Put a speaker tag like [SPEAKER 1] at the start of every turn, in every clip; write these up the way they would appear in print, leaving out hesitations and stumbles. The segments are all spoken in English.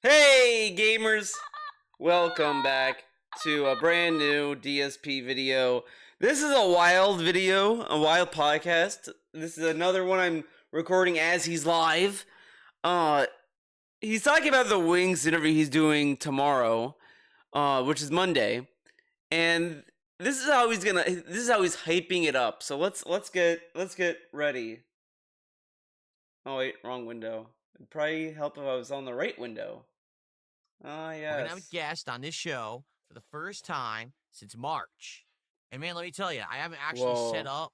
[SPEAKER 1] Hey gamers, welcome back to a brand new DSP video. This is a wild video, a wild podcast. This is another one I'm recording as he's live. Uh he's talking about the Wings interview he's doing tomorrow, which is Monday. And this is how he's hyping it up. So let's get ready. Oh wait, wrong window. It'd probably help if I was on the right window. Ah,
[SPEAKER 2] We're going to have a
[SPEAKER 1] yes.
[SPEAKER 2] guest on this show for the first time since March. And man, let me tell you, I haven't actually set
[SPEAKER 1] Whoa.
[SPEAKER 2] up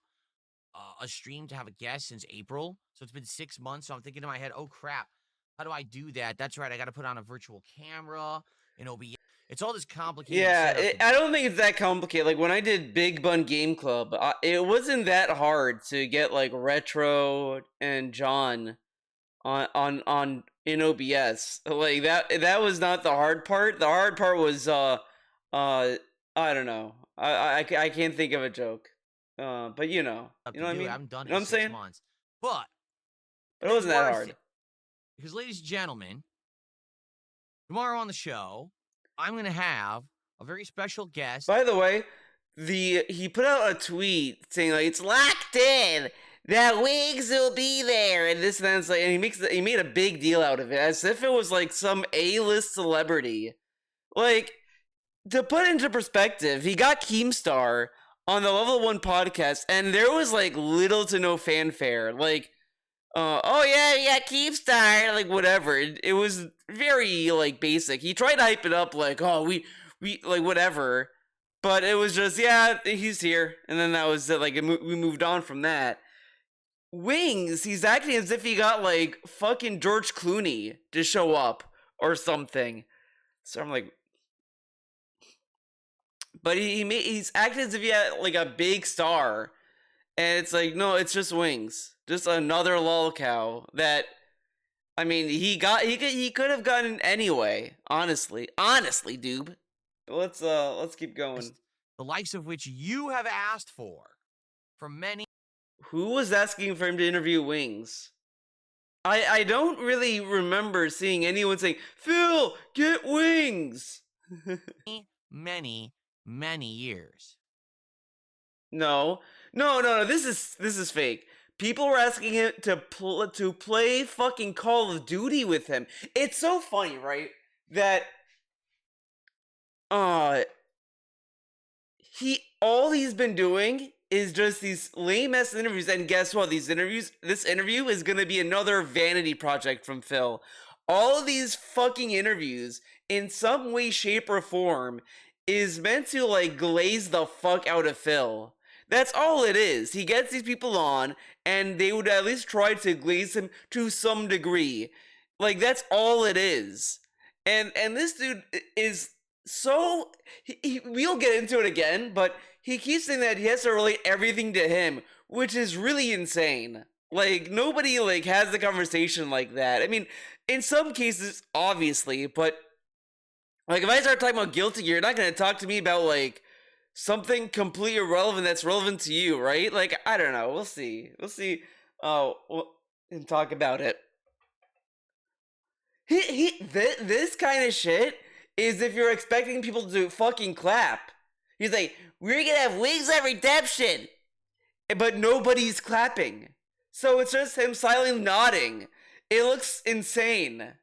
[SPEAKER 2] a stream to have a guest since April. So it's been 6 months. So I'm thinking in my head, oh crap, how do I do that? That's right. I got to put on a virtual camera and OBS. It's all this complicated
[SPEAKER 1] Yeah,
[SPEAKER 2] setup.
[SPEAKER 1] I don't think it's that complicated. Like when I did Big Bun Game Club, it wasn't that hard to get like Retro and John on in OBS. Like that was not the hard part. The hard part was I don't know. I can't think of a joke. But
[SPEAKER 2] to
[SPEAKER 1] what I
[SPEAKER 2] do. I
[SPEAKER 1] mean.
[SPEAKER 2] haven't done
[SPEAKER 1] You
[SPEAKER 2] it
[SPEAKER 1] know what
[SPEAKER 2] in
[SPEAKER 1] I'm
[SPEAKER 2] 6
[SPEAKER 1] saying?
[SPEAKER 2] months. But
[SPEAKER 1] But it
[SPEAKER 2] it's
[SPEAKER 1] wasn't that
[SPEAKER 2] worth
[SPEAKER 1] hard.
[SPEAKER 2] it. Because, ladies and gentlemen, tomorrow on the show, I'm going to have a very special guest.
[SPEAKER 1] By the way, he put out a tweet saying like it's locked in that Wings will be there and this and that. Like, and he made a big deal out of it as if it was like some A-list celebrity. Like to put into perspective, he got Keemstar on the Level 1 podcast, and there was like little to no fanfare. Like, oh yeah, we got Keemstar, like whatever. It was very like basic. He tried to hype it up like, oh we like whatever, but it was just yeah, he's here, and then that was it. Like we moved on from that. Wings, he's acting as if he got like fucking George Clooney to show up or something. So I'm like, but he's acting as if he had like a big star, and it's like no, it's just Wings, just another lolcow that. I mean, he could have gotten anyway. Honestly, dude. But let's keep going.
[SPEAKER 2] The likes of which you have asked for many.
[SPEAKER 1] Who was asking for him to interview Wings? I don't really remember seeing anyone saying, Phil, get Wings.
[SPEAKER 2] many, many years.
[SPEAKER 1] No. No. This is fake. People were asking him to play fucking Call of Duty with him. It's so funny, right? That uh all he's been doing is just these lame ass interviews, and guess what? This interview is gonna be another vanity project from Phil. All of these fucking interviews, in some way, shape, or form, is meant to like glaze the fuck out of Phil. That's all it is. He gets these people on, and they would at least try to glaze him to some degree. Like that's all it is. And this dude is so we'll get into it again, but he keeps saying that he has to relate everything to him, which is really insane. Like nobody like has the conversation like that. I mean, in some cases, obviously, but like if I start talking about Guilty Gear, you're not gonna talk to me about like something completely irrelevant that's relevant to you, right? Like I don't know. We'll see. We'll see. And talk about it. This kind of shit is if you're expecting people to fucking clap. He's like, we're gonna have Wings of Redemption, but nobody's clapping. So it's just him silently nodding. It looks insane.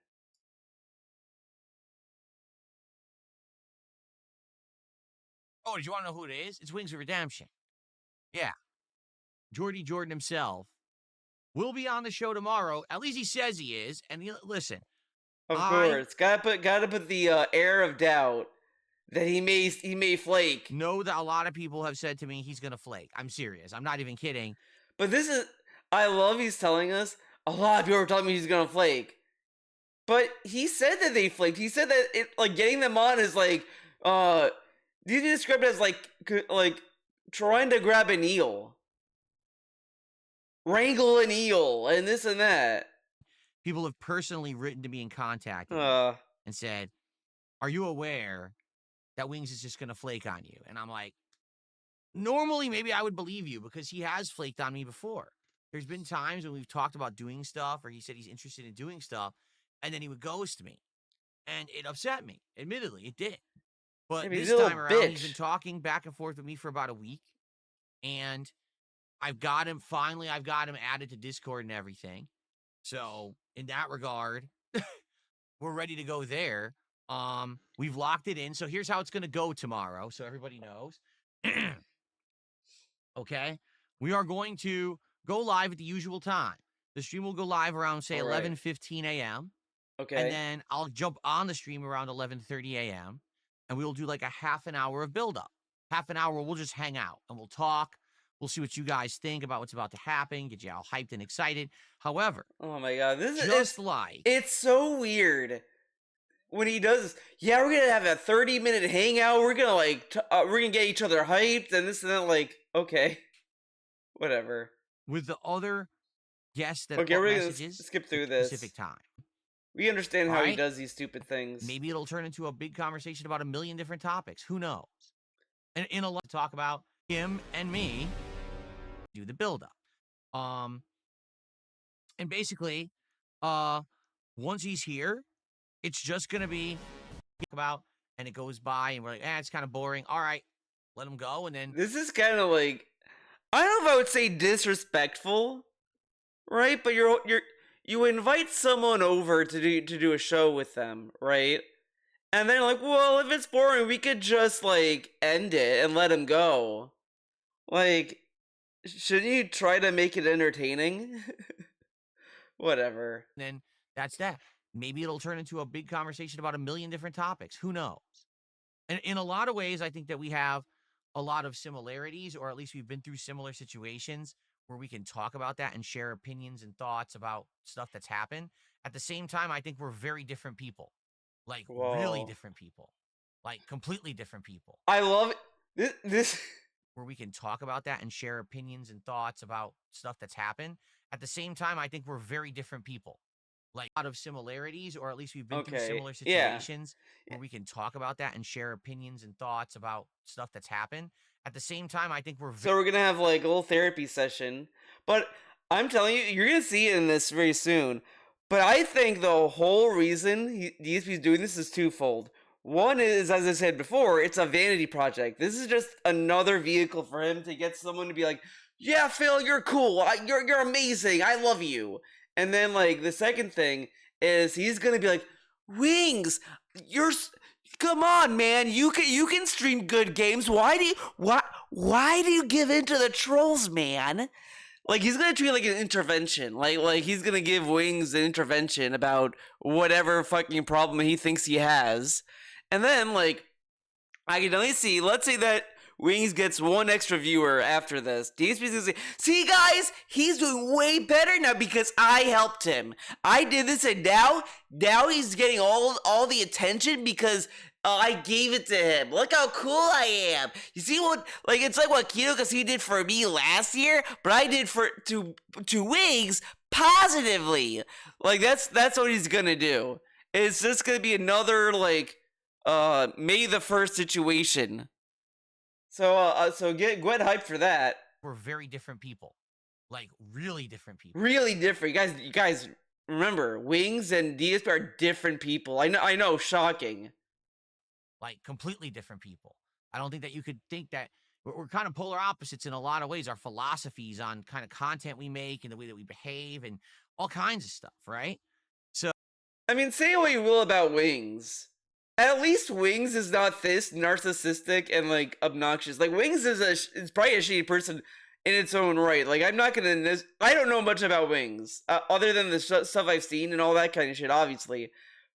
[SPEAKER 2] Oh, did you want to know who it is? It's Wings of Redemption. Yeah. Jordy Jordan himself will be on the show tomorrow. At least he says he is. And listen,
[SPEAKER 1] Of course, gotta put the air of doubt that he may flake.
[SPEAKER 2] know that a lot of people have said to me he's going to flake. I'm serious. I'm not even kidding.
[SPEAKER 1] But I love he's telling us a lot of people are telling me he's gonna flake. But he said that they flaked. He said that it like getting them on is like you describe it as like trying to grab an eel, wrangle an eel, and this and that.
[SPEAKER 2] People have personally written to me and contacted me and said, "Are you aware that Wings is just going to flake on you?" And I'm like, normally maybe I would believe you because he has flaked on me before. There's been times when we've talked about doing stuff or he said he's interested in doing stuff and then he would ghost me. And it upset me. Admittedly, it did. But
[SPEAKER 1] Maybe he's
[SPEAKER 2] this
[SPEAKER 1] a
[SPEAKER 2] time
[SPEAKER 1] little
[SPEAKER 2] around, he's been
[SPEAKER 1] bitch.
[SPEAKER 2] talking back and forth with me for about a week. And I've got him added to Discord and everything. So in that regard, we're ready to go there. We've locked it in. So here's how it's gonna go tomorrow, so everybody knows. Okay. We are going to go live at the usual time. The stream will go live around, say,
[SPEAKER 1] All right.
[SPEAKER 2] 11:15 a.m.
[SPEAKER 1] Okay.
[SPEAKER 2] And then I'll jump on the stream around 11:30 a.m. and we'll do like a half an hour of build-up. Half an hour, we'll just hang out and we'll talk. We'll see what you guys think about what's about to happen, get you all hyped and excited. However,
[SPEAKER 1] oh my god, this
[SPEAKER 2] just
[SPEAKER 1] is
[SPEAKER 2] like
[SPEAKER 1] it's so weird when he does this. Yeah, we're gonna have a 30-minute hangout. We're gonna we're gonna get each other hyped and this and that. Like, okay, whatever.
[SPEAKER 2] with the other guests that
[SPEAKER 1] Okay,
[SPEAKER 2] are
[SPEAKER 1] we're gonna
[SPEAKER 2] messages
[SPEAKER 1] skip
[SPEAKER 2] at
[SPEAKER 1] through
[SPEAKER 2] specific
[SPEAKER 1] this.
[SPEAKER 2] time.
[SPEAKER 1] We understand
[SPEAKER 2] All
[SPEAKER 1] how he
[SPEAKER 2] right?
[SPEAKER 1] does these stupid things.
[SPEAKER 2] Maybe it'll turn into a big conversation about a million different topics. Who knows? And in a lot to talk about him and me do the build-up. And basically, once he's here, it's just gonna be about, and it goes by, and we're like, it's kind of boring. All right, let him go, and then
[SPEAKER 1] This is kind of like, I don't know if I would say disrespectful, right? But you invite someone over to do a show with them, right? And then like, well, if it's boring, we could just like end it and let him go. Like, shouldn't you try to make it entertaining? Whatever.
[SPEAKER 2] then that's that. Maybe it'll turn into a big conversation about a million different topics. Who knows? And in a lot of ways, I think that we have a lot of similarities, or at least we've been through similar situations where we can talk about that and share opinions and thoughts about stuff that's happened. At the same time, I think we're very different people, like really
[SPEAKER 1] Whoa.
[SPEAKER 2] different people, like completely different people,
[SPEAKER 1] I love it. This
[SPEAKER 2] where we can talk about that and share opinions and thoughts about stuff that's happened. At the same time, I think we're very different people, like a lot of similarities, or at least we've been through
[SPEAKER 1] okay.
[SPEAKER 2] similar
[SPEAKER 1] Yeah.
[SPEAKER 2] situations where we can talk about that and share opinions and thoughts about stuff that's happened. At the same time, I think we're
[SPEAKER 1] So we're gonna have like a little therapy session. But I'm telling you, you're gonna see it in this very soon. But I think the whole reason DSP's doing this is twofold. One is, as I said before, it's a vanity project. This is just another vehicle for him to get someone to be like, "Yeah, Phil, you're cool. You're amazing. I love you." And then like the second thing is he's gonna be like, "Wings, you're come on, man. You can stream good games. Why do you give in to the trolls, man?" Like he's gonna treat it like an intervention. Like he's gonna give Wings an intervention about whatever fucking problem he thinks he has. And then like I can only see, let's say that Wings gets one extra viewer after this. DSP's gonna say, "See guys, he's doing way better now because I helped him. I did this and now he's getting all the attention because I gave it to him. Look how cool I am. You see what, like it's like what Kino Kasi did for me last year, but I did for to Wings positively." Like that's what he's gonna do. It's just gonna be another like May the 1st situation. So get hyped for that.
[SPEAKER 2] we're very different people, like really different people.
[SPEAKER 1] Really different. You guys remember, Wings and DSP are different people. I know, shocking.
[SPEAKER 2] Like completely different people. I don't think that you could think that we're kind of polar opposites in a lot of ways. Our philosophies on kind of content we make and the way that we behave and all kinds of stuff, right? So
[SPEAKER 1] I mean, say what you will about Wings. At least Wings is not this narcissistic and like obnoxious. Like Wings is probably a shitty person in its own right. Like I'm not gonna. I don't know much about Wings other than the stuff I've seen and all that kind of shit, obviously.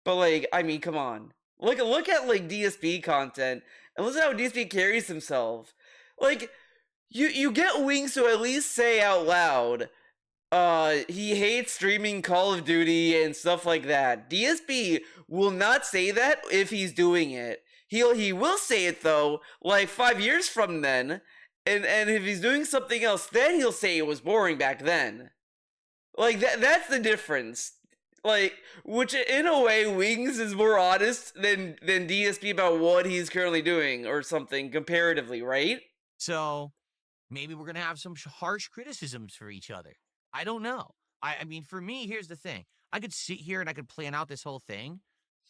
[SPEAKER 1] But like, I mean, come on. Look at like DSP content and listen how DSP carries himself. Like you get Wings to at least say out loud he hates streaming Call of Duty and stuff like that. DSP will not say that if he's doing it. He will say it though, like 5 years from then, and if he's doing something else, then he'll say it was boring back then. Like that's the difference. Like, which in a way, Wings is more honest than DSP about what he's currently doing or something comparatively, right?
[SPEAKER 2] So maybe we're gonna have some harsh criticisms for each other. I don't know. I mean, for me, here's the thing. I could sit here and I could plan out this whole thing,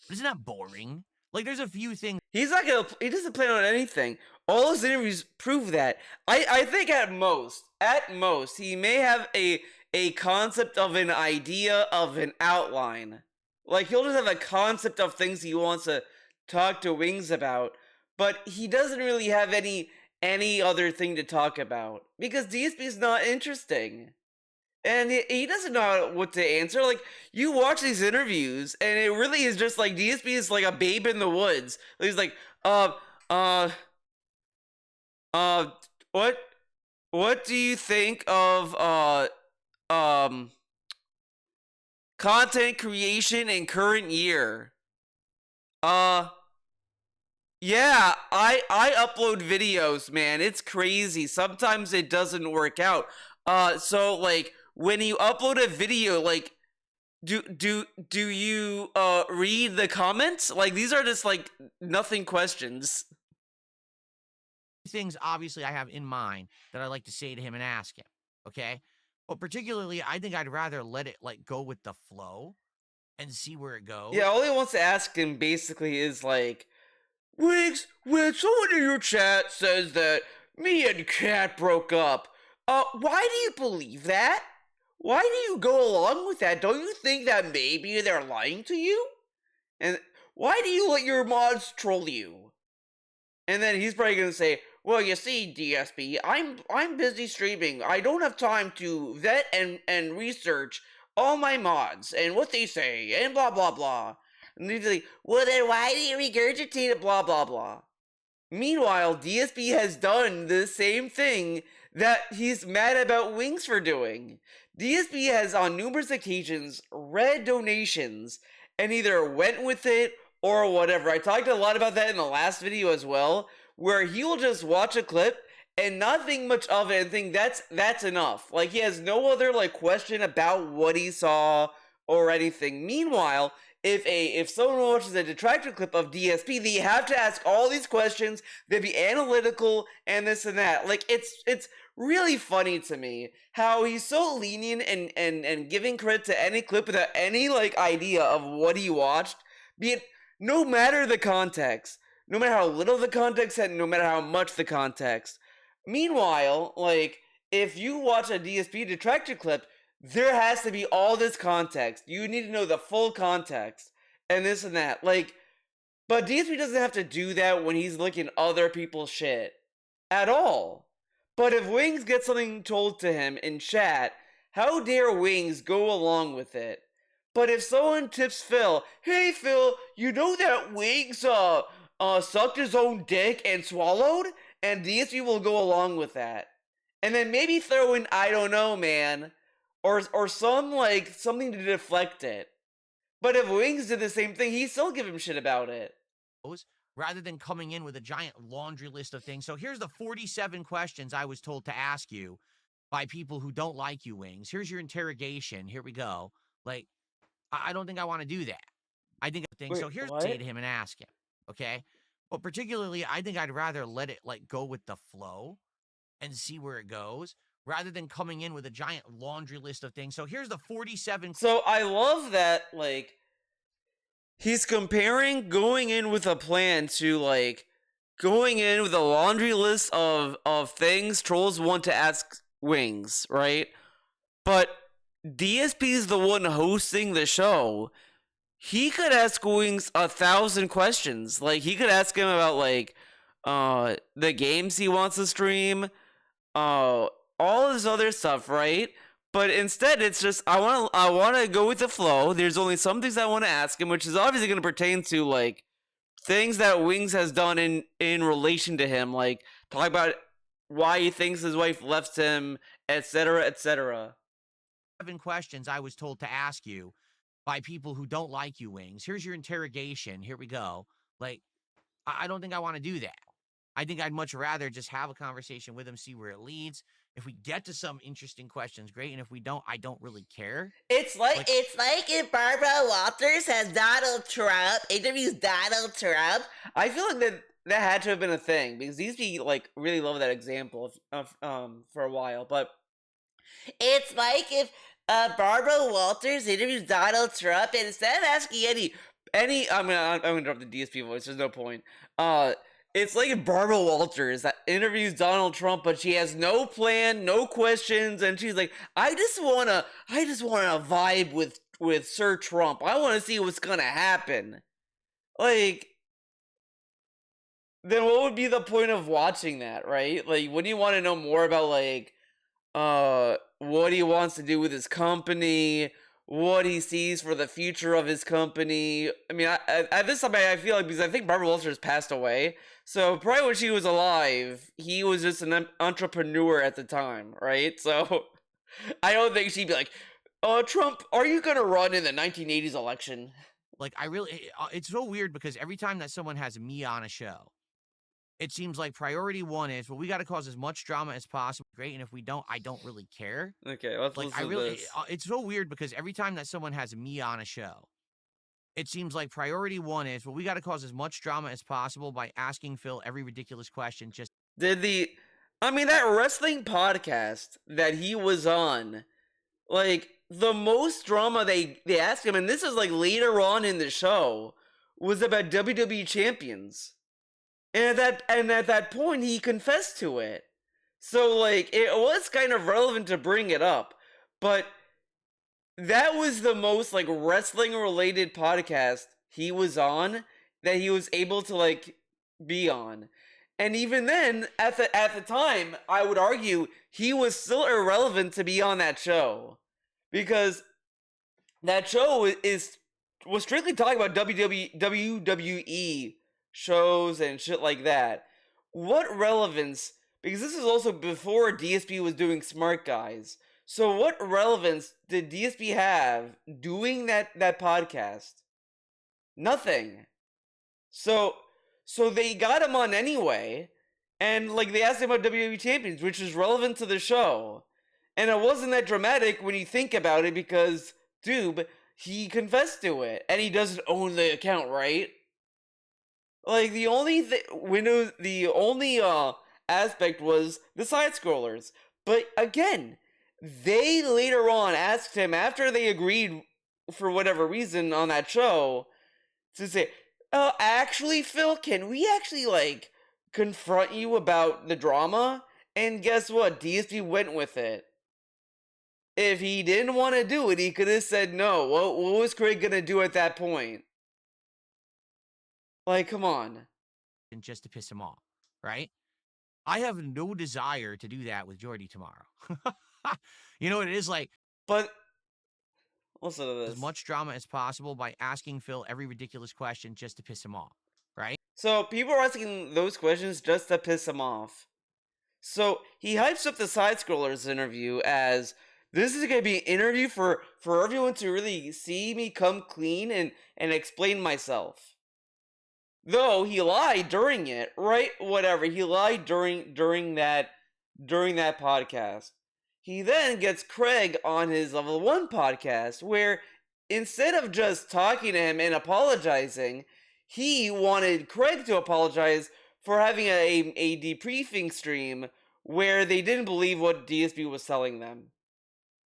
[SPEAKER 2] Isn't that boring? Like, there's a few things.
[SPEAKER 1] He doesn't plan on anything. All his interviews prove that. I think at most, he may have a concept of an idea of an outline. Like, he'll just have a concept of things he wants to talk to Wings about, but he doesn't really have any other thing to talk about because DSP is not interesting. And he doesn't know what to answer. Like, you watch these interviews, and it really is just like DSP is like a babe in the woods. He's like, uh, what, do you think of, content creation in current year? Yeah, I upload videos, man. It's crazy. Sometimes it doesn't work out. So like when you upload a video, like do you read the comments? Like these are just like nothing questions.
[SPEAKER 2] Things obviously I have in mind that I like to say to him and ask him. Okay. But particularly, I think I'd rather let it like go with the flow and see where it goes.
[SPEAKER 1] Yeah, all he wants to ask him basically is like, Wiggs, when someone in your chat says that me and Kat broke up, why do you believe that? Why do you go along with that? Don't you think that maybe they're lying to you? And why do you let your mods troll you? And then he's probably gonna say, well, you see, DSP, I'm busy streaming. I don't have time to vet and research all my mods and what they say and blah blah blah. And he's like, well then why do you regurgitate it, blah blah blah. Meanwhile, DSP has done the same thing that he's mad about Wings for doing. DSP has on numerous occasions read donations and either went with it or whatever. I talked a lot about that in the last video as well, where he will just watch a clip and not think much of it and think that's enough. Like he has no other like question about what he saw or anything. Meanwhile, if someone watches a detractor clip of DSP, they have to ask all these questions, they'd be analytical and this and that. Like it's really funny to me how he's so lenient and giving credit to any clip without any like idea of what he watched, be it no matter the context, no matter how little the context and no matter how much the context. Meanwhile, like if you watch a DSP detractor clip, there has to be all this context. You need to know the full context and this and that. Like, but DSP doesn't have to do that when he's looking at other people's shit at all. But if Wings gets something told to him in chat, how dare Wings go along with it? But if someone tips Phil, hey Phil, you know that Wings sucked his own dick and swallowed? And DSP will go along with that. And then maybe throw in, I don't know, man. Or some, like, something to deflect it. But if Wings did the same thing, he'd still give him shit about it.
[SPEAKER 2] Rather than coming in with a giant laundry list of things. So here's the 47 questions I was told to ask you by people who don't like you, Wings. Here's your interrogation. Here we go. Like, I don't think I want to do that. I think
[SPEAKER 1] Wait,
[SPEAKER 2] so. Here's what? Say to him and ask him. Okay. But particularly, I think I'd rather let it like go with the flow and see where it goes rather than coming in with a giant laundry list of things. So here's the 47.
[SPEAKER 1] So I love that, like, he's comparing going in with a plan to, like, going in with a laundry list of things trolls want to ask Wings, right? But DSP is the one hosting the show. He could ask Wings 1,000 questions. Like, he could ask him about, like, the games he wants to stream, all this other stuff, right? But instead, it's just I want to go with the flow. There's only some things I want to ask him, which is obviously going to pertain to like things that Wings has done in relation to him, like talk about why he thinks his wife left him, etc., etc.
[SPEAKER 2] 7 questions I was told to ask you by people who don't like you, Wings. Here's your interrogation. Here we go. Like, I don't think I want to do that. I think I'd much rather just have a conversation with him, see where it leads. If we get to some interesting questions, great. And if we don't, I don't really care.
[SPEAKER 3] It's like if Barbara Walters has Donald Trump, interviews Donald Trump.
[SPEAKER 1] I feel like that had to have been a thing because these people like really love that example of for a while. But
[SPEAKER 3] it's like if Barbara Walters interviews Donald Trump, and instead of asking any
[SPEAKER 1] I'm gonna drop the DSP voice. There's no point. It's like Barbara Walters that interviews Donald Trump, but she has no plan, no questions, and she's like, I just wanna vibe with Sir Trump. I want to see what's gonna happen. Like, then what would be the point of watching that, right? Like, wouldn't you want to know more about like, what he wants to do with his company, what he sees for the future of his company? I mean, at this time, I feel like, because I think Barbara Walters passed away, so probably when she was alive, he was just an entrepreneur at the time, right? So I don't think she'd be like, Trump, are you gonna run in the 1980s election?
[SPEAKER 2] Like, it's so weird because every time that someone has me on a show, it seems like priority one is, well, we got to cause as much drama as possible. Great. And if we don't, I don't really care.
[SPEAKER 1] Okay, let's listen to this.
[SPEAKER 2] It's so weird because every time that someone has me on a show, it seems like priority one is, well, we got to cause as much drama as possible by asking Phil every ridiculous question.
[SPEAKER 1] That wrestling podcast that he was on, like, the most drama they asked him, and this is like later on in the show, was about WWE champions. And at that point, he confessed to it. So, like, it was kind of relevant to bring it up. But that was the most, like, wrestling-related podcast he was on that he was able to, like, be on. And even then, at the time, I would argue he was still irrelevant to be on that show. Because that show was strictly talking about WWE shows and shit like that. What relevance, because this is also before DSP was doing Smart Guys, so what relevance did DSP have doing that podcast? Nothing. So they got him on anyway, and like they asked him about WWE champions, which is relevant to the show. And it wasn't that dramatic when you think about it, because Doob, he confessed to it, and he doesn't own the account, right? Like, the only aspect was the side scrollers. But again, they later on asked him, after they agreed for whatever reason on that show, to say, actually, Phil, can we actually, like, confront you about the drama? And guess what? DSP went with it. If he didn't want to do it, he could have said no. What was Craig gonna do at that point? Like, come on.
[SPEAKER 2] And just to piss him off, right? I have no desire to do that with Jordy tomorrow. You know what it is like?
[SPEAKER 1] But listen to this.
[SPEAKER 2] As much drama as possible by asking Phil every ridiculous question just to piss him off, right?
[SPEAKER 1] So people are asking those questions just to piss him off. So he hypes up the side scrollers interview as, this is gonna be an interview for everyone to really see me come clean and explain myself. Though he lied during it, right? Whatever, he lied during that podcast. He then gets Craig on his Level 1 podcast, where instead of just talking to him and apologizing, he wanted Craig to apologize for having a debriefing stream where they didn't believe what DSP was telling them.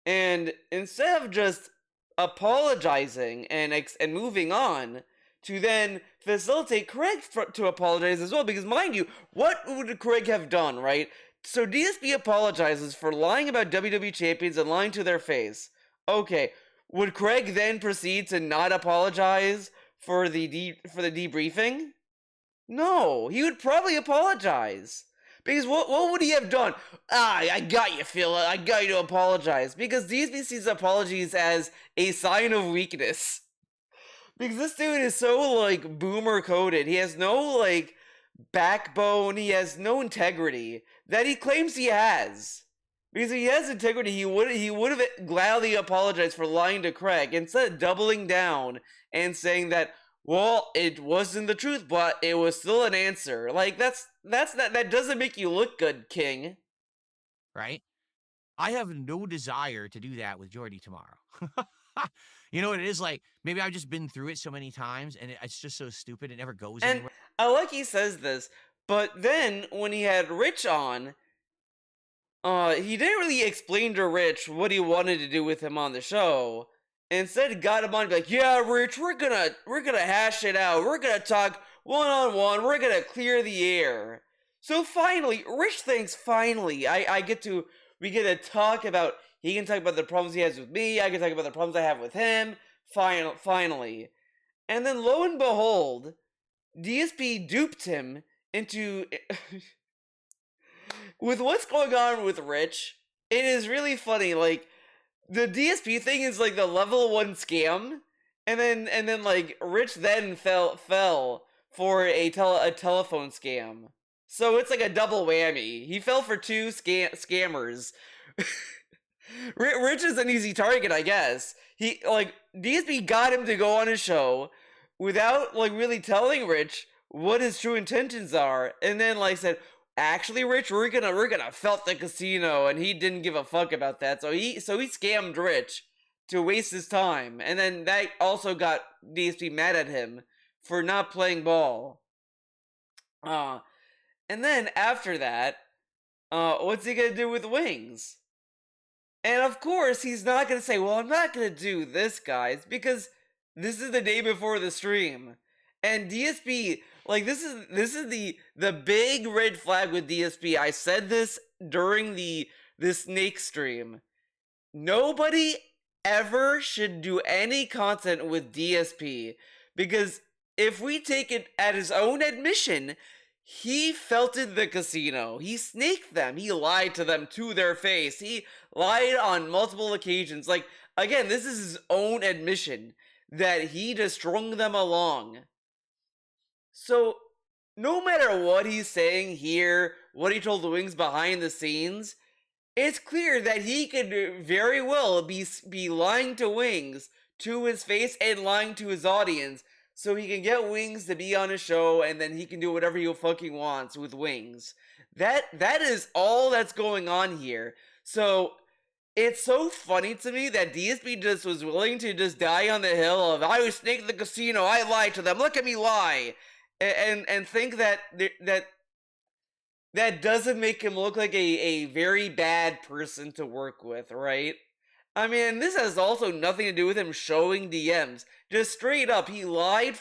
[SPEAKER 1] And instead of just apologizing and moving on, to then facilitate Craig to apologize as well, because mind you, what would Craig have done, right? So DSP apologizes for lying about WWE champions and lying to their face. Okay, would Craig then proceed to not apologize for the debriefing? No, he would probably apologize. Because what would he have done? I got you, Phil. I got you to apologize. Because DSP sees apologies as a sign of weakness. Because this dude is so, like, boomer coded. He has no, like, backbone. He has no integrity that he claims he has. Because if he has integrity, he would have gladly apologized for lying to Craig, instead of doubling down and saying that, well, it wasn't the truth, but it was still an answer. Like, that doesn't make you look good, King.
[SPEAKER 2] Right? I have no desire to do that with Jordy tomorrow. You know what it is like? Maybe I've just been through it so many times, and it's just so stupid. It never goes anywhere.
[SPEAKER 1] And I like he says this, but then when he had Rich on, he didn't really explain to Rich what he wanted to do with him on the show. instead got him on to be like, yeah, Rich, we're gonna hash it out. We're gonna talk one-on-one. We're gonna clear the air. So finally, Rich thinks finally we get to talk about, he can talk about the problems he has with me, I can talk about the problems I have with him, finally. And then lo and behold, DSP duped him into with what's going on with Rich. It is really funny, like, the DSP thing is like the level 1 scam, and then like Rich then fell for a telephone scam. So it's like a double whammy. He fell for two scammers. Rich is an easy target, I guess. He, like, DSP got him to go on his show without like really telling Rich what his true intentions are, and then like said, actually, Rich, we're gonna felt the casino, and he didn't give a fuck about that. So he scammed Rich to waste his time, and then that also got DSP mad at him for not playing ball. And then after that, what's he gonna do with Wings? And of course, he's not gonna say, "Well, I'm not gonna do this, guys," because this is the day before the stream, and DSP, like, this is the big red flag with DSP. I said this during the Snake stream. Nobody ever should do any content with DSP, because if we take it at his own admission, he felted the casino. He snaked them. He lied to them to their face. He lied on multiple occasions. Like, again, this is his own admission that he just strung them along. So, no matter what he's saying here, what he told the Wings behind the scenes, it's clear that he could very well be lying to Wings to his face and lying to his audience, so he can get Wings to be on his show, and then he can do whatever he fucking wants with Wings. That is all that's going on here. So it's so funny to me that DSP just was willing to just die on the hill of, I was snaked the casino, I lied to them, look at me lie, and think that that doesn't make him look like a very bad person to work with, right? I mean, this has also nothing to do with him showing DMs. Just straight up, he lied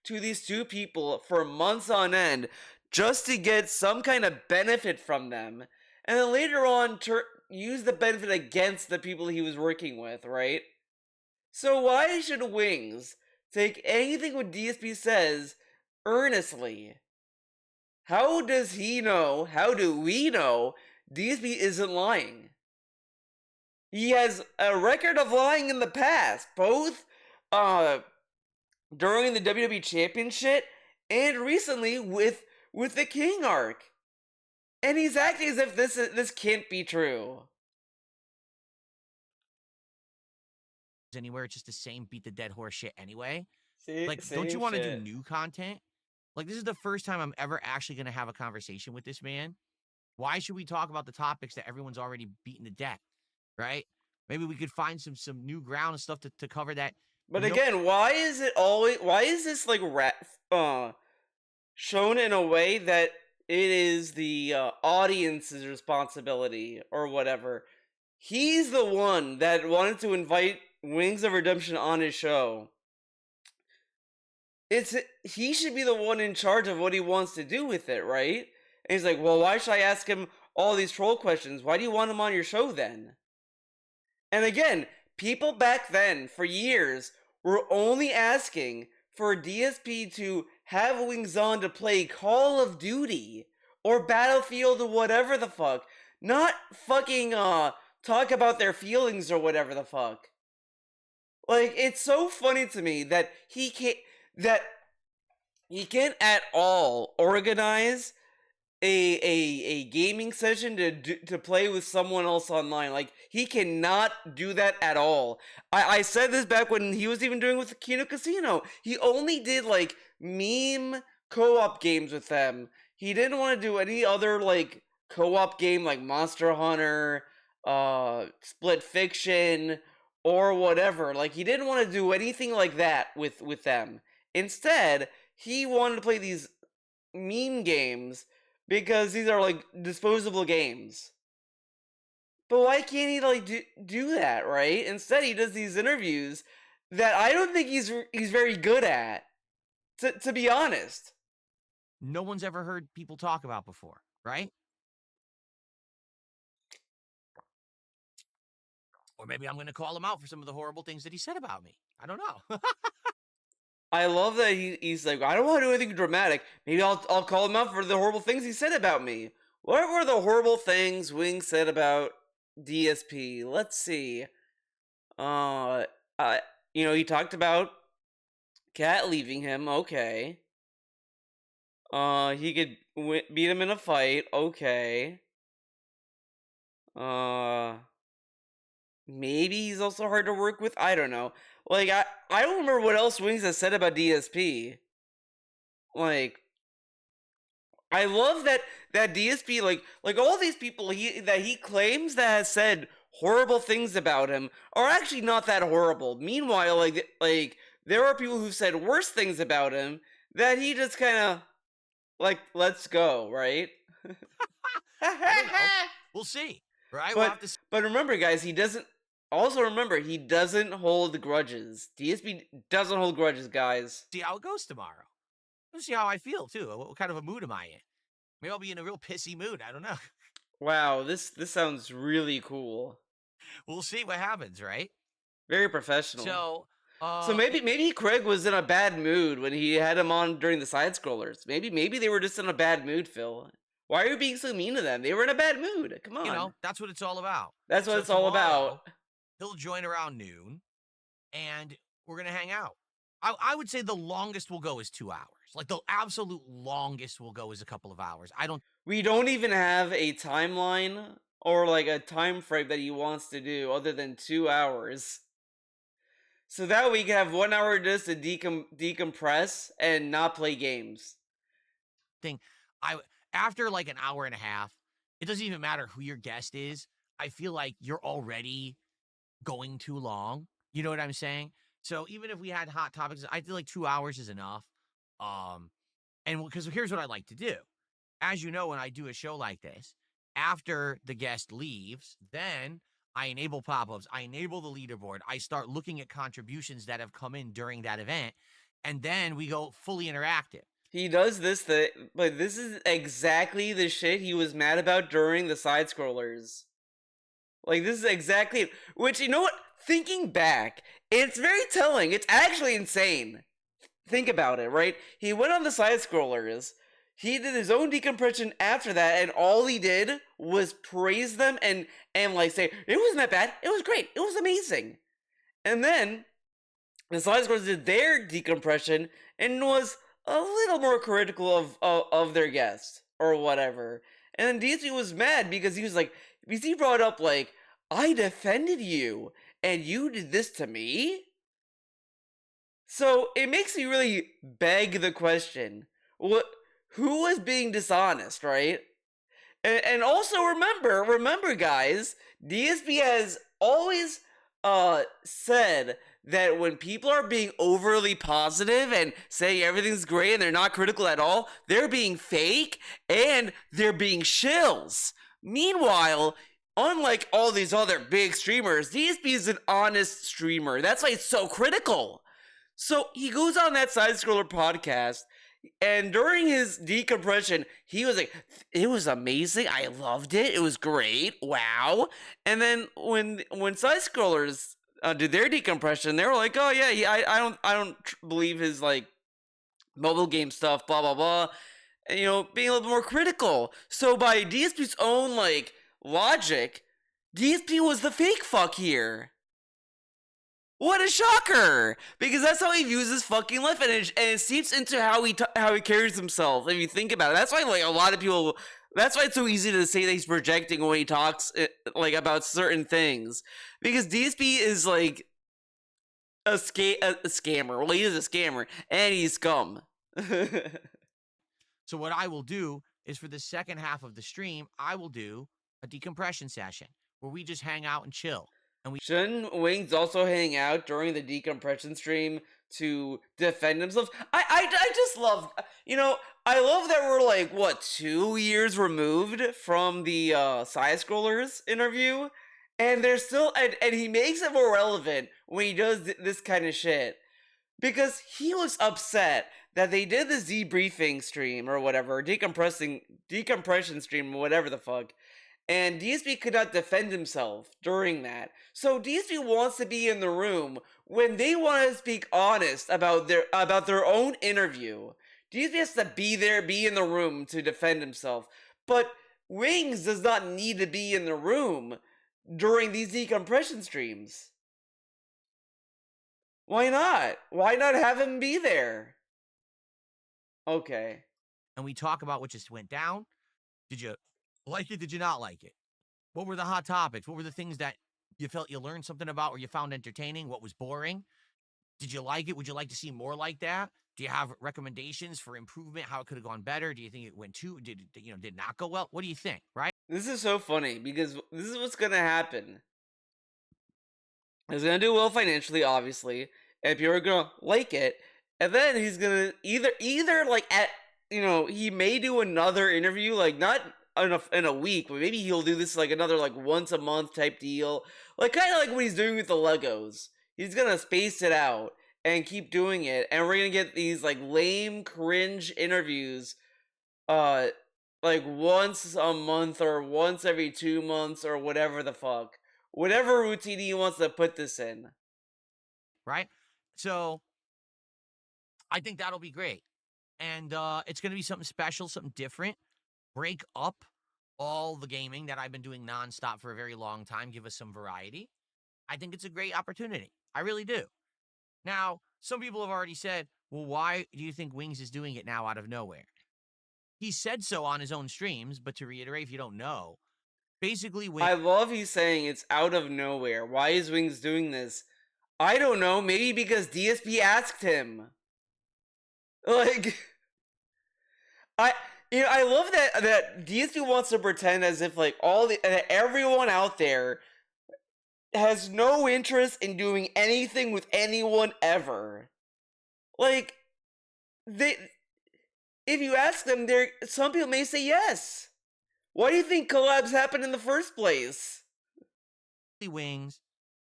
[SPEAKER 1] to these two people for months on end just to get some kind of benefit from them, and then later on use the benefit against the people he was working with, right? So why should Wings take anything what DSP says earnestly? How does he know, how do we know DSP isn't lying? He has a record of lying in the past, both during the WWE Championship and recently with the King arc. And he's acting as if this can't be true.
[SPEAKER 2] Anywhere, it's just the same beat the dead horse shit anyway.
[SPEAKER 1] Like,
[SPEAKER 2] don't you want to do new content? Like, this is the first time I'm ever actually going to have a conversation with this man. Why should we talk about the topics that everyone's already beaten to death, right? Maybe we could find some new ground and stuff to cover that.
[SPEAKER 1] But again, why is this like shown in a way that it is the audience's responsibility or whatever? He's the one that wanted to invite Wings of Redemption on his show. He should be the one in charge of what he wants to do with it, right? And he's like, well, why should I ask him all these troll questions? Why do you want him on your show then? And again, people back then, for years, were only asking for DSP to have Wings on to play Call of Duty or Battlefield or whatever the fuck. Not fucking talk about their feelings or whatever the fuck. Like, it's so funny to me that he can't at all organize a gaming session to play with someone else online. Like, he cannot do that at all. I said this back when he was even doing with the Kino Casino. He only did like meme co-op games with them. He didn't want to do any other like co-op game like Monster Hunter, Split Fiction, or whatever. Like, he didn't want to do anything like that with them. Instead, he wanted to play these meme games because these are like disposable games. But why can't he like do that, right? Instead, he does these interviews that I don't think he's very good at. To be honest,
[SPEAKER 2] no one's ever heard people talk about before, right? Or maybe I'm going to call him out for some of the horrible things that he said about me. I don't know.
[SPEAKER 1] I love that he's like, I don't want to do anything dramatic. Maybe I'll call him out for the horrible things he said about me. What were the horrible things Wing said about DSP? Let's see. Uh, he talked about Cat leaving him. Okay. He could beat him in a fight. Okay. Maybe he's also hard to work with. I don't know. Like, I don't remember what else Wings has said about DSP. Like, I love that DSP, like all these people that he claims that has said horrible things about him are actually not that horrible. Meanwhile, like there are people who've said worse things about him that he just kind of like lets go, right?
[SPEAKER 2] We'll see, right?
[SPEAKER 1] But remember, guys, he doesn't hold grudges. DSP doesn't hold grudges, guys.
[SPEAKER 2] See how it goes tomorrow. We'll see how I feel too. What kind of a mood am I in? Maybe I'll be in a real pissy mood. I don't know.
[SPEAKER 1] Wow, this sounds really cool.
[SPEAKER 2] We'll see what happens, right?
[SPEAKER 1] Very professional.
[SPEAKER 2] So
[SPEAKER 1] maybe Craig was in a bad mood when he had him on during the side scrollers. Maybe they were just in a bad mood, Phil. Why are you being so mean to them? They were in a bad mood. Come on.
[SPEAKER 2] That's what it's all about.
[SPEAKER 1] That's what it's all about.
[SPEAKER 2] He'll join around noon, and we're gonna hang out. I would say the longest we'll go is 2 hours. Like the absolute longest we'll go is a couple of hours.
[SPEAKER 1] We don't even have a timeline or like a time frame that he wants to do other than 2 hours. So that we can have 1 hour just to decompress and not play games.
[SPEAKER 2] After like an hour and a half, it doesn't even matter who your guest is. I feel like you're already going too long. You know what I'm saying? So even if we had hot topics, I feel like 2 hours is enough. And because here's what I like to do. As you know, when I do a show like this, after the guest leaves, then I enable pop-ups, I enable the leaderboard, I start looking at contributions that have come in during that event, and then we go fully interactive.
[SPEAKER 1] He does this but this is exactly the shit he was mad about during the side scrollers. Like, this is exactly, which, you know what? Thinking back, it's very telling. It's actually insane. Think about it, right? He went on the side scrollers. He did his own decompression after that, and all he did was praise them and like say, it wasn't that bad. It was great. It was amazing. And then the side scrollers did their decompression and was a little more critical of their guest or whatever. And then DSP was mad because he brought up like, I defended you and you did this to me? So it makes me really beg the question, who was being dishonest, right? And also remember guys, DSP has always said that when people are being overly positive and saying everything's great and they're not critical at all, they're being fake and they're being shills. Meanwhile, unlike all these other big streamers, DSP is an honest streamer. That's why it's so critical. So he goes on that side scroller podcast, and during his decompression, he was like, it was amazing. I loved it. It was great. Wow. And then when side scrollers did their decompression, they were like, oh yeah, I don't believe his like mobile game stuff, blah blah blah. And, being a little more critical. So by DSP's own like logic, DSP was the fake fuck here. What a shocker! Because that's how he views his fucking life, and it seeps into how he carries himself. If you think about it, that's why like a lot of people. That's why it's so easy to say that he's projecting when he talks like about certain things, because DSP is like a scammer. Well, he is a scammer, and he's scum.
[SPEAKER 2] So what I will do is for the second half of the stream, I will do a decompression session where we just hang out and chill.
[SPEAKER 1] Shouldn't Wings also hang out during the decompression stream to defend themselves? I just love, I love that we're like, 2 years removed from the side scrollers interview, And they're still, and he makes it more relevant when he does this kind of shit. Because he was upset that they did this debriefing stream or whatever, decompression stream or whatever the fuck. And DSP could not defend himself during that. So DSP wants to be in the room when they want to speak honest about their own interview. DSP has to be there, be in the room to defend himself. But Wings does not need to be in the room during these decompression streams. Why not? Why not have him be there? Okay.
[SPEAKER 2] And we talk about what just went down. Did you like it? Did you not like it? What were the hot topics? What were the things that you felt you learned something about or you found entertaining? What was boring? Did you like it? Would you like to see more like that? Do you have recommendations for improvement? How it could have gone better? Do you think it went did not go well? What do you think? Right?
[SPEAKER 1] This is so funny because this is what's gonna happen. He's gonna do well financially, obviously, and people are gonna like it. And then he's gonna either like he may do another interview, like not in a week, but maybe he'll do this like another like once a month type deal, like kind of like what he's doing with the Legos. He's gonna space it out and keep doing it, and we're gonna get these like lame, cringe interviews, like once a month or once every 2 months or whatever the fuck. Whatever routine he wants to put this in.
[SPEAKER 2] Right? So I think that'll be great. And it's going to be something special, something different. Break up all the gaming that I've been doing nonstop for a very long time. Give us some variety. I think it's a great opportunity. I really do. Now, some people have already said, well, why do you think Wings is doing it now out of nowhere? He said so on his own streams, but to reiterate, if you don't know, basically,
[SPEAKER 1] I love he's saying it's out of nowhere. Why is Wings doing this? I don't know. Maybe because DSP asked him. Like, I love that DSP wants to pretend as if like everyone out there has no interest in doing anything with anyone ever. Like, if you ask them, some people may say yes. Why do you think collabs happen in the first place?
[SPEAKER 2] Wings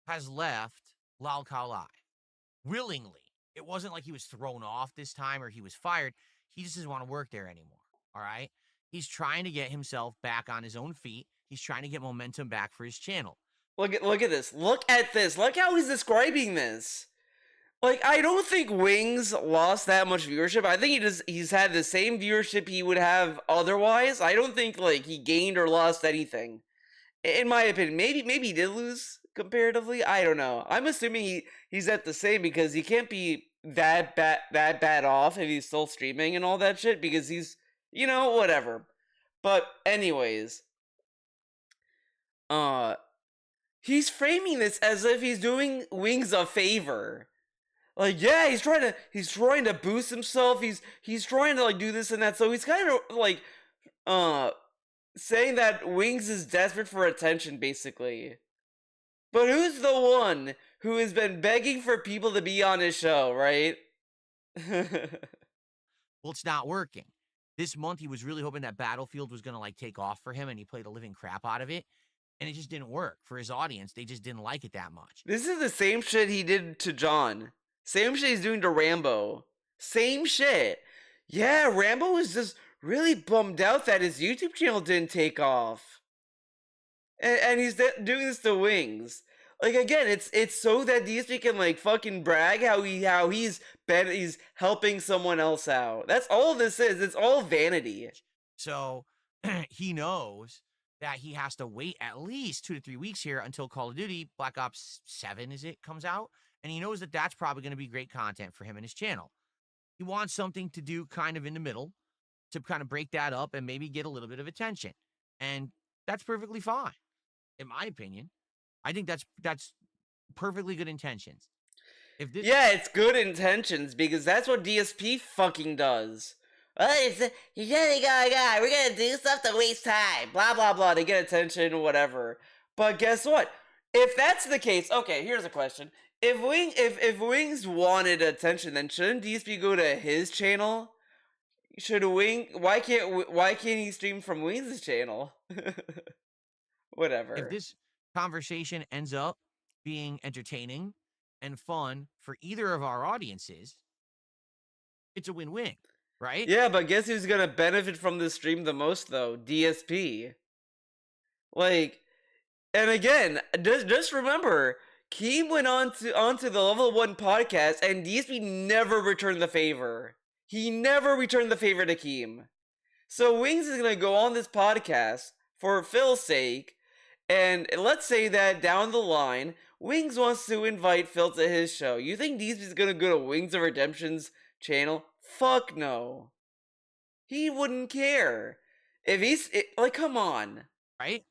[SPEAKER 2] has left Lal Kalai willingly. It wasn't like he was thrown off this time or he was fired. He just doesn't want to work there anymore. All right. He's trying to get himself back on his own feet. He's trying to get momentum back for his channel.
[SPEAKER 1] Look at this. Look at this. Look how he's describing this. Like, I don't think Wings lost that much viewership. I think he's had the same viewership he would have otherwise. I don't think like he gained or lost anything. In my opinion, maybe he did lose comparatively. I don't know. I'm assuming he's at the same because he can't be that bad off if he's still streaming and all that shit because he's whatever. But anyways, he's framing this as if he's doing Wings a favor. Like, yeah, he's trying to boost himself. He's trying to like do this and that. So he's kind of like saying that Wings is desperate for attention, basically. But who's the one who has been begging for people to be on his show, right?
[SPEAKER 2] Well, it's not working. This month, he was really hoping that Battlefield was going to like take off for him, and he played a living crap out of it. And it just didn't work for his audience. They just didn't like it that much.
[SPEAKER 1] This is the same shit he did to John. Same shit he's doing to Rambo. Same shit. Yeah, Rambo was just really bummed out that his YouTube channel didn't take off. And he's doing this to Wings. Like, again, it's so that DSP can like fucking brag how he's helping someone else out. That's all this is. It's all vanity.
[SPEAKER 2] So he knows that he has to wait at least 2 to 3 weeks here until Call of Duty Black Ops 7 comes out. And he knows that that's probably going to be great content for him and his channel. He wants something to do kind of in the middle to kind of break that up and maybe get a little bit of attention. And that's perfectly fine, in my opinion. I think that's perfectly good intentions.
[SPEAKER 1] Yeah, it's good intentions because that's what DSP fucking does.
[SPEAKER 3] Well, we're gonna do stuff to waste time.
[SPEAKER 1] Blah, blah, blah, to get attention or whatever. But guess what? If that's the case, okay, here's a question. If Wings wanted attention, then shouldn't DSP go to his channel? Why can't he stream from Wings' channel? Whatever.
[SPEAKER 2] conversation ends up being entertaining and fun for either of our audiences, it's a win-win, right?
[SPEAKER 1] Yeah, but guess who's gonna benefit from this stream the most though? DSP. Like, and again, just remember, Keem went onto the Level 1 podcast, and DSP never returned the favor. He never returned the favor to Keem. So Wings is gonna go on this podcast for Phil's sake, and let's say that down the line, Wings wants to invite Phil to his show. You think DSP is gonna go to Wings of Redemption's channel? Fuck no. He wouldn't care. If he's like, come on.
[SPEAKER 2] Right?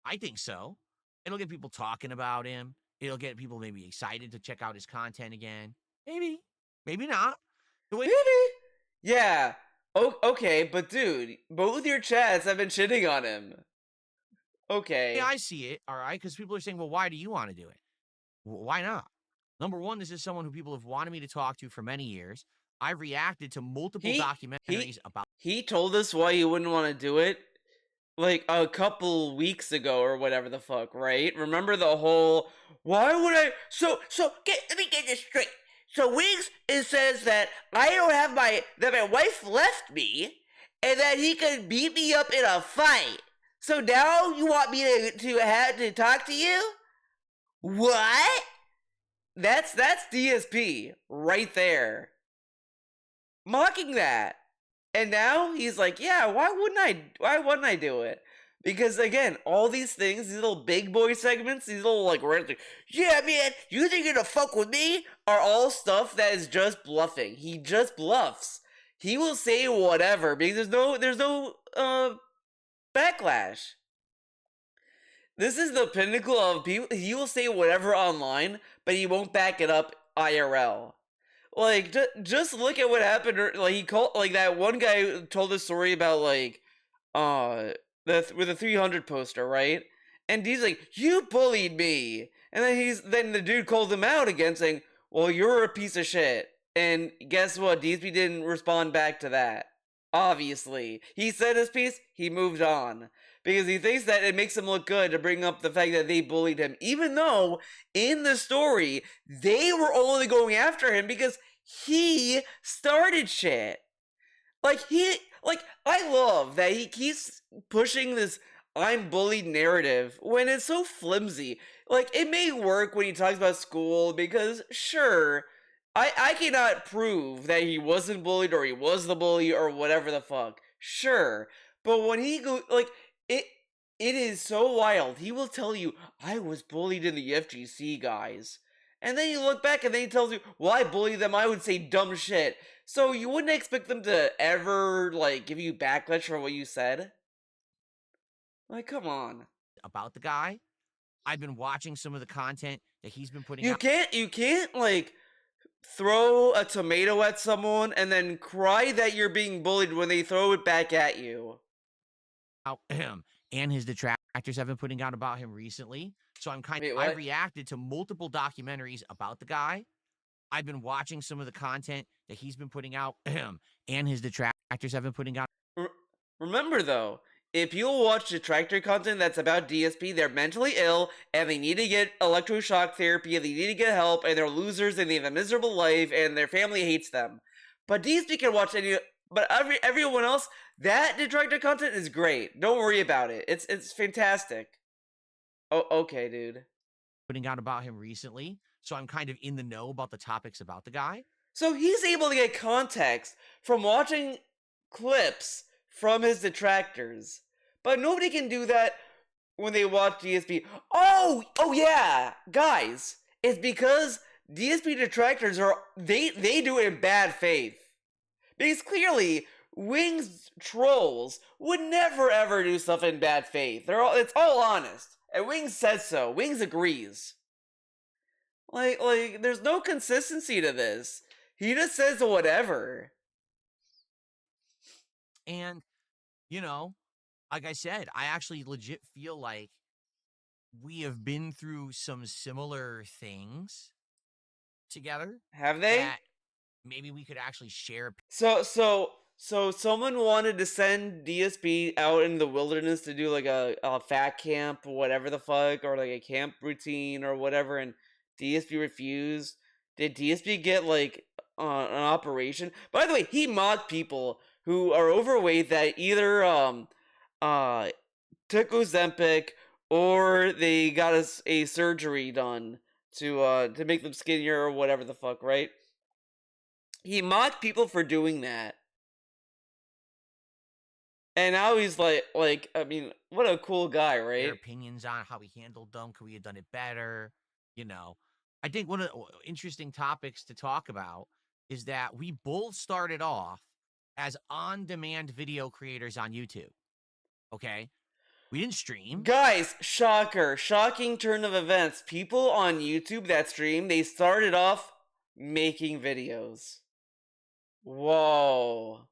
[SPEAKER 2] I think so. It'll get people talking about him. It'll get people maybe excited to check out his content again. Maybe. Maybe not.
[SPEAKER 1] Maybe. Yeah. Okay, but dude, both your chats have been shitting on him. Okay.
[SPEAKER 2] Yeah, I see it, all right? Because people are saying, well, why do you want to do it? Why not? Number one, this is someone who people have wanted me to talk to for many years. I've reacted to multiple documentaries about.
[SPEAKER 1] He told us why he wouldn't want to do it like a couple weeks ago or whatever the fuck, right? Remember the whole why would I
[SPEAKER 3] let me get this straight. So Wings says that I don't have that my wife left me and that he could beat me up in a fight. So now you want me to have to talk to you? What?
[SPEAKER 1] That's DSP right there. Mocking that. And now he's like, yeah, why wouldn't I do it? Because again, all these things, these little big boy segments, these little like, yeah, man, you think you're gonna fuck with me? Are all stuff that is just bluffing. He just bluffs. He will say whatever because there's no backlash. This is the pinnacle of people. He will say whatever online, but he won't back it up IRL. Like, just look at what happened. Like, he called, like, that one guy told a story about, like, with the 300 poster, right? And he's like, you bullied me. And then the dude called him out again, saying, well, you're a piece of shit. And guess what? DSP didn't respond back to that. Obviously. He said his piece, he moved on. Because he thinks that it makes him look good to bring up the fact that they bullied him. Even though, in the story, they were only going after him because he started shit. I love that he keeps pushing this I'm bullied narrative when it's so flimsy. Like, it may work when he talks about school because, sure, I cannot prove that he wasn't bullied or he was the bully or whatever the fuck. Sure. But when he go, like, it is so wild. He will tell you, I was bullied in the FGC, guys. And then you look back and then he tells you, well, I bullied them, I would say dumb shit. So you wouldn't expect them to ever, like, give you backlash for what you said? Like, come on.
[SPEAKER 2] About the guy. I've been watching some of the content that he's been putting out.
[SPEAKER 1] You can't, like, throw a tomato at someone and then cry that you're being bullied when they throw it back at you.
[SPEAKER 2] And his detractors have been putting out about him recently. So I reacted to multiple documentaries about the guy. I've been watching some of the content that he's been putting out, and his detractors have been putting out.
[SPEAKER 1] Remember, though, if you'll watch detractor content that's about DSP, they're mentally ill, and they need to get electroshock therapy, and they need to get help, and they're losers, and they have a miserable life, and their family hates them. But DSP can watch but everyone else, that detractor content is great. Don't worry about it. It's fantastic. Oh, okay, dude.
[SPEAKER 2] Putting out about him recently, so I'm kind of in the know about the topics about the guy.
[SPEAKER 1] So he's able to get context from watching clips from his detractors. But nobody can do that when they watch DSP. Oh yeah, guys. It's because DSP detractors they do it in bad faith. Because clearly, Wings trolls would never ever do stuff in bad faith. It's all honest. And Wings says so. Wings agrees. Like, there's no consistency to this. He just says whatever.
[SPEAKER 2] And, like I said, I actually legit feel like we have been through some similar things together.
[SPEAKER 1] Have they?
[SPEAKER 2] That maybe we could actually share.
[SPEAKER 1] So So someone wanted to send DSP out in the wilderness to do like a fat camp or whatever the fuck, or like a camp routine or whatever, and DSP refused. Did DSP get like an operation? By the way, he mocked people who are overweight that either uh took Ozempic or they got a surgery done to make them skinnier or whatever the fuck, right? He mocked people for doing that. And now he's like, I mean, what a cool guy,
[SPEAKER 2] Their
[SPEAKER 1] right?
[SPEAKER 2] opinions on how we handled them. Could we have done it better? You know, I think one of the interesting topics to talk about is that we both started off as on-demand video creators on YouTube. Okay, we didn't stream.
[SPEAKER 1] Guys, shocker, shocking turn of events. People on YouTube that stream, they started off making videos. Whoa.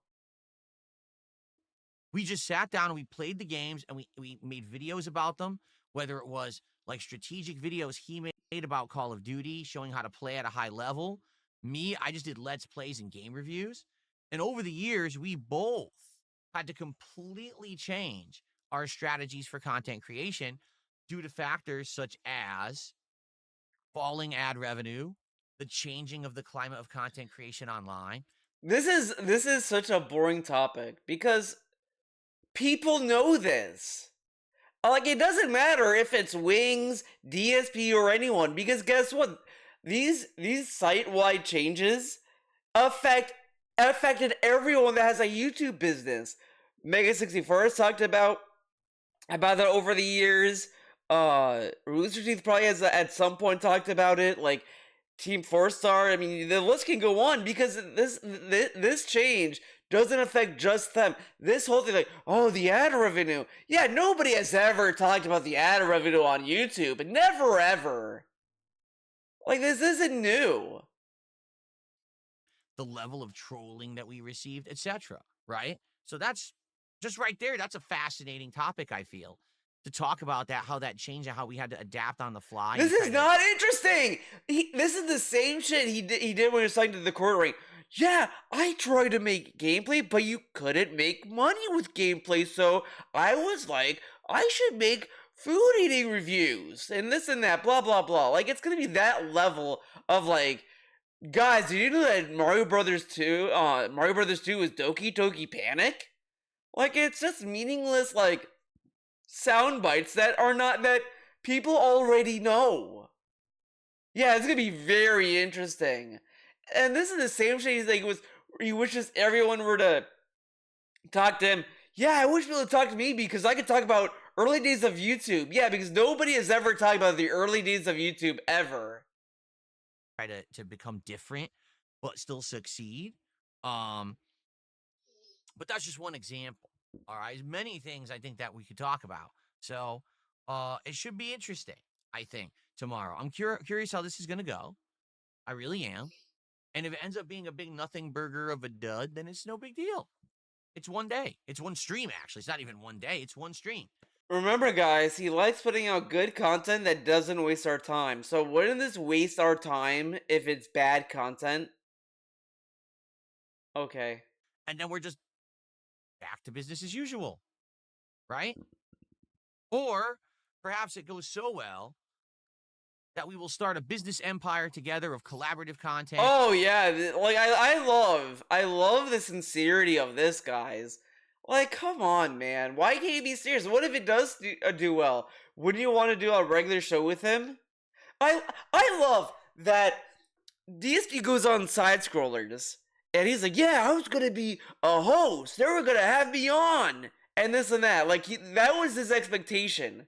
[SPEAKER 2] We just sat down and we played the games and we made videos about them, whether it was like strategic videos he made about Call of Duty, showing how to play at a high level. Me, I just did Let's Plays and game reviews. And over the years, we both had to completely change our strategies for content creation due to factors such as falling ad revenue, the changing of the climate of content creation online.
[SPEAKER 1] This is such a boring topic because people know this. Like, it doesn't matter if it's Wings, DSP, or anyone, because guess what? These site-wide changes affected everyone that has a YouTube business. Mega64 has talked about that over the years. Rooster Teeth probably has at some point talked about it. Like Team 4-Star. I mean, the list can go on because this change doesn't affect just them. This whole thing, like, oh, the ad revenue. Yeah, nobody has ever talked about the ad revenue on YouTube. Never ever. Like, this isn't new.
[SPEAKER 2] The level of trolling that we received, etc. Right? So that's just right there. That's a fascinating topic, I feel, to talk about that, how that changed and how we had to adapt on the fly.
[SPEAKER 1] This is not interesting. This is the same shit he did when he was talking to the quarter ring. Yeah, I tried to make gameplay, but you couldn't make money with gameplay, so I was like, I should make food eating reviews and this and that, blah blah blah. Like, it's gonna be that level of like, guys, did you know that Mario Brothers 2 is Doki Doki Panic? Like, it's just meaningless, like, sound bites that are not, that people already know. Yeah, it's gonna be very interesting. And this is the same shit he's like, he wishes everyone were to talk to him. Yeah, I wish people would talk to me because I could talk about early days of YouTube. Yeah, because nobody has ever talked about the early days of YouTube ever.
[SPEAKER 2] Try to become different, but still succeed. But that's just one example. All right, there's many things I think that we could talk about. So it should be interesting, I think, tomorrow. I'm curious how this is going to go. I really am. And if it ends up being a big nothing burger of a dud, then it's no big deal. It's one day. It's one stream, actually. It's not even one day. It's one stream.
[SPEAKER 1] Remember, guys, he likes putting out good content that doesn't waste our time. So wouldn't this waste our time if it's bad content? Okay.
[SPEAKER 2] And then we're just back to business as usual, right? Or perhaps it goes so well that we will start a business empire together of collaborative content.
[SPEAKER 1] Oh yeah, like I love the sincerity of this, guys. Like, come on, man. Why can't you be serious? What if it does do well? Wouldn't you want to do a regular show with him? I love that DSP goes on side scrollers and he's like, yeah, I was gonna be a host. They were gonna have me on and this and that. Like, that was his expectation.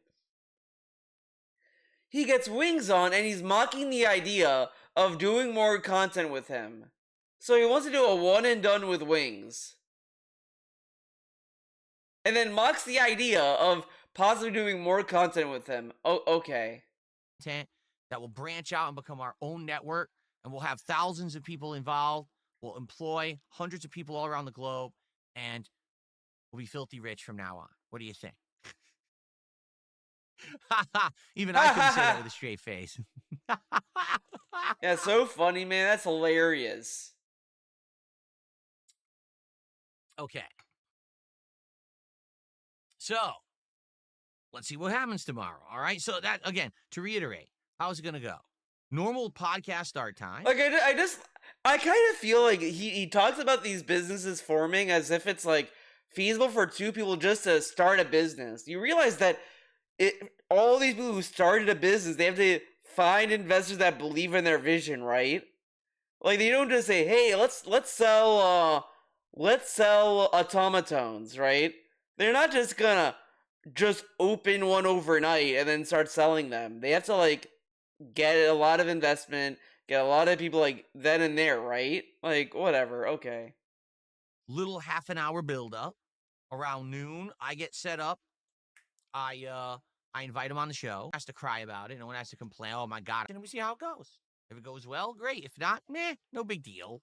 [SPEAKER 1] He gets Wings on and he's mocking the idea of doing more content with him. So he wants to do a one and done with Wings. And then mocks the idea of possibly doing more content with him. Oh, okay.
[SPEAKER 2] That will branch out and become our own network, and we'll have thousands of people involved. We'll employ hundreds of people all around the globe, and we'll be filthy rich from now on. What do you think? Even I couldn't say that with a straight face.
[SPEAKER 1] Yeah, so funny, man. That's hilarious.
[SPEAKER 2] Okay. So, let's see what happens tomorrow. All right. So, that, again, to reiterate, how's it going to go? Normal podcast start time.
[SPEAKER 1] Like, I kind of feel like he talks about these businesses forming as if it's like feasible for two people just to start a business. You realize that all these people who started a business, they have to find investors that believe in their vision, right? Like, they don't just say, "Hey, let's sell automatons," right? They're not just gonna just open one overnight and then start selling them. They have to like get a lot of investment, get a lot of people like then and there, right? Like, whatever, okay.
[SPEAKER 2] Little half an hour build up. Around noon, I get set up. I invite him on the show. Has to cry about it. No one has to complain. Oh my god! And we see how it goes. If it goes well, great. If not, meh, no big deal.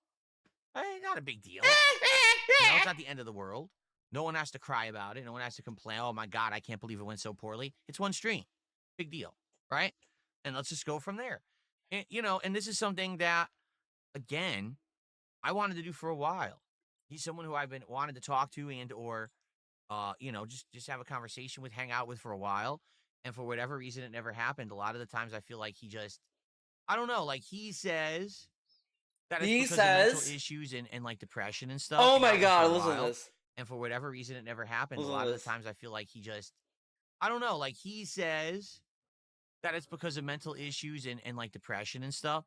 [SPEAKER 2] Not a big deal. It's not the end of the world. No one has to cry about it. No one has to complain. Oh my god, I can't believe it went so poorly. It's one stream. Big deal, right? And let's just go from there. And, and this is something that, again, I wanted to do for a while. He's someone who I've been wanted to talk to and or just have a conversation with, hang out with for a while. And for whatever reason, it never happened. A lot of the times I feel like he just, I don't know, like he says that it's because of mental issues and like depression and stuff.
[SPEAKER 1] Oh my god, listen to this.
[SPEAKER 2] And for whatever reason, it never happened. A lot of the times I feel like he just, I don't know, like he says that it's because of mental issues and like depression and stuff.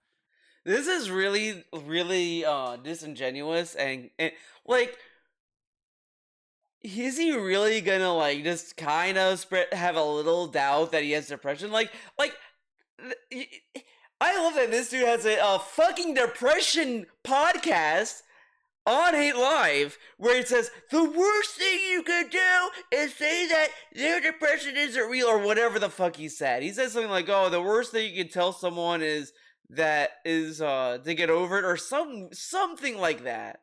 [SPEAKER 1] This is really, really disingenuous and like, is he really gonna like just kind of have a little doubt that he has depression? Like I love that this dude has a fucking depression podcast on Hate Live where it says the worst thing you could do is say that their depression isn't real or whatever the fuck he said. He says something like, "Oh, the worst thing you can tell someone is to get over it," or something like that.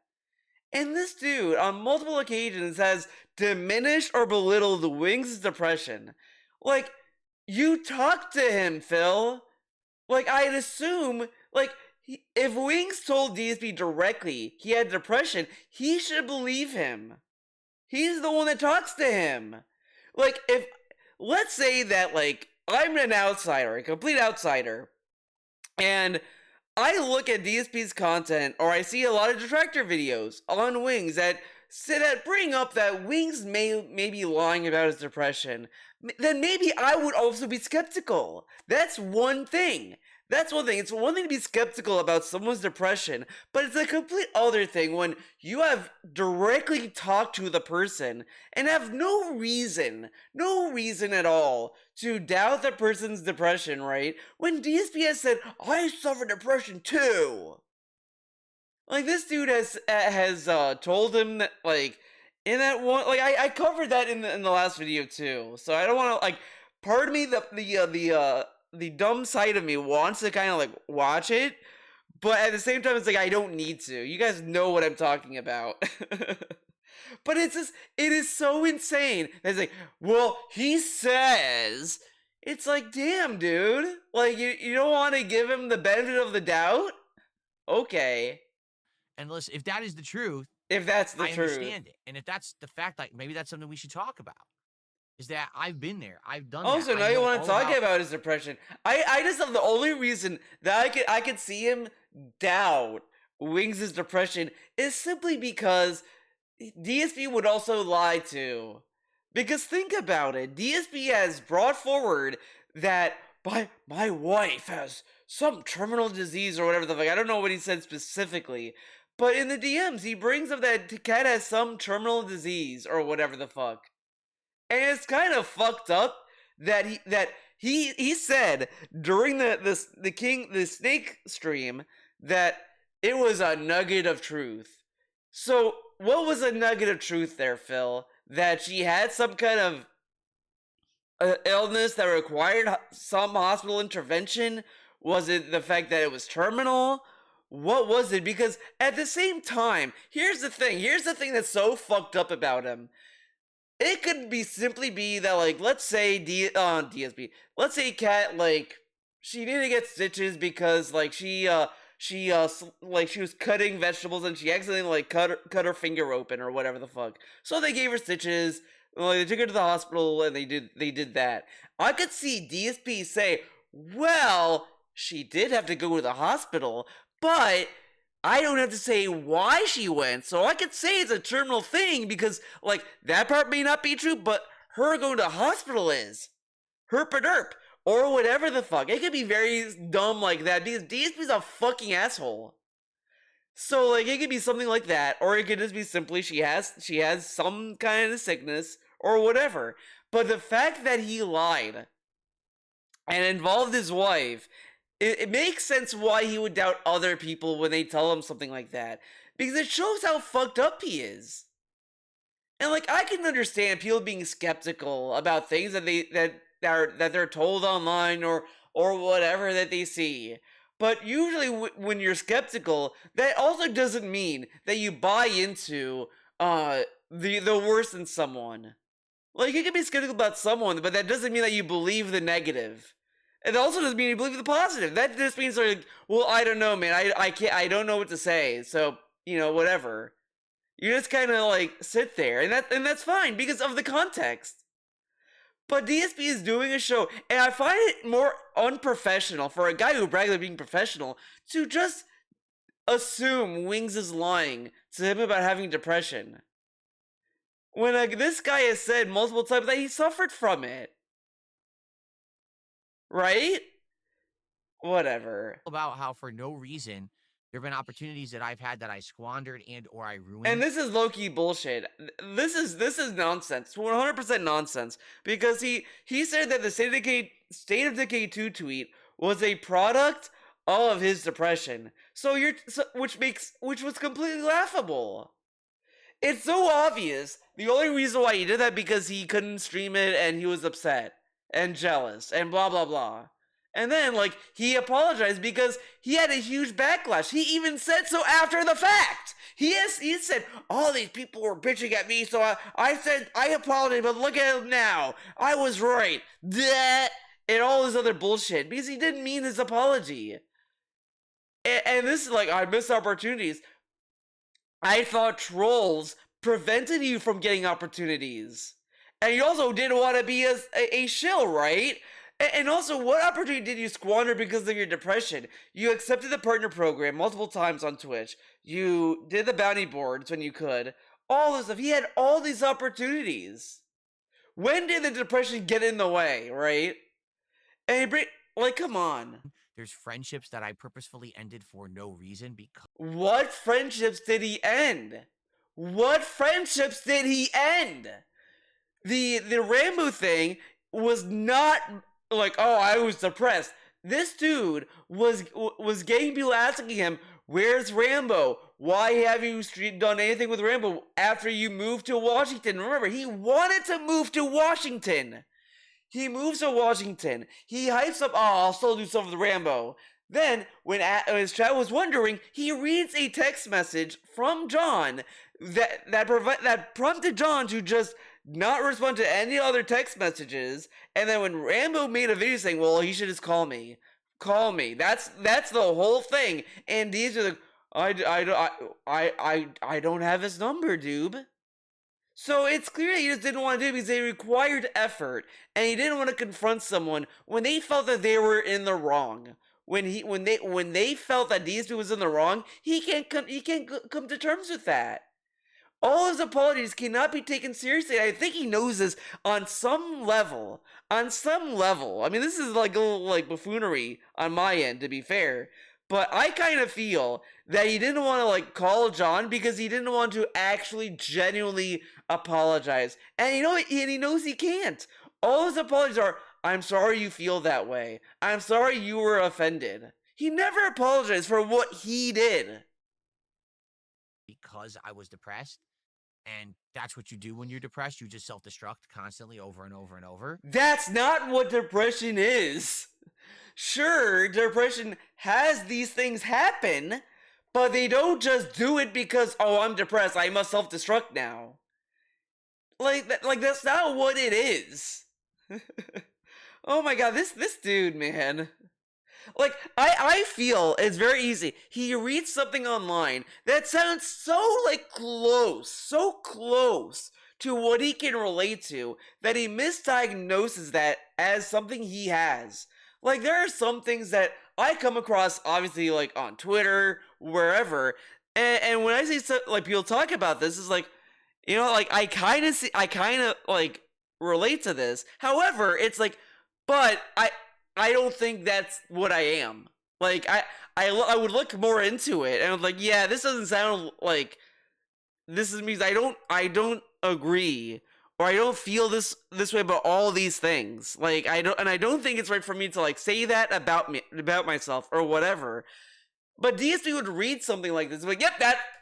[SPEAKER 1] And this dude, on multiple occasions, has diminished or belittled the Wings' depression. Like, you talked to him, Phil. Like, I'd assume, like, if Wings told DSP directly he had depression, he should believe him. He's the one that talks to him. Like, let's say that, like, I'm an outsider, a complete outsider, and I look at DSP's content, or I see a lot of detractor videos on Wings that bring up that Wings may be lying about his depression, then maybe I would also be skeptical. That's one thing. It's one thing to be skeptical about someone's depression, but it's a complete other thing when you have directly talked to the person and have no reason at all to doubt that person's depression, right? When DSP has said, "I suffer depression too." Like, this dude has told him that, like, in that one, like, I covered that in the last video too, so I don't want to, like, part of me, the dumb side of me wants to kind of like watch it, but at the same time, it's like I don't need to. You guys know what I'm talking about. But it is so insane. It's like, well, he says, it's like, damn, dude. Like, you don't want to give him the benefit of the doubt? Okay.
[SPEAKER 2] And listen, if that is the truth,
[SPEAKER 1] if that's the
[SPEAKER 2] truth,
[SPEAKER 1] I
[SPEAKER 2] understand it. And if that's the fact, like maybe that's something we should talk about. Is that I've been there. I've done
[SPEAKER 1] that.
[SPEAKER 2] So
[SPEAKER 1] now you want to talk about his depression. I just have the only reason that I could see him doubt Wings' depression is simply because DSP would also lie to. Because think about it. DSP has brought forward that my wife has some terminal disease or whatever the fuck. I don't know what he said specifically. But in the DMs, he brings up that Cat has some terminal disease or whatever the fuck. And it's kind of fucked up that he said during the snake stream that it was a nugget of truth. So what was a nugget of truth there, Phil? That she had some kind of illness that required some hospital intervention? Was it the fact that it was terminal? What was it? Because at the same time, here's the thing that's so fucked up about him. It could simply be that, like, let's say DSP, let's say Cat, like, she needed to get stitches because, like, she she she was cutting vegetables and she accidentally like cut her finger open or whatever the fuck. So they gave her stitches. They took her to the hospital and they did that. I could see DSP say, well, she did have to go to the hospital, but I don't have to say why she went, so I could say it's a terminal thing because, like, that part may not be true, but her going to the hospital is. Herp a derp. Or whatever the fuck. It could be very dumb like that because DSP's a fucking asshole. So, like, it could be something like that, or it could just be simply she has some kind of sickness, or whatever. But the fact that he lied and involved his wife, it makes sense why he would doubt other people when they tell him something like that. Because it shows how fucked up he is. And like, I can understand people being skeptical about things that they're told online or whatever that they see. But usually when you're skeptical, that also doesn't mean that you buy into the worst in someone. Like, you can be skeptical about someone, but that doesn't mean that you believe the negative. It also doesn't mean you believe the positive. That just means like, well, I don't know, man. I don't know what to say. So, whatever. You just kind of like sit there, and that's fine because of the context. But DSP is doing a show, and I find it more unprofessional for a guy who brags about being professional to just assume Wings is lying to him about having depression. When this guy has said multiple times that he suffered from it. Right? Whatever.
[SPEAKER 2] About how for no reason there have been opportunities that I've had that I squandered and or I ruined.
[SPEAKER 1] And this is low-key bullshit. This is nonsense. 100% nonsense. Because he said that the State of Decay 2 tweet was a product of his depression. Which was completely laughable. It's so obvious. The only reason why he did that because he couldn't stream it and he was upset and jealous and blah blah blah. And then, like, he apologized because he had a huge backlash. He even said so after the fact. He said, all these people were bitching at me, so I said, I apologized, but look at him now. I was right. That and all this other bullshit. Because he didn't mean his apology. And this is like, I missed opportunities. I thought trolls prevented you from getting opportunities. And you also didn't want to be a shill, right? And also, what opportunity did you squander because of your depression? You accepted the partner program multiple times on Twitch. You did the bounty boards when you could. All this stuff. He had all these opportunities. When did the depression get in the way, right? And come on.
[SPEAKER 2] There's friendships that I purposefully ended for no reason because...
[SPEAKER 1] What friendships did he end? What friendships did he end? The Rambo thing was not... like, oh, I was depressed. This dude was getting people asking him, where's Rambo? Why have you done anything with Rambo after you moved to Washington? Remember, he wanted to move to Washington. He moves to Washington. He hypes up, oh, I'll still do stuff with Rambo. Then, when his chat was wondering, he reads a text message from John that prompted John to just not respond to any other text messages. And then when Rambo made a video saying, well, he should just call me. That's the whole thing. And these are the, I don't have his number, dude. So it's clear that he just didn't want to do it because it required effort. And he didn't want to confront someone when they felt that they were in the wrong. When they felt that DSP was in the wrong, he can't come to terms with that. All his apologies cannot be taken seriously. I think he knows this on some level. I mean, this is like a little like buffoonery on my end, to be fair. But I kind of feel that he didn't want to like call John because he didn't want to actually genuinely apologize. And he knows he can't. All his apologies are, I'm sorry you feel that way. I'm sorry you were offended. He never apologized for what he did.
[SPEAKER 2] Because I was depressed. And that's what you do when you're depressed. You just self-destruct constantly over and over and over.
[SPEAKER 1] That's not what depression is. Sure, depression has these things happen, but they don't just do it because, oh, I'm depressed, I must self-destruct now. Like that's not what it is. Oh my god, this dude, man. Like, I feel it's very easy. He reads something online that sounds so, like, so close to what he can relate to, that he misdiagnoses that as something he has. Like, there are some things that I come across, obviously, like, on Twitter, wherever, and when I see, like, people talk about this, it's like, you know, like, I kind of, like, relate to this. However, it's like, but I don't think that's what I am. Like, I would look more into it, and I'm like, yeah, this doesn't sound like this means I don't agree, or I don't feel this way about all these things. Like, I don't think it's right for me to, like, say that about myself or whatever. But DSP would read something like this, like, yep,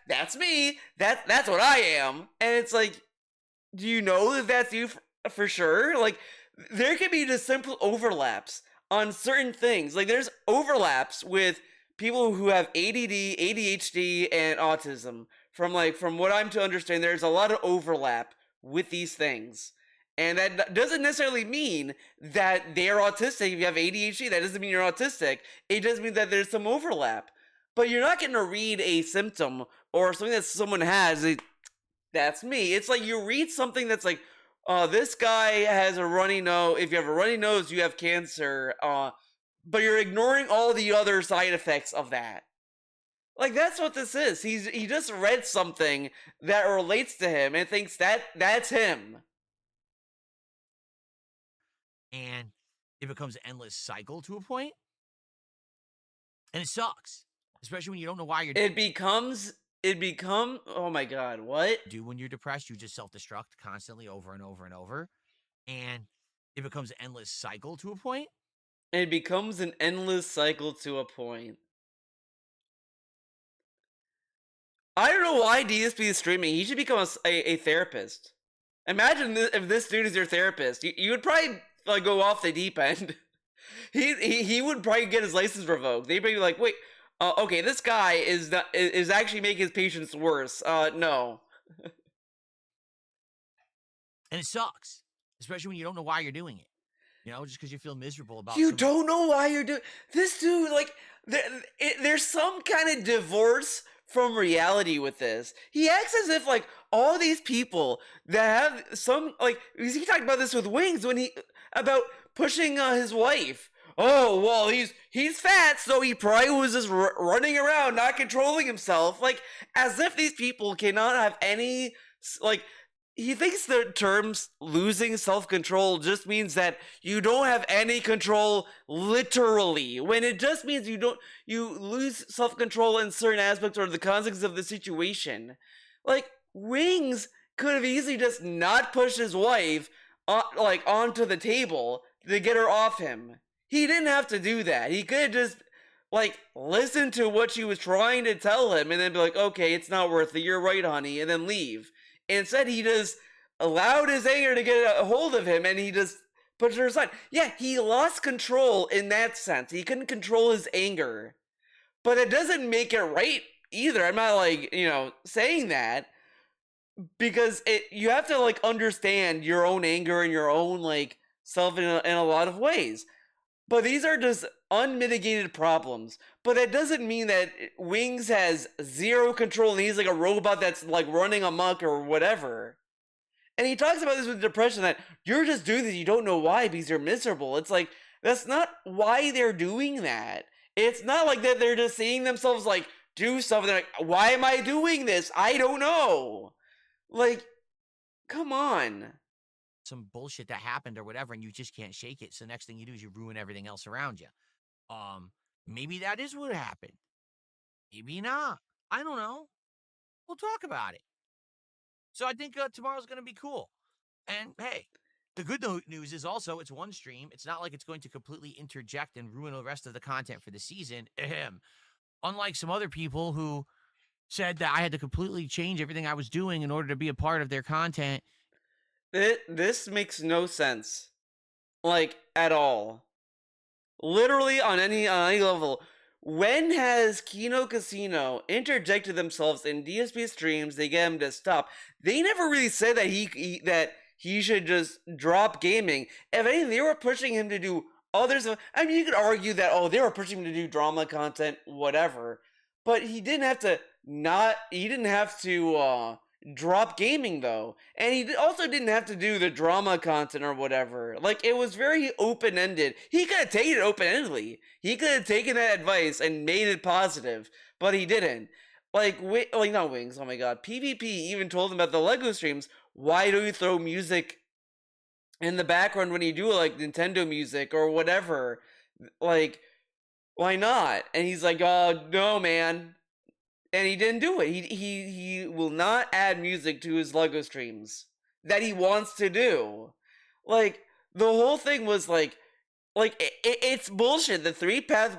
[SPEAKER 1] that's me. That's what I am. And it's like, do you know that that's you for sure? Like, there can be just simple overlaps on certain things. Like, there's overlaps with people who have ADD, ADHD, and autism. From what I'm to understand, there's a lot of overlap with these things. And that doesn't necessarily mean that they're autistic. If you have ADHD, that doesn't mean you're autistic. It just means that there's some overlap. But you're not going to read a symptom or something that someone has. That's me. It's like you read something that's like, this guy has a runny nose. If you have a runny nose, you have cancer. But you're ignoring all the other side effects of that. Like, that's what this is. He just read something that relates to him and thinks that's him.
[SPEAKER 2] And it becomes an endless cycle to a point. And it sucks. Especially when you don't know why you're...
[SPEAKER 1] Oh my god, what?
[SPEAKER 2] When you're depressed, you just self-destruct constantly over and over and over. And it becomes an endless cycle to a point.
[SPEAKER 1] It becomes an endless cycle to a point. I don't know why DSP is streaming. He should become a therapist. Imagine if this dude is your therapist. You would probably, like, go off the deep end. He would probably get his license revoked. They'd be like, wait, okay, this guy is actually making his patients worse. No.
[SPEAKER 2] And it sucks, especially when you don't know why you're doing it. You know, just because you feel miserable about.
[SPEAKER 1] You don't know why you're doing this, dude. Like, there's some kind of divorce from reality with this. He acts as if, like, all these people that have some, like, he talked about this with Wings when about pushing his wife. Oh, well, he's fat, so he probably was just running around, not controlling himself. Like, as if these people cannot have any, like, he thinks the terms losing self-control just means that you don't have any control literally, when it just means you lose self-control in certain aspects or the consequences of the situation. Like, Wings could have easily just not pushed his wife onto the table to get her off him. He didn't have to do that. He could have just, like, listen to what she was trying to tell him and then be like, okay, it's not worth it, you're right, honey, and then leave. Instead, he just allowed his anger to get a hold of him, and he just pushed her aside. Yeah, he lost control in that sense. He couldn't control his anger. But it doesn't make it right either. I'm not, like, saying that. Because you have to, like, understand your own anger and your own, like, self in a lot of ways. But these are just unmitigated problems. But that doesn't mean that Wings has zero control and he's like a robot that's, like, running amok or whatever. And he talks about this with depression, that you're just doing this, you don't know why because you're miserable. It's like, that's not why they're doing that. It's not like that they're just seeing themselves, like, do something. They're like, why am I doing this? I don't know. Like, come on.
[SPEAKER 2] Some bullshit that happened or whatever, and you just can't shake it. So next thing you do is you ruin everything else around you. Maybe that is what happened. Maybe not. I don't know. We'll talk about it. So I think tomorrow's going to be cool. And hey, the good news is also it's one stream. It's not like it's going to completely interject and ruin the rest of the content for the season. Unlike some other people who said that I had to completely change everything I was doing in order to be a part of their content.
[SPEAKER 1] This makes no sense. Like, at all. Literally on any level. When has Kino Casino interjected themselves in DSP streams? They get him to stop. They never really said that he should just drop gaming. If anything, they were pushing him to do others. I mean, you could argue that they were pushing him to do drama content, whatever, but he didn't have to He didn't have to drop gaming though, and he also didn't have to do the drama content or whatever. Like it was very open ended. He could have taken it open endedly. He could have taken that advice and made it positive, but he didn't. Like not Wings. Oh my god, PvP even told him about the Lego streams. Why do you throw music in the background when you do like Nintendo music or whatever? Like, why not? And he's like, oh no, man. And he didn't do it. He will not add music to his Lego streams that he wants to do. Like the whole thing was like it's bullshit. The 3-path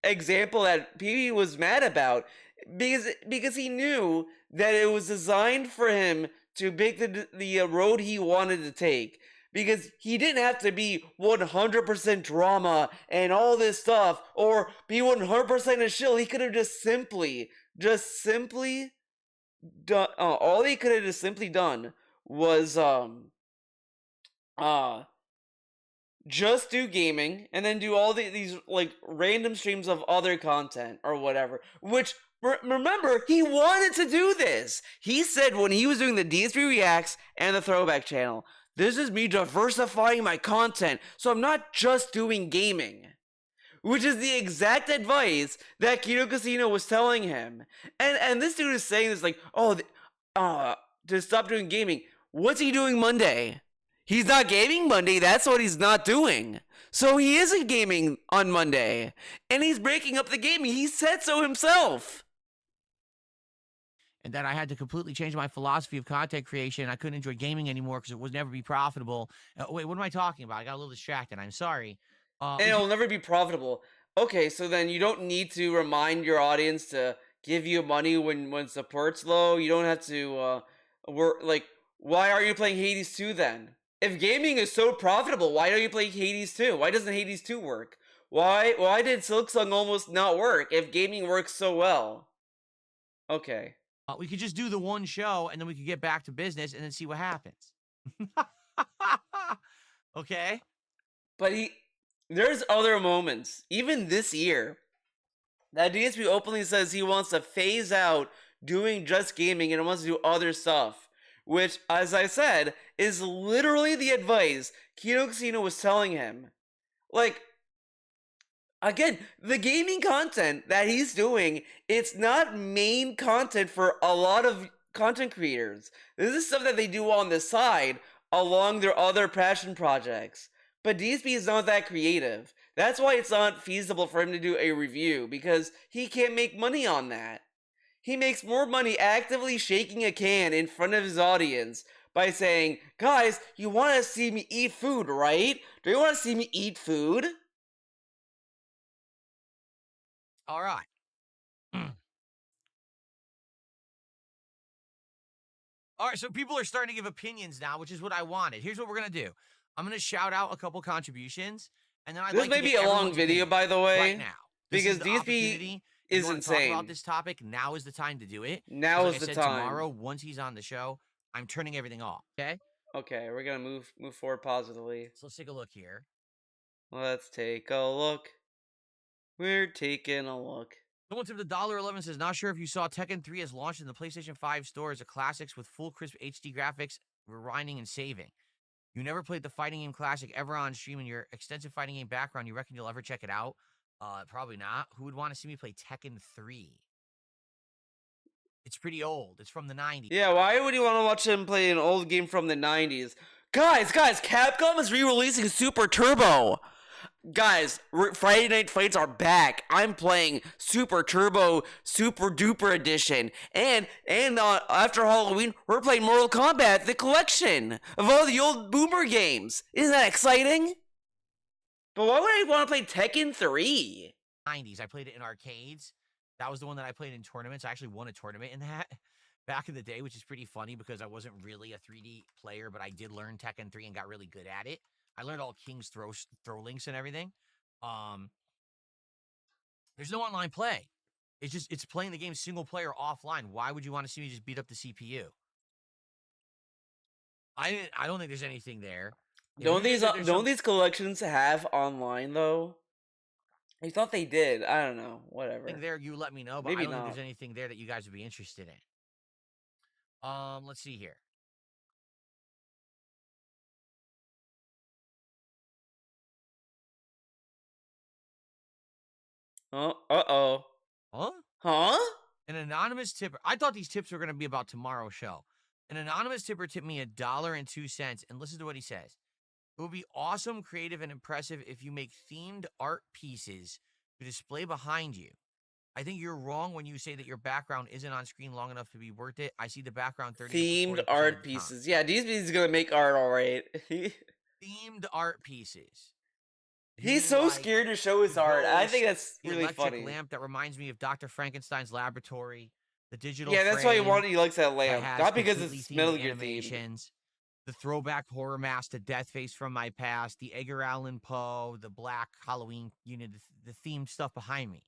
[SPEAKER 1] example that PB was mad about because he knew that it was designed for him to pick the road he wanted to take. Because he didn't have to be 100% drama and all this stuff, or be 100% a shill. He could have just simply done. All he could have just simply done was just do gaming and then do all these like random streams of other content or whatever. Which remember, he wanted to do this. He said when he was doing the DS3 Reacts and the Throwback channel, this is me diversifying my content, so I'm not just doing gaming. Which is the exact advice that Kino Casino was telling him. And this dude is saying this like, to stop doing gaming. What's he doing Monday? He's not gaming Monday, that's what he's not doing. So he isn't gaming on Monday. And he's breaking up the gaming. He said so himself.
[SPEAKER 2] And then I had to completely change my philosophy of content creation. I couldn't enjoy gaming anymore because it would never be profitable. Wait, what am I talking about? I got a little distracted. I'm sorry.
[SPEAKER 1] And it'll never be profitable. Okay, so then you don't need to remind your audience to give you money when support's low. You don't have to work. Like, why are you playing Hades 2 then? If gaming is so profitable, why don't you play Hades 2? Why doesn't Hades 2 work? Why did Silksong almost not work if gaming works so well? Okay.
[SPEAKER 2] We could just do the one show, and then we could get back to business and then see what happens. Okay?
[SPEAKER 1] But there's other moments, even this year, that DSP openly says he wants to phase out doing just gaming and wants to do other stuff. Which, as I said, is literally the advice Kino Casino was telling him. Like, again, the gaming content that he's doing, it's not main content for a lot of content creators. This is stuff that they do on the side along their other passion projects. But DSP is not that creative. That's why it's not feasible for him to do a review, because he can't make money on that. He makes more money actively shaking a can in front of his audience by saying, guys, you want to see me eat food, right? Do you want to see me eat food?
[SPEAKER 2] All right. All right, so people are starting to give opinions now, which is what I wanted. Here's what we're going to do. I'm going to shout out a couple contributions, and then
[SPEAKER 1] This may be a long video, by the way,
[SPEAKER 2] right now.
[SPEAKER 1] because DSP is insane.
[SPEAKER 2] Talk about this topic. Now is the time to do it.
[SPEAKER 1] Now is the time.
[SPEAKER 2] Tomorrow, once he's on the show, I'm turning everything off. Okay.
[SPEAKER 1] Okay, we're gonna move forward positively.
[SPEAKER 2] So let's take a look here.
[SPEAKER 1] Let's take a look. We're taking a look.
[SPEAKER 2] Someone tipped $1.11 says, not sure if you saw Tekken 3 has launched in the PlayStation 5 store as a classics with full crisp HD graphics, rewinding and saving. You never played the fighting game classic ever on stream in your extensive fighting game background. You reckon you'll ever check it out? Probably not. Who would want to see me play Tekken 3? It's pretty old. It's from the 90s.
[SPEAKER 1] Yeah, why would you want to watch him play an old game from the 90s? Guys, Capcom is re-releasing Super Turbo. Guys, Friday Night Fights are back. I'm playing Super Turbo Super Duper Edition. And after Halloween, we're playing Mortal Kombat, the collection of all the old Boomer games. Isn't that exciting? But why would I want to play Tekken 3?
[SPEAKER 2] 90s. I played it in arcades. That was the one that I played in tournaments. I actually won a tournament in that back in the day, which is pretty funny because I wasn't really a 3D player, but I did learn Tekken 3 and got really good at it. I learned all King's throw links and everything. There's no online play. It's playing the game single player offline. Why would you want to see me just beat up the CPU? I don't think there's anything there. Yeah,
[SPEAKER 1] Don't
[SPEAKER 2] usually
[SPEAKER 1] these
[SPEAKER 2] there's
[SPEAKER 1] don't
[SPEAKER 2] some
[SPEAKER 1] these collections have online though? I thought they did. I don't know. Whatever.
[SPEAKER 2] thing there. You let me know, but I
[SPEAKER 1] Maybe
[SPEAKER 2] don't think there's
[SPEAKER 1] not.
[SPEAKER 2] anything there that you guys would be interested in. Let's see here.
[SPEAKER 1] Oh, uh-oh.
[SPEAKER 2] Huh?
[SPEAKER 1] Huh?
[SPEAKER 2] An anonymous tipper. I thought these tips were going to be about tomorrow's show. An anonymous tipper tipped me $1.02, and listen to what he says. It would be awesome, creative, and impressive if you make themed art pieces to display behind you. I think you're wrong when you say that your background isn't on screen long enough to be worth it. I see the background 30 to
[SPEAKER 1] Themed
[SPEAKER 2] 40% of
[SPEAKER 1] art
[SPEAKER 2] the time.
[SPEAKER 1] pieces. Yeah, DSP's gonna make art alright.
[SPEAKER 2] Themed art pieces.
[SPEAKER 1] He's so
[SPEAKER 2] like
[SPEAKER 1] scared to show his
[SPEAKER 2] the
[SPEAKER 1] art. I think
[SPEAKER 2] ghost,
[SPEAKER 1] that's
[SPEAKER 2] the
[SPEAKER 1] really
[SPEAKER 2] electric
[SPEAKER 1] funny.
[SPEAKER 2] lamp that reminds me of Dr. Frankenstein's laboratory, the digital
[SPEAKER 1] Yeah, that's why
[SPEAKER 2] frame
[SPEAKER 1] he likes that
[SPEAKER 2] that
[SPEAKER 1] lamp.
[SPEAKER 2] has
[SPEAKER 1] Not because
[SPEAKER 2] completely
[SPEAKER 1] it's
[SPEAKER 2] themed
[SPEAKER 1] Metal Gear themed.
[SPEAKER 2] animations, the throwback horror mask, the death face from my past, the Edgar Allan Poe, the black Halloween unit, the themed stuff behind me.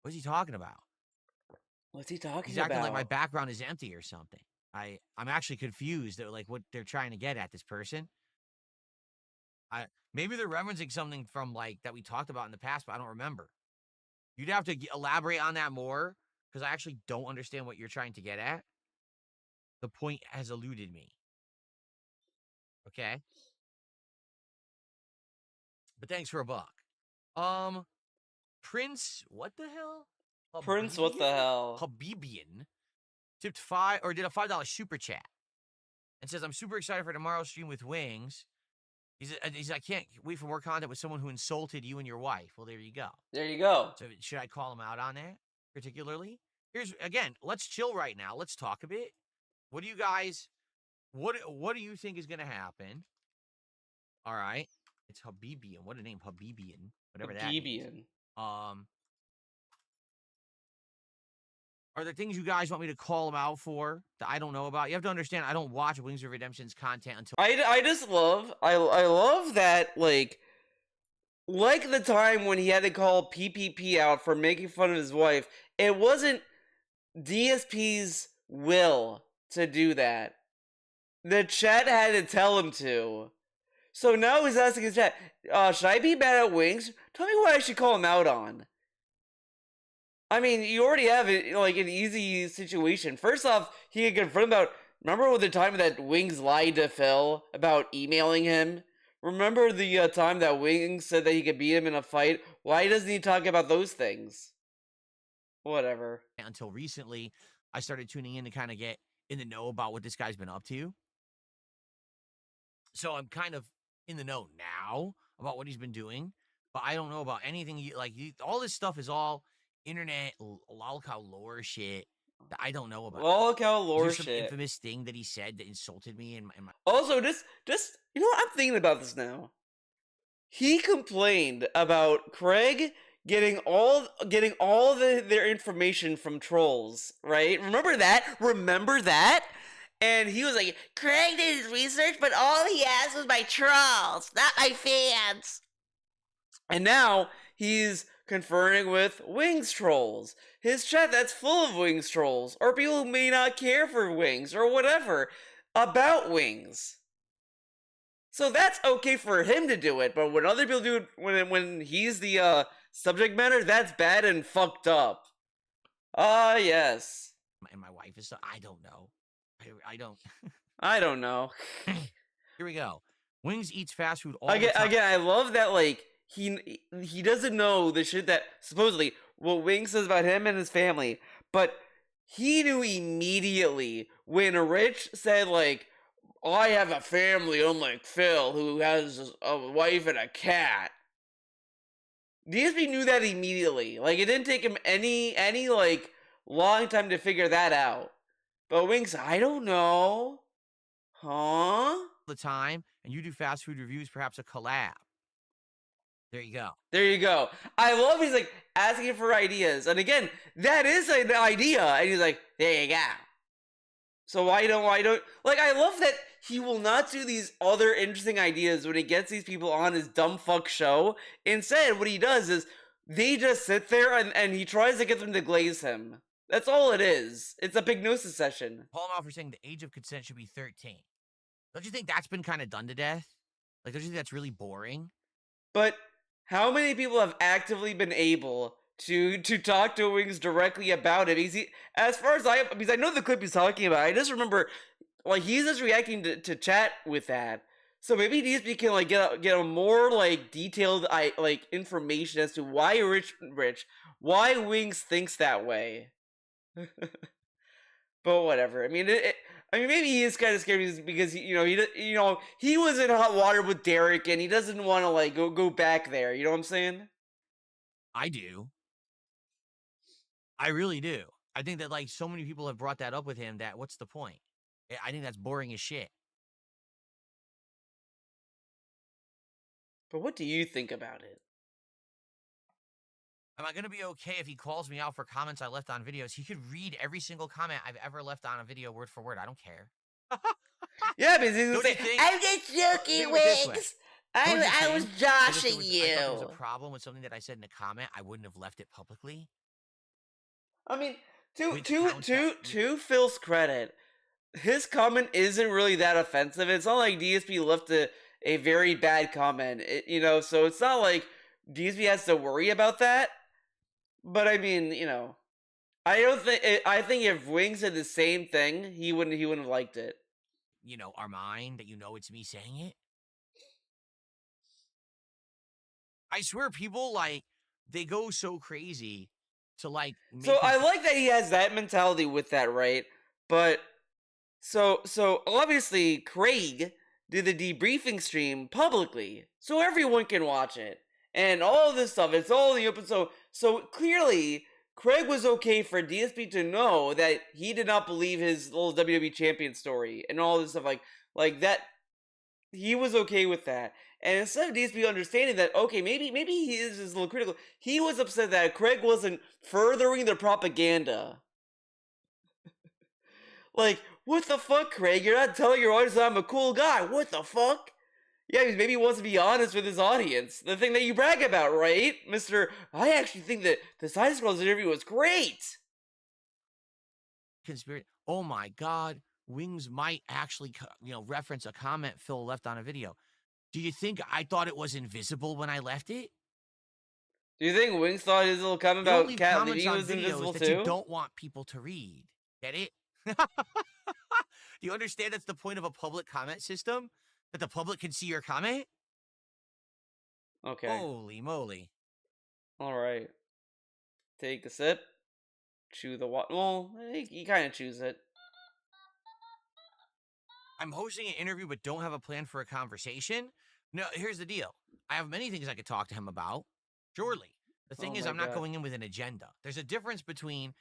[SPEAKER 2] What's he talking about?
[SPEAKER 1] What's he talking
[SPEAKER 2] He's
[SPEAKER 1] about?
[SPEAKER 2] acting like my background is empty or something. I'm actually confused at like what they're trying to get at this person. Maybe they're referencing something from like that we talked about in the past, but I don't remember. You'd have to elaborate on that more because I actually don't understand what you're trying to get at. The point has eluded me. Okay. But thanks for $1. Prince, what the hell?
[SPEAKER 1] Prince, what the hell?
[SPEAKER 2] Habibian tipped did a $5 super chat and says, I'm super excited for tomorrow's stream with Wings. He's I can't wait for more content with someone who insulted you and your wife. Well, there you go.
[SPEAKER 1] There you go.
[SPEAKER 2] So should I call him out on that particularly? Again, let's chill right now. Let's talk a bit. What do you guys, what do you think is going to happen? All right. It's Habibian. What a name, Habibian. Whatever that means. Are there things you guys want me to call him out for that I don't know about? You have to understand, I don't watch Wings of Redemption's content until
[SPEAKER 1] I just love I love that like the time when he had to call PPP out for making fun of his wife. It wasn't DSP's will to do that. The chat had to tell him to. So now he's asking his chat, should I be mad at Wings? Tell me what I should call him out on. I mean, you already have like an easy situation. First off, he could confront about. Remember the time that Wings lied to Phil about emailing him? Remember the time that Wings said that he could beat him in a fight? Why doesn't he talk about those things? Whatever.
[SPEAKER 2] Until recently, I started tuning in to kind of get in the know about what this guy's been up to. So I'm kind of in the know now about what he's been doing, but I don't know about anything. All this stuff is all internet lolcow lore shit that I don't know about.
[SPEAKER 1] Lolcow lore
[SPEAKER 2] shit. Some infamous thing that he said that insulted me and my.
[SPEAKER 1] Also, just you know what? I'm thinking about this now. He complained about Craig getting all their information from trolls, right? Remember that? And he was like, Craig did his research, but all he asked was my trolls, not my fans. And now he's conferring with Wings trolls. His chat that's full of Wings trolls, or people who may not care for Wings, or whatever, about Wings. So that's okay for him to do it, but when other people do it, when he's the subject matter, that's bad and fucked up. Yes.
[SPEAKER 2] And my wife is. I don't know. I don't.
[SPEAKER 1] I don't know.
[SPEAKER 2] Here we go. Wings eats fast food all the time.
[SPEAKER 1] Again, I love that. Like he doesn't know the shit that supposedly what Wings says about him and his family, but he knew immediately when Rich said like, I have a family unlike Phil who has a wife and a cat. DSP knew that immediately. Like it didn't take him any like long time to figure that out. But Wings, I don't know. Huh?
[SPEAKER 2] The time, and you do fast food reviews, perhaps a collab. There you go.
[SPEAKER 1] There you go. I love he's like asking for ideas. And again, that is an idea. And he's like, there you go. So why don't like I love that he will not do these other interesting ideas when he gets these people on his dumb fuck show. Instead, what he does is they just sit there and he tries to get them to glaze him. That's all it is. It's a hypnosis session.
[SPEAKER 2] Call him out for saying the age of consent should be 13. Don't you think that's been kind of done to death? Like, don't you think that's really boring?
[SPEAKER 1] But how many people have actively been able to talk to Wings directly about it? As far as because I know the clip he's talking about, I just remember like he's just reacting to chat with that. So maybe DSP can like get a more like detailed information as to why why Wings thinks that way. But whatever. I mean, maybe he is kind of scared because he was in hot water with Derek, and he doesn't want to like go back there. You know what I'm saying?
[SPEAKER 2] I do. I really do. I think that like so many people have brought that up with him that what's the point? I think that's boring as shit.
[SPEAKER 1] But what do you think about it?
[SPEAKER 2] Am I going to be okay if he calls me out for comments I left on videos? He could read every single comment I've ever left on a video word for word. I don't care.
[SPEAKER 1] Yeah, because he's gonna say,
[SPEAKER 3] I'm just joking, Wings. I was joshing you.
[SPEAKER 2] I thought there was a problem with something that I said in a comment. I wouldn't have left it publicly.
[SPEAKER 1] I mean, to Phil's credit, his comment isn't really that offensive. It's not like DSP left a very bad comment, so it's not like DSP has to worry about that. But I mean, I think if Wings said the same thing, he wouldn't have liked it.
[SPEAKER 2] Our mind that it's me saying it. I swear, people they go so crazy to
[SPEAKER 1] So I like that he has that mentality with that, right? But so obviously Craig did the debriefing stream publicly, so everyone can watch it, and all this stuff. It's all in the open. So clearly, Craig was okay for DSP to know that he did not believe his little WWE champion story and all this stuff like that. He was okay with that. And instead of DSP understanding that, okay, maybe he is just a little critical, he was upset that Craig wasn't furthering the propaganda. Like, what the fuck, Craig? You're not telling your audience I'm a cool guy. What the fuck? Yeah, maybe he wants to be honest with his audience. The thing that you brag about, right? I actually think that the Side Scrolls interview was great.
[SPEAKER 2] Conspiracy. Oh my God. Wings might actually, reference a comment Phil left on a video. Do you think I thought it was invisible when I left it?
[SPEAKER 1] Do you think Wings thought his little comment about Cat leaving was invisible
[SPEAKER 2] that
[SPEAKER 1] too?
[SPEAKER 2] You don't want people to read. Get it? Do you understand that's the point of a public comment system? That the public can see your comment?
[SPEAKER 1] Okay.
[SPEAKER 2] Holy moly.
[SPEAKER 1] All right. Take a sip. Chew the water. Well, you kind of chews it.
[SPEAKER 2] I'm hosting an interview but don't have a plan for a conversation? No, here's the deal. I have many things I could talk to him about. Surely. The thing is, I'm not going in with an agenda. There's a difference between...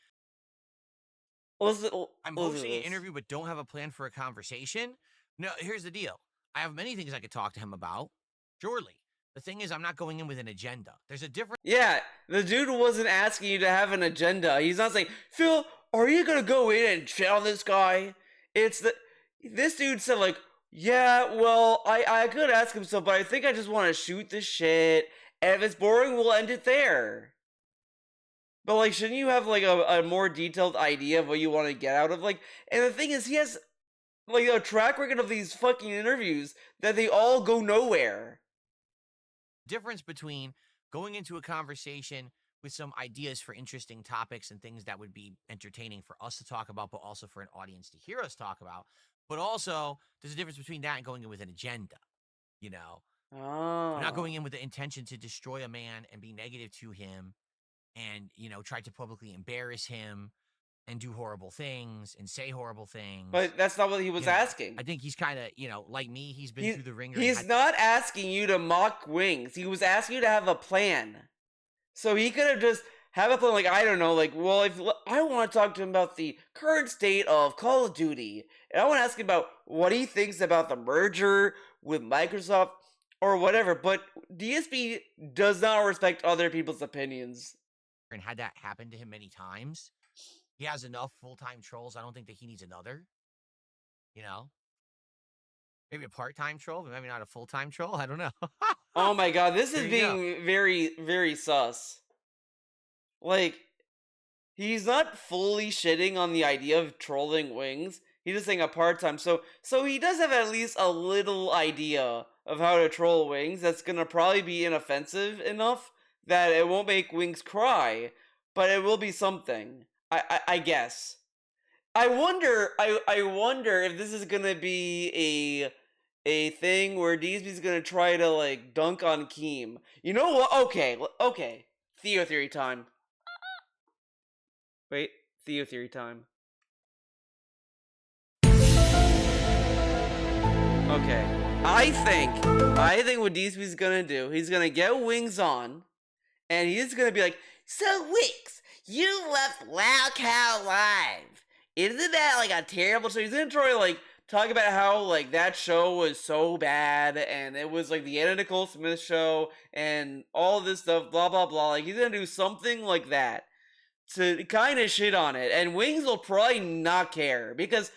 [SPEAKER 2] I'm hosting an interview but don't have a plan for a conversation? No, here's the deal. I have many things I could talk to him about. Surely. The thing is, I'm not going in with an agenda. There's a difference...
[SPEAKER 1] Yeah, the dude wasn't asking you to have an agenda. He's not saying, Phil, are you going to go in and shit on this guy? This dude said, like, yeah, well, I could ask him so, but I think I just want to shoot this shit, and if it's boring, we'll end it there. But, like, shouldn't you have, like, a more detailed idea of what you want to get out of, like, and the thing is, he has, like, a track record of these fucking interviews that they all go nowhere.
[SPEAKER 2] Difference between going into a conversation with some ideas for interesting topics and things that would be entertaining for us to talk about, but also for an audience to hear us talk about. But also, there's a difference between that and going in with an agenda,
[SPEAKER 1] Oh.
[SPEAKER 2] We're not going in with the intention to destroy a man and be negative to him and, try to publicly embarrass him and do horrible things and say horrible things.
[SPEAKER 1] But that's not what he was asking.
[SPEAKER 2] I think he's kind of, like me, he's been through the ringer.
[SPEAKER 1] He's not asking you to mock Wings. He was asking you to have a plan. So he could have just have a plan, like, I don't know, like, well, if I want to talk to him about the current state of Call of Duty, and I want to ask him about what he thinks about the merger with Microsoft or whatever, but DSP does not respect other people's opinions.
[SPEAKER 2] And had that happen to him many times. He has enough full-time trolls. I don't think that he needs another. Maybe a part-time troll, but maybe not a full-time troll. I don't know.
[SPEAKER 1] Oh my God, this is being very, very sus. Like, he's not fully shitting on the idea of trolling Wings. He's just saying a part-time. So he does have at least a little idea of how to troll Wings. That's gonna probably be inoffensive enough that it won't make Wings cry, but it will be something. I guess. I wonder if this is gonna be a thing where DSP's gonna try to like dunk on Keem. You know what? Okay. Theo theory time. Wait, Theo theory time. Okay. I think what DSP's gonna do, he's gonna get Wings on, and he's gonna be like,
[SPEAKER 3] "So Wings, you left Loud Cow Live. Isn't that like a terrible show?"
[SPEAKER 1] He's gonna try to like talk about how like that show was so bad, and it was like the Anna Nicole Smith show, and all this stuff, blah blah blah. Like he's gonna do something like that to kind of shit on it, and Wings will probably not care because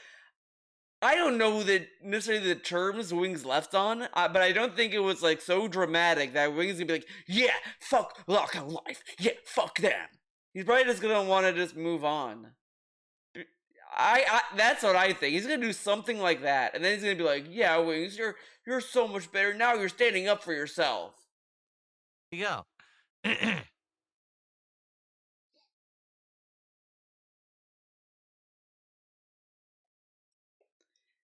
[SPEAKER 1] I don't know that necessarily the terms Wings left on, but I don't think it was like so dramatic that Wings gonna be like, yeah, fuck Lockout Life, yeah, fuck them. He's probably just gonna want to just move on. I that's what I think. He's gonna do something like that, and then he's gonna be like, yeah, Wings, you're so much better now. You're standing up for yourself.
[SPEAKER 2] There you go.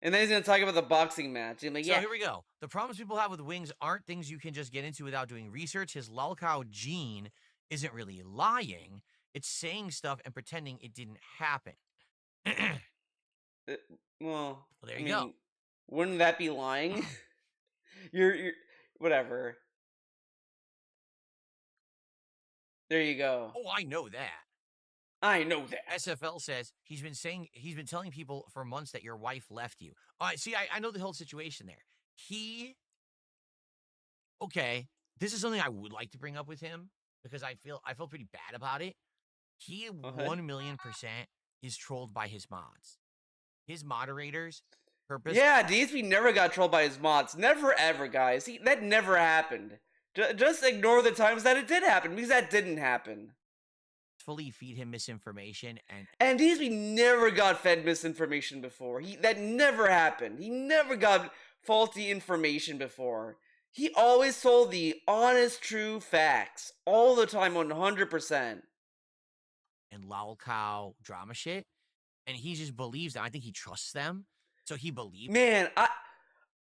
[SPEAKER 1] And then he's gonna talk about the boxing match. He's like,
[SPEAKER 2] so here we go. The problems people have with Wings aren't things you can just get into without doing research. His lolcow gene isn't really lying. It's saying stuff and pretending it didn't happen.
[SPEAKER 1] Well,
[SPEAKER 2] there you go.
[SPEAKER 1] Wouldn't that be lying? you're whatever. There you go.
[SPEAKER 2] Oh, I know that.
[SPEAKER 1] I know that.
[SPEAKER 2] SFL says he's been telling people for months that your wife left you. All right, see, I know the whole situation there. Okay, this is something I would like to bring up with him because I feel pretty bad about it. He 1,000,000% is trolled by his mods. His moderators purpose.
[SPEAKER 1] Yeah, DSP never got trolled by his mods. Never ever, guys. That never happened. Just ignore the times that it did happen because that didn't happen.
[SPEAKER 2] Fully feed him misinformation
[SPEAKER 1] and DSP never got fed misinformation before. That never happened. He never got faulty information before. He always told the honest, true facts all the time, 100%.
[SPEAKER 2] And lolcow drama shit, and he just believes them. I think he trusts them, so he believes.
[SPEAKER 1] Man,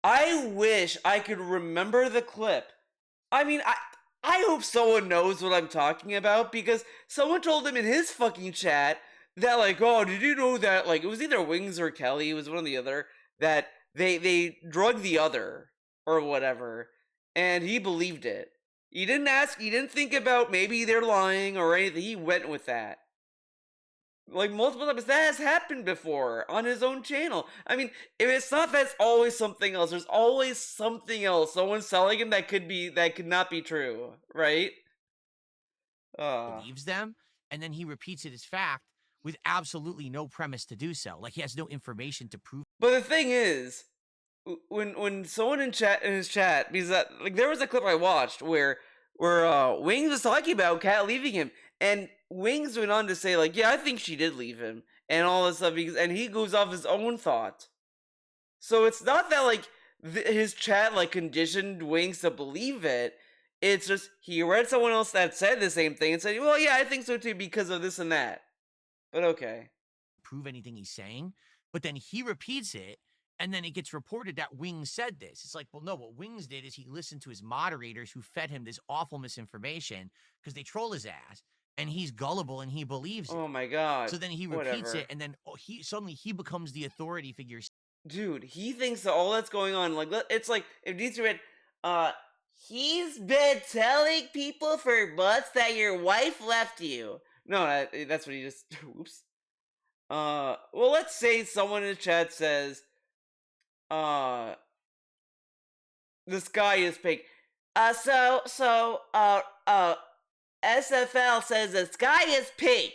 [SPEAKER 1] I wish I could remember the clip. I mean, I hope someone knows what I'm talking about because someone told him in his fucking chat that like, oh, did you know that like it was either Wings or Kelly, it was one or the other, that they drugged the other or whatever, and he believed it. He didn't ask, he didn't think about maybe they're lying or anything. He went with that. Like multiple times, that has happened before on his own channel. I mean, if it's not that, it's always something else. There's always something else. Someone's telling him that could not be true, right?
[SPEAKER 2] Believes them, and then he repeats it as fact with absolutely no premise to do so. Like he has no information to prove.
[SPEAKER 1] But the thing is, when someone in his chat, because like there was a clip I watched where Wings was talking about Kat leaving him, and Wings went on to say, like, yeah, I think she did leave him, and all this stuff, and he goes off his own thought. So it's not that, like, his chat, like, conditioned Wings to believe it. It's just, he read someone else that said the same thing and said, well, yeah, I think so too because of this and that. But okay.
[SPEAKER 2] Prove anything he's saying, but then he repeats it, and then it gets reported that Wings said this. It's like, well, no, what Wings did is he listened to his moderators who fed him this awful misinformation because they troll his ass. And he's gullible and he believes it.
[SPEAKER 1] Oh my god.
[SPEAKER 2] So then he repeats it, and then he becomes the authority figure.
[SPEAKER 1] Dude, he thinks that all that's going on, like, it's like, if DSP read,
[SPEAKER 3] he's been telling people for months that your wife left you.
[SPEAKER 1] No, that's what he just, oops. Well, let's say someone in the chat says, the sky is pink.
[SPEAKER 3] SFL says the sky is pink.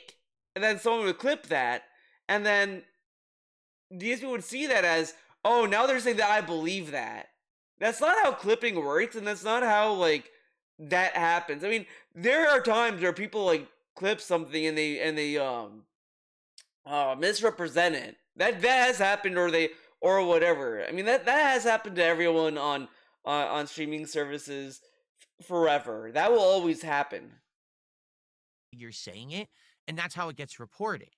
[SPEAKER 1] And then someone would clip that, and then DSP would see that as, oh, now they're saying that I believe that. That's not how clipping works, and that's not how, like, that happens. I mean, there are times where people, like, clip something and they misrepresent it. That has happened, or whatever. I mean, that has happened to everyone on streaming services forever. That will always happen.
[SPEAKER 2] You're saying it, and that's how it gets reported.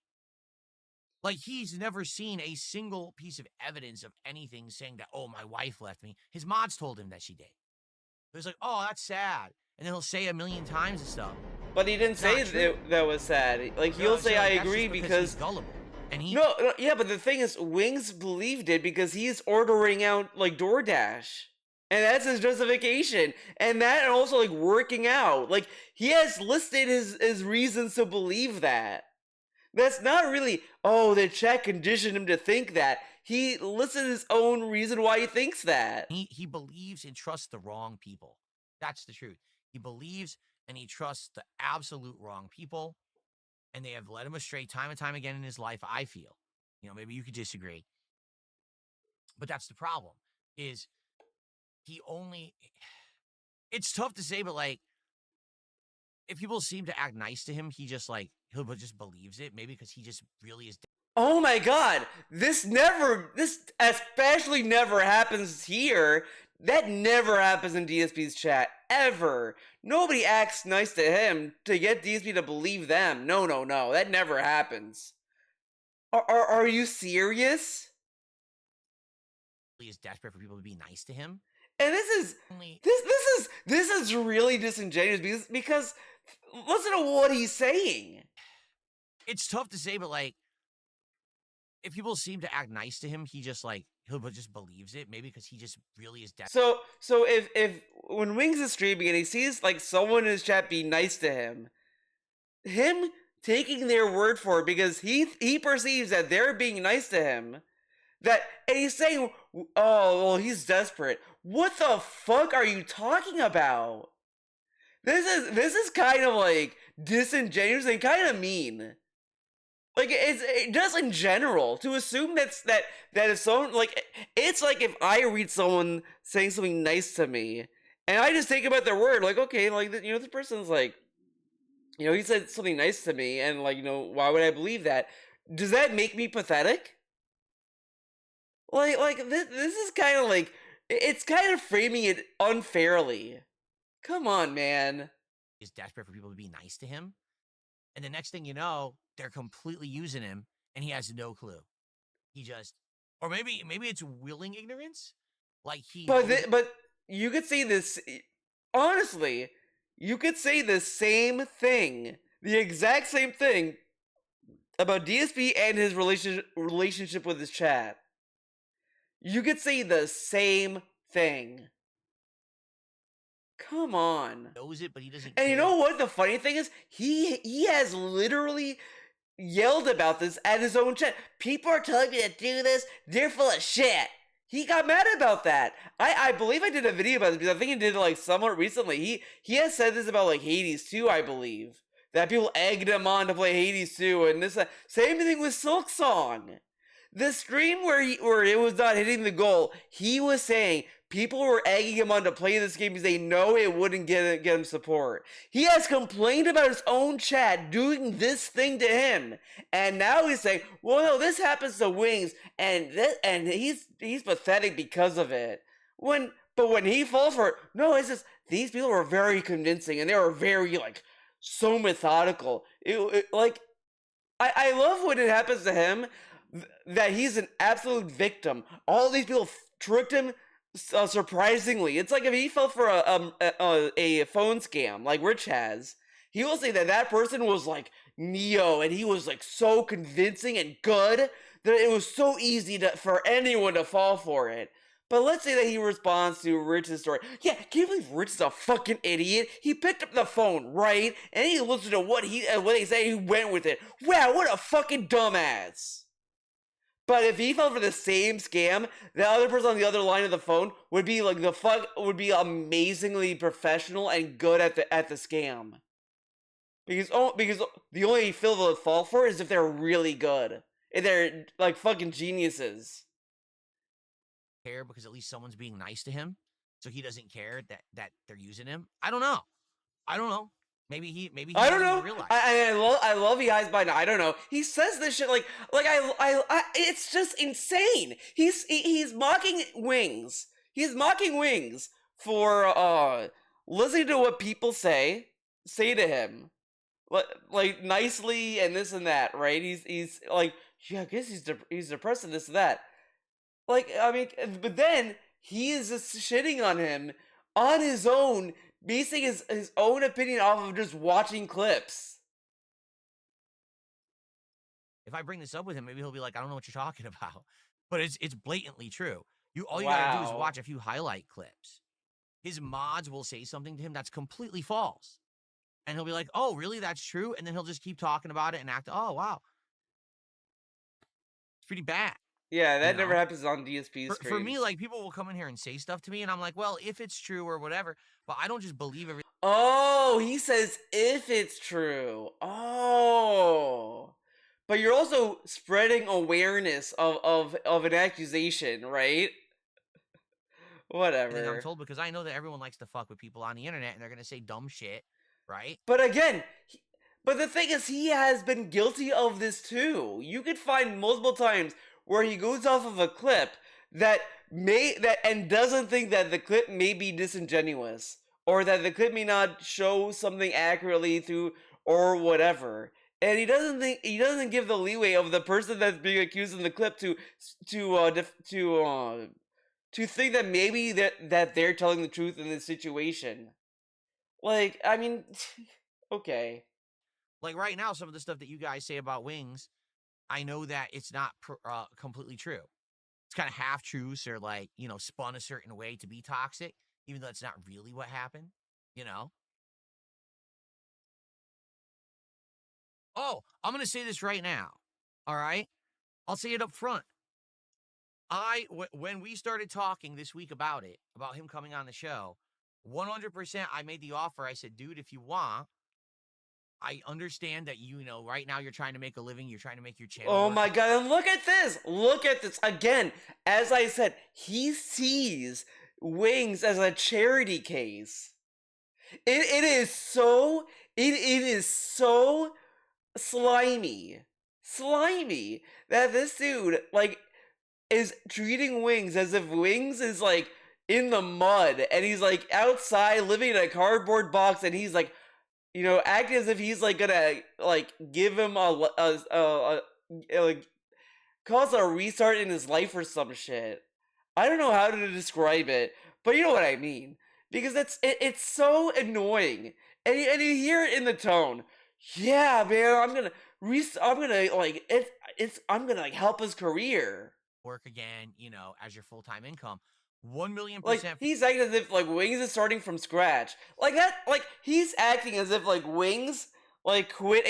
[SPEAKER 2] Like, he's never seen a single piece of evidence of anything saying that, oh, my wife left me. His mods told him that she did. It was like, oh, that's sad. And then he'll say a million times and stuff.
[SPEAKER 1] But he didn't say that was sad. Like, he'll say, I agree, because
[SPEAKER 2] he's gullible. And he
[SPEAKER 1] no, yeah, but the thing is, Wings believed it because he's ordering out, like, DoorDash. And that's his justification. And that, and also, like, working out. Like, he has listed his reasons to believe that. That's not really, oh, the chat conditioned him to think that. He listed his own reason why he thinks that.
[SPEAKER 2] He believes and trusts the wrong people. That's the truth. He believes and he trusts the absolute wrong people. And they have led him astray time and time again in his life, I feel. You know, maybe you could disagree. But that's the problem, is he only... It's tough to say, but, like, if people seem to act nice to him, he'll just believes it. Maybe because he just really is...
[SPEAKER 1] Oh my god, this especially never happens here. That never happens in DSP's chat, ever. Nobody acts nice to him to get DSP to believe them. No, that never happens. Are you serious?
[SPEAKER 2] He is desperate for people to be nice to him.
[SPEAKER 1] And this is really disingenuous because listen to what he's saying.
[SPEAKER 2] It's tough to say, but, like, if people seem to act nice to him, he'll just believes it. Maybe because he just really is desperate.
[SPEAKER 1] So if when Wings is streaming and he sees, like, someone in his chat be nice to him taking their word for it because he perceives that they're being nice to him, and he's saying, oh, well, he's desperate. What the fuck are you talking about? This is kind of, like, disingenuous and kind of mean. Like, it just in general, to assume that if someone, like, it's like if I read someone saying something nice to me, and I just take about their word, like, okay, like, you know, this person's like, you know, he said something nice to me, and, like, you know, why would I believe that? Does that make me pathetic? Like, this is kind of like, it's kind of framing it unfairly. Come on, man.
[SPEAKER 2] He's desperate for people to be nice to him. And the next thing you know, they're completely using him, and he has no clue. He just, or maybe it's willing ignorance. Like
[SPEAKER 1] but you could say this honestly. You could say the same thing, the exact same thing, about DSP and his relationship with his chat. You could say the same thing. Come on.
[SPEAKER 2] Knows it, but he doesn't.
[SPEAKER 1] And you know what the funny thing is? He has literally yelled about this at his own chat. People are telling me to do this. They're full of shit. He got mad about that. I believe I did a video about this because I think he did it, like, somewhat recently. He has said this about, like, Hades 2, I believe. That people egged him on to play Hades 2 and this. Same thing with Silksong. The stream where it was not hitting the goal, he was saying people were egging him on to play this game because they know it wouldn't get him support. He has complained about his own chat doing this thing to him, and now he's saying, "Well, no, this happens to Wings, and he's pathetic because of it." But when he falls for it, no, it's just these people were very convincing and they were very, like, so methodical. Like, I love when it happens to him. That he's an absolute victim. All these people tricked him surprisingly. It's like if he fell for a phone scam like Rich has, he will say that person was like Neo and he was, like, so convincing and good that it was so easy for anyone to fall for it. But let's say that he responds to Rich's story. Yeah, can you believe Rich is a fucking idiot? He picked up the phone, right? And he listened to what they say, he went with it. Wow, what a fucking dumbass. But if he fell for the same scam, the other person on the other line of the phone would be like would be amazingly professional and good at the scam. Because the only people that fall for it is if they're really good. If they're, like, fucking geniuses.
[SPEAKER 2] Care because at least someone's being nice to him, so he doesn't care that they're using him. I don't know. Maybe he
[SPEAKER 1] I don't
[SPEAKER 2] doesn't
[SPEAKER 1] know.
[SPEAKER 2] even realize.
[SPEAKER 1] I love he hides behind. I don't know. He says this shit like it's just insane. He's mocking Wings. He's mocking Wings for listening to what people say to him, like nicely and this and that. Right? He's like, yeah, I guess he's depressed and this and that. Like, I mean, but then he is just shitting on him on his own, basing his own opinion off of just watching clips.
[SPEAKER 2] If I bring this up with him, maybe he'll be like, I don't know what you're talking about. But it's blatantly true. All you gotta do is watch a few highlight clips. His mods will say something to him that's completely false. And he'll be like, oh, really? That's true? And then he'll just keep talking about it and act, oh, wow. It's pretty bad.
[SPEAKER 1] Yeah, that never happens on DSP streams.
[SPEAKER 2] For me, like, people will come in here and say stuff to me, and I'm like, well, if it's true or whatever, but I don't just believe everything.
[SPEAKER 1] Oh, he says if it's true. Oh. But you're also spreading awareness of an accusation, right? Whatever.
[SPEAKER 2] I'm told, because I know that everyone likes to fuck with people on the internet, and they're going to say dumb shit, right?
[SPEAKER 1] But again, but the thing is, he has been guilty of this too. You could find multiple times where he goes off of a clip and doesn't think that the clip may be disingenuous, or that the clip may not show something accurately through or whatever. And he doesn't give the leeway of the person that's being accused in the clip to think that maybe that they're telling the truth in this situation. Like, I mean, okay.
[SPEAKER 2] Like right now, some of the stuff that you guys say about Wings, I know that it's not completely true. It's kind of half truths, or like, spun a certain way to be toxic, even though it's not really what happened, Oh, I'm going to say this right now. All right. I'll say it up front. When we started talking this week about him coming on the show, 100% I made the offer. I said, dude, if you want, I understand that, right now you're trying to make a living. You're trying to make your channel.
[SPEAKER 1] Oh my God. And look at this. Look at this. Again, as I said, he sees Wings as a charity case. It is so slimy that this dude, like, is treating Wings as if Wings is, like, in the mud, and he's, like, outside living in a cardboard box, and he's, like, acting as if he's, like, gonna, like, give him cause a restart in his life or some shit. I don't know how to describe it, but you know what I mean. Because it's so annoying, and you hear it in the tone. Yeah, man, I'm gonna help his career.
[SPEAKER 2] Work again, as your full-time income. 1,000,000%.
[SPEAKER 1] Like, he's acting as if, like, Wings is starting from scratch. Like that, like, he's acting as if, like, Wings, like, quit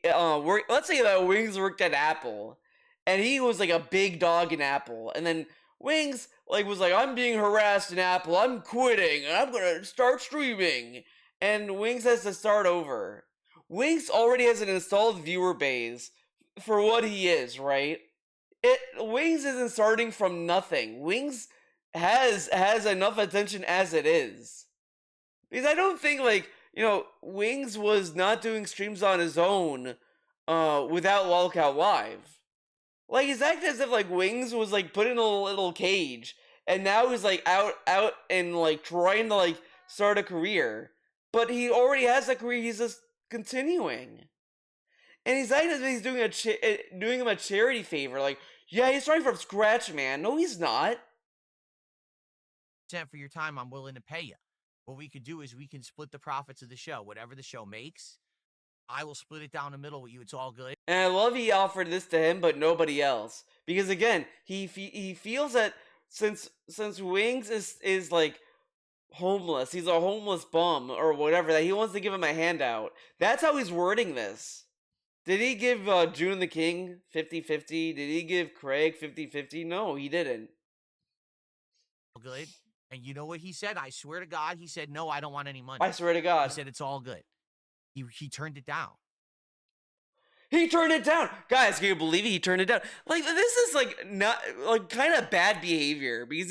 [SPEAKER 1] work. Let's say that Wings worked at Apple, and he was, like, a big dog in Apple, and then Wings, like, was like, I'm being harassed in Apple, I'm quitting, and I'm gonna start streaming. And Wings has to start over. Wings already has an installed viewer base for what he is, right? Wings isn't starting from nothing. Wings has enough attention as it is. Because I don't think, like, Wings was not doing streams on his own without Lolcow Live. Like, he's acting as if, like, Wings was, like, put in a little cage, and now he's, like, out and, like, trying to, like, start a career. But he already has a career, he's just continuing. And he's acting as if he's doing him a charity favor. Like, yeah, he's starting from scratch, man. No, he's not.
[SPEAKER 2] For your time, I'm willing to pay you. What we could do is we can split the profits of the show. Whatever the show makes, I will split it down the middle with you. It's all good.
[SPEAKER 1] And I love he offered this to him, but nobody else. Because again, he feels that since Wings is like homeless, he's a homeless bum or whatever, that he wants to give him a handout. That's how he's wording this. Did he give June the King 50-50? Did he give Craig 50-50? No, he didn't.
[SPEAKER 2] Good. And you know what he said? I swear to God, he said, no, I don't want any money.
[SPEAKER 1] I swear to God.
[SPEAKER 2] He said, it's all good. He turned it down.
[SPEAKER 1] He turned it down. Guys, can you believe it? He turned it down. Like, this is, like, not, like, kind of bad behavior. Because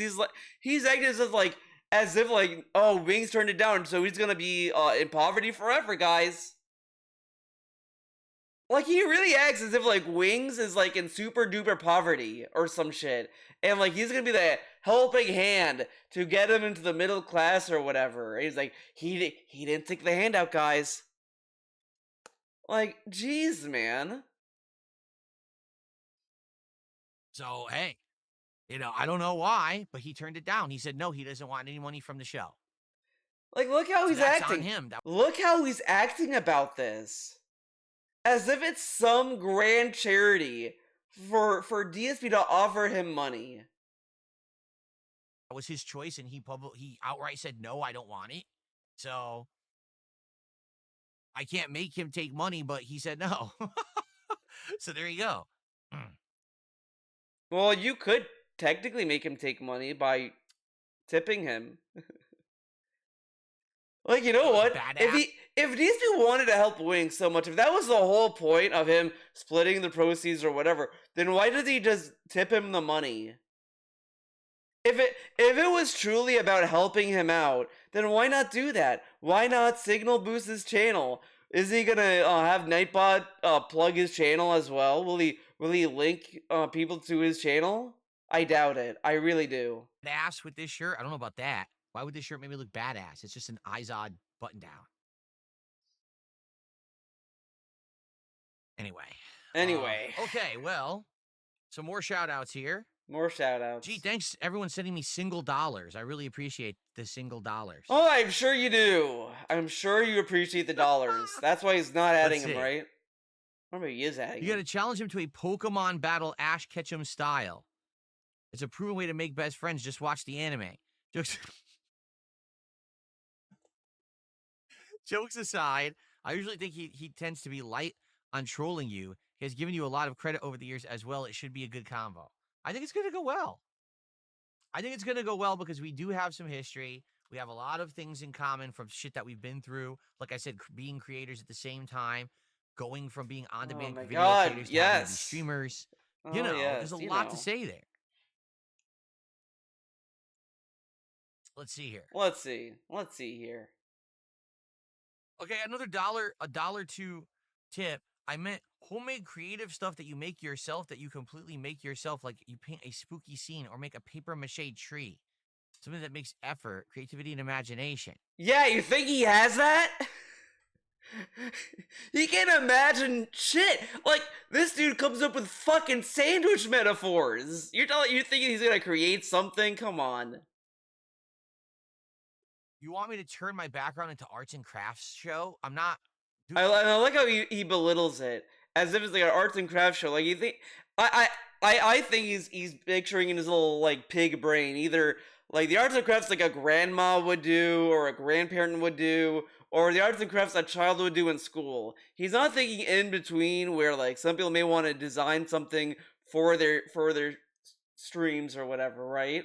[SPEAKER 1] he's acting as if, like, as if like, oh, Wings turned it down, so he's gonna be in poverty forever, guys. Like, he really acts as if like Wings is like in super duper poverty or some shit, and like he's gonna be the helping hand to get him into the middle class or whatever. And he's like, he didn't take the handout, guys. Like, jeez, man.
[SPEAKER 2] So, hey, I don't know why, but he turned it down. He said no, he doesn't want any money from the show.
[SPEAKER 1] Like, look how he's
[SPEAKER 2] that's
[SPEAKER 1] acting.
[SPEAKER 2] On him.
[SPEAKER 1] Look how he's acting about this. As if it's some grand charity for DSP to offer him money.
[SPEAKER 2] That was his choice, and he outright said, no, I don't want it. So, I can't make him take money, but he said no. So, there you go.
[SPEAKER 1] Well, you could technically make him take money by tipping him. Like, you know what?
[SPEAKER 2] Badass.
[SPEAKER 1] If these two wanted to help Wings so much, if that was the whole point of him splitting the proceeds or whatever, then why does he just tip him the money? If it was truly about helping him out, then why not do that? Why not signal boost his channel? Is he gonna have Nightbot plug his channel as well? Will he link people to his channel? I doubt it. I really do.
[SPEAKER 2] Ass with this shirt? I don't know about that. Why would this shirt make me look badass? It's just an Izod button down. Anyway. Okay, well, some more shout outs here.
[SPEAKER 1] More shout outs.
[SPEAKER 2] Gee, thanks everyone sending me single dollars. I really appreciate the single dollars.
[SPEAKER 1] Oh, I'm sure you do. I'm sure you appreciate the dollars. That's why he's not adding them, right? Or maybe he is adding
[SPEAKER 2] You gotta challenge him to a Pokemon battle Ash Ketchum style. It's a proven way to make best friends. Just watch the anime. Jokes aside, I usually think he tends to be light on trolling you. He has given you a lot of credit over the years as well. It should be a good combo. I think it's going to go well. I think it's going to go well because we do have some history. We have a lot of things in common from shit that we've been through. Like I said, being creators at the same time, going from being on-demand video creators to having to be streamers. There's a lot to say there. Let's see here.
[SPEAKER 1] Let's see here.
[SPEAKER 2] Okay, another $1 tip. I meant homemade creative stuff that you make yourself, that you completely make yourself, like you paint a spooky scene or make a paper mache tree. Something that makes effort, creativity, and imagination.
[SPEAKER 1] Yeah, you think he has that? He can't imagine shit. Like, this dude comes up with fucking sandwich metaphors. You're thinking he's gonna create something? Come on.
[SPEAKER 2] You want me to turn my background into arts and crafts show? I'm not.
[SPEAKER 1] I like how he belittles it as if it's like an arts and crafts show. Like, you think I think he's picturing in his little like pig brain either like the arts and crafts like a grandma would do or a grandparent would do, or the arts and crafts a child would do in school. He's not thinking in between where like some people may want to design something for their streams or whatever, right?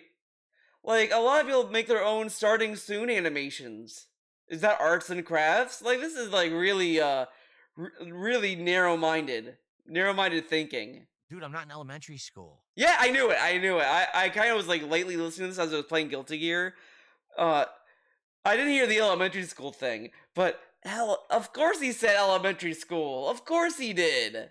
[SPEAKER 1] Like, a lot of people make their own starting soon animations. Is that arts and crafts? Like, this is like really really narrow-minded thinking.
[SPEAKER 2] Dude, I'm not in elementary school.
[SPEAKER 1] Yeah, I knew it. I kind of was like lately listening to this as I was playing Guilty Gear. I didn't hear the elementary school thing, but hell, of course he said elementary school. Of course he did.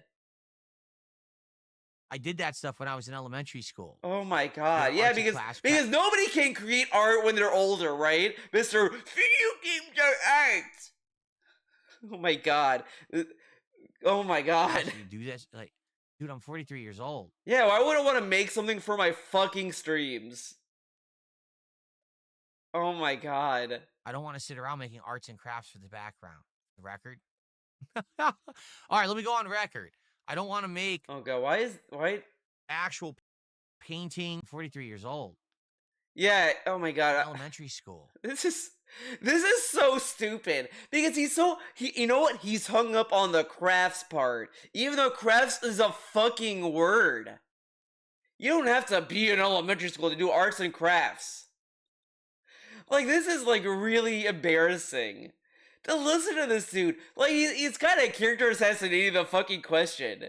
[SPEAKER 2] I did that stuff when I was in elementary school.
[SPEAKER 1] Oh my god. Yeah, because nobody can create art when they're older, right? Mr. Video games are art. Oh my god. Oh my god.
[SPEAKER 2] You do this? Like, dude, I'm 43 years old.
[SPEAKER 1] Yeah, well, I wouldn't want to make something for my fucking streams. Oh my god.
[SPEAKER 2] I don't want to sit around making arts and crafts for the background. The record? All right, let me go on record. I don't want to make...
[SPEAKER 1] Oh god, why
[SPEAKER 2] actual painting. 43 years old.
[SPEAKER 1] Yeah, oh my god.
[SPEAKER 2] Elementary school.
[SPEAKER 1] This is so stupid because you know what? He's hung up on the crafts part, even though crafts is a fucking word. You don't have to be in elementary school to do arts and crafts. Like, this is like really embarrassing to listen to this dude. Like, he's kind of character assassinating the fucking question.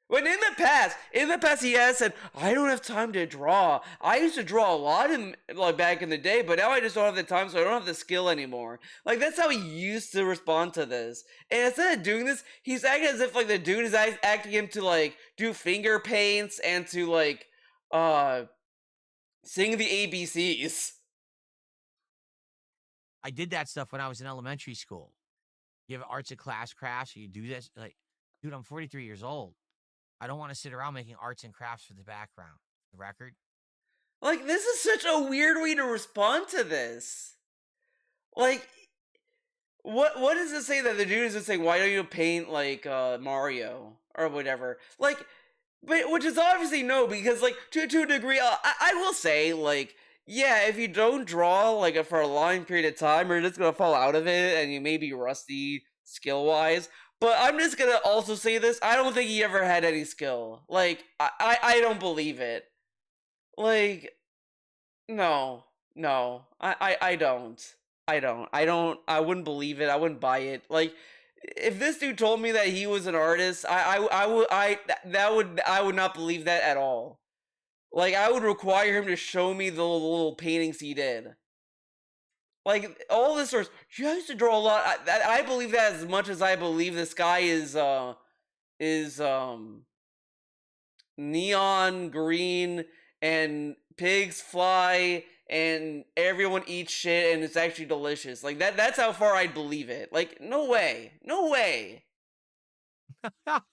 [SPEAKER 1] When in the past, he has said, "I don't have time to draw. I used to draw a lot back in the day, but now I just don't have the time, so I don't have the skill anymore." Like that's how he used to respond to this. And instead of doing this, he's acting as if like the dude is acting him to like do finger paints and to like sing the ABCs.
[SPEAKER 2] I did that stuff when I was in elementary school. You have arts and crafts, or you do this. Like, dude, I'm 43 years old. I don't want to sit around making arts and crafts for the background. The record.
[SPEAKER 1] Like, this is such a weird way to respond to this. Like, what does it say that the dude is just saying, why don't you paint, like, Mario? Or whatever. Like, but, which is obviously no, because, like, to a degree, I will say, like, yeah, if you don't draw, like, for a long period of time, you're just gonna fall out of it, and you may be rusty skill-wise. But I'm just gonna also say this, I don't think he ever had any skill. Like, I don't believe it. Like, no, I don't. I wouldn't believe it. I wouldn't buy it. Like, if this dude told me that he was an artist, I would not believe that at all. Like, I would require him to show me the little paintings he did. Like, all this sort of, you used to draw a lot. I believe that as much as I believe this guy is neon green and pigs fly and everyone eats shit and it's actually delicious. Like, that's how far I'd believe it. Like, no way. No way.
[SPEAKER 2] All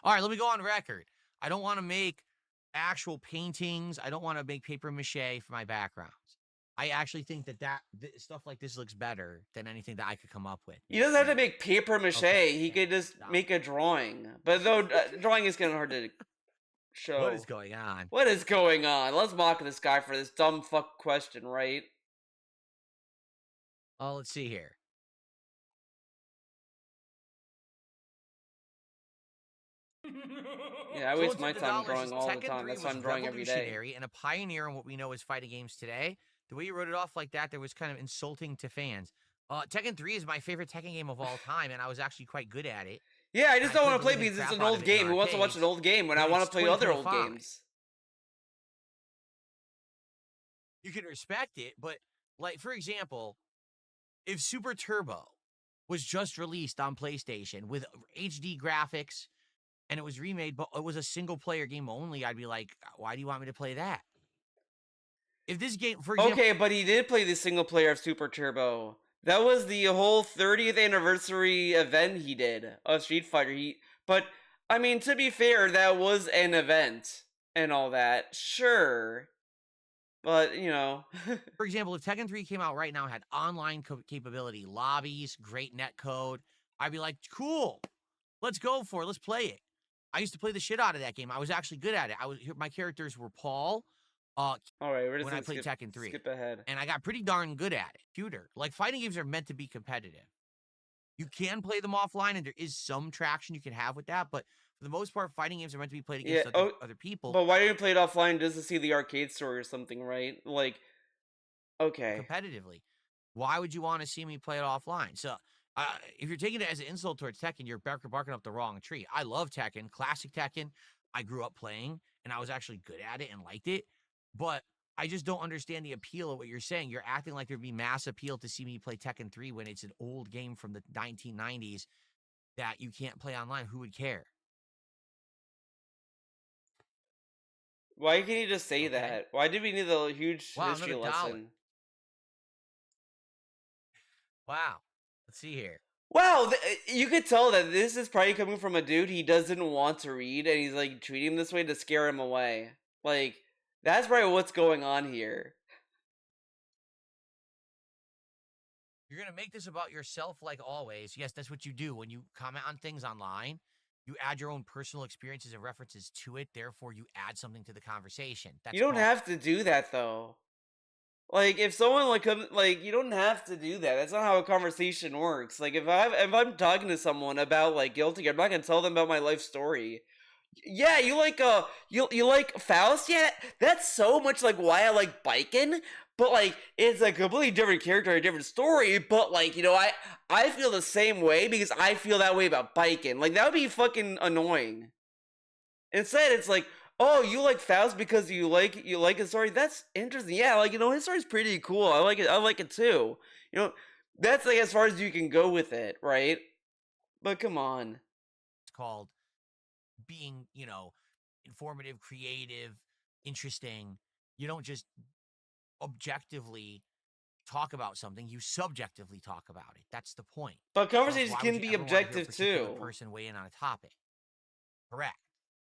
[SPEAKER 2] right, let me go on record. I don't want to make actual paintings. I don't want to make paper mache for my backgrounds. I actually think that stuff like this looks better than anything that I could come up with.
[SPEAKER 1] He doesn't have to make paper mache. Okay. He could just make a drawing. But though drawing is kind of hard to show.
[SPEAKER 2] What is going on?
[SPEAKER 1] What is going on? Let's mock this guy for this dumb fuck question, right?
[SPEAKER 2] Oh, let's see here.
[SPEAKER 1] Yeah, I waste my time drawing all the time. That's why I'm drawing every day.
[SPEAKER 2] And a pioneer in what we know as fighting games today. The way you wrote it off like that, was kind of insulting to fans. Tekken 3 is my favorite Tekken game of all time, and I was actually quite good at it.
[SPEAKER 1] Yeah, I just don't want to play because it's an old game. Who wants to watch an old game when I want to play other old games?
[SPEAKER 2] You can respect it, but, like, for example, if Super Turbo was just released on PlayStation with HD graphics and it was remade, but it was a single-player game only, I'd be like, why do you want me to play that? If this game, for example...
[SPEAKER 1] Okay, but he did play the single player of Super Turbo. That was the whole 30th anniversary event he did of Street Fighter. But, I mean, to be fair, that was an event and all that. Sure. But, you know...
[SPEAKER 2] For example, if Tekken 3 came out right now, had online capability, lobbies, great netcode, I'd be like, cool, let's go for it, let's play it. I used to play the shit out of that game. I was actually good at it. My characters were Paul...
[SPEAKER 1] all right, we're just
[SPEAKER 2] when I played Tekken 3.
[SPEAKER 1] Skip ahead.
[SPEAKER 2] And I got pretty darn good at it. Shooter. Like, fighting games are meant to be competitive. You can play them offline, and there is some traction you can have with that, but for the most part, fighting games are meant to be played against other people.
[SPEAKER 1] But why do you play it offline just to see the arcade story or something, right? Like, okay.
[SPEAKER 2] Competitively. Why would you want to see me play it offline? So, if you're taking it as an insult towards Tekken, you're barking up the wrong tree. I love Tekken. Classic Tekken. I grew up playing, and I was actually good at it and liked it. But I just don't understand the appeal of what you're saying. You're acting like there'd be mass appeal to see me play Tekken 3 when it's an old game from the 1990s that you can't play online. Who would care?
[SPEAKER 1] Why can't you just say that? Why did we need a huge history lesson?
[SPEAKER 2] Wow. Let's see here.
[SPEAKER 1] Wow, you could tell that this is probably coming from a dude he doesn't want to read, and he's like treating him this way to scare him away. Like... That's probably what's going on here.
[SPEAKER 2] You're going to make this about yourself like always. Yes, that's what you do. When you comment on things online, you add your own personal experiences and references to it. Therefore, you add something to the conversation.
[SPEAKER 1] You don't have to do that, though. Like, if someone, you don't have to do that. That's not how a conversation works. Like, if I'm talking to someone about, like, Guilty Gear, I'm not going to tell them about my life story. Yeah, you like Faust? Yeah, that's so much like why I like biking, but like it's a completely different character, a different story, but like, you know, I feel the same way because I feel that way about biking. Like that would be fucking annoying. Instead, it's like, oh, you like Faust because you like his story. That's interesting. Yeah, like, his story's pretty cool. I like it. I like it too. That's like as far as you can go with it, right? But come on.
[SPEAKER 2] It's called being, informative, creative, interesting. You don't just objectively talk about something, you subjectively talk about it. That's the point.
[SPEAKER 1] But conversations
[SPEAKER 2] Why would
[SPEAKER 1] can
[SPEAKER 2] you
[SPEAKER 1] be
[SPEAKER 2] ever want to hear a
[SPEAKER 1] objective
[SPEAKER 2] particular
[SPEAKER 1] too.
[SPEAKER 2] person weigh in on a topic. Correct.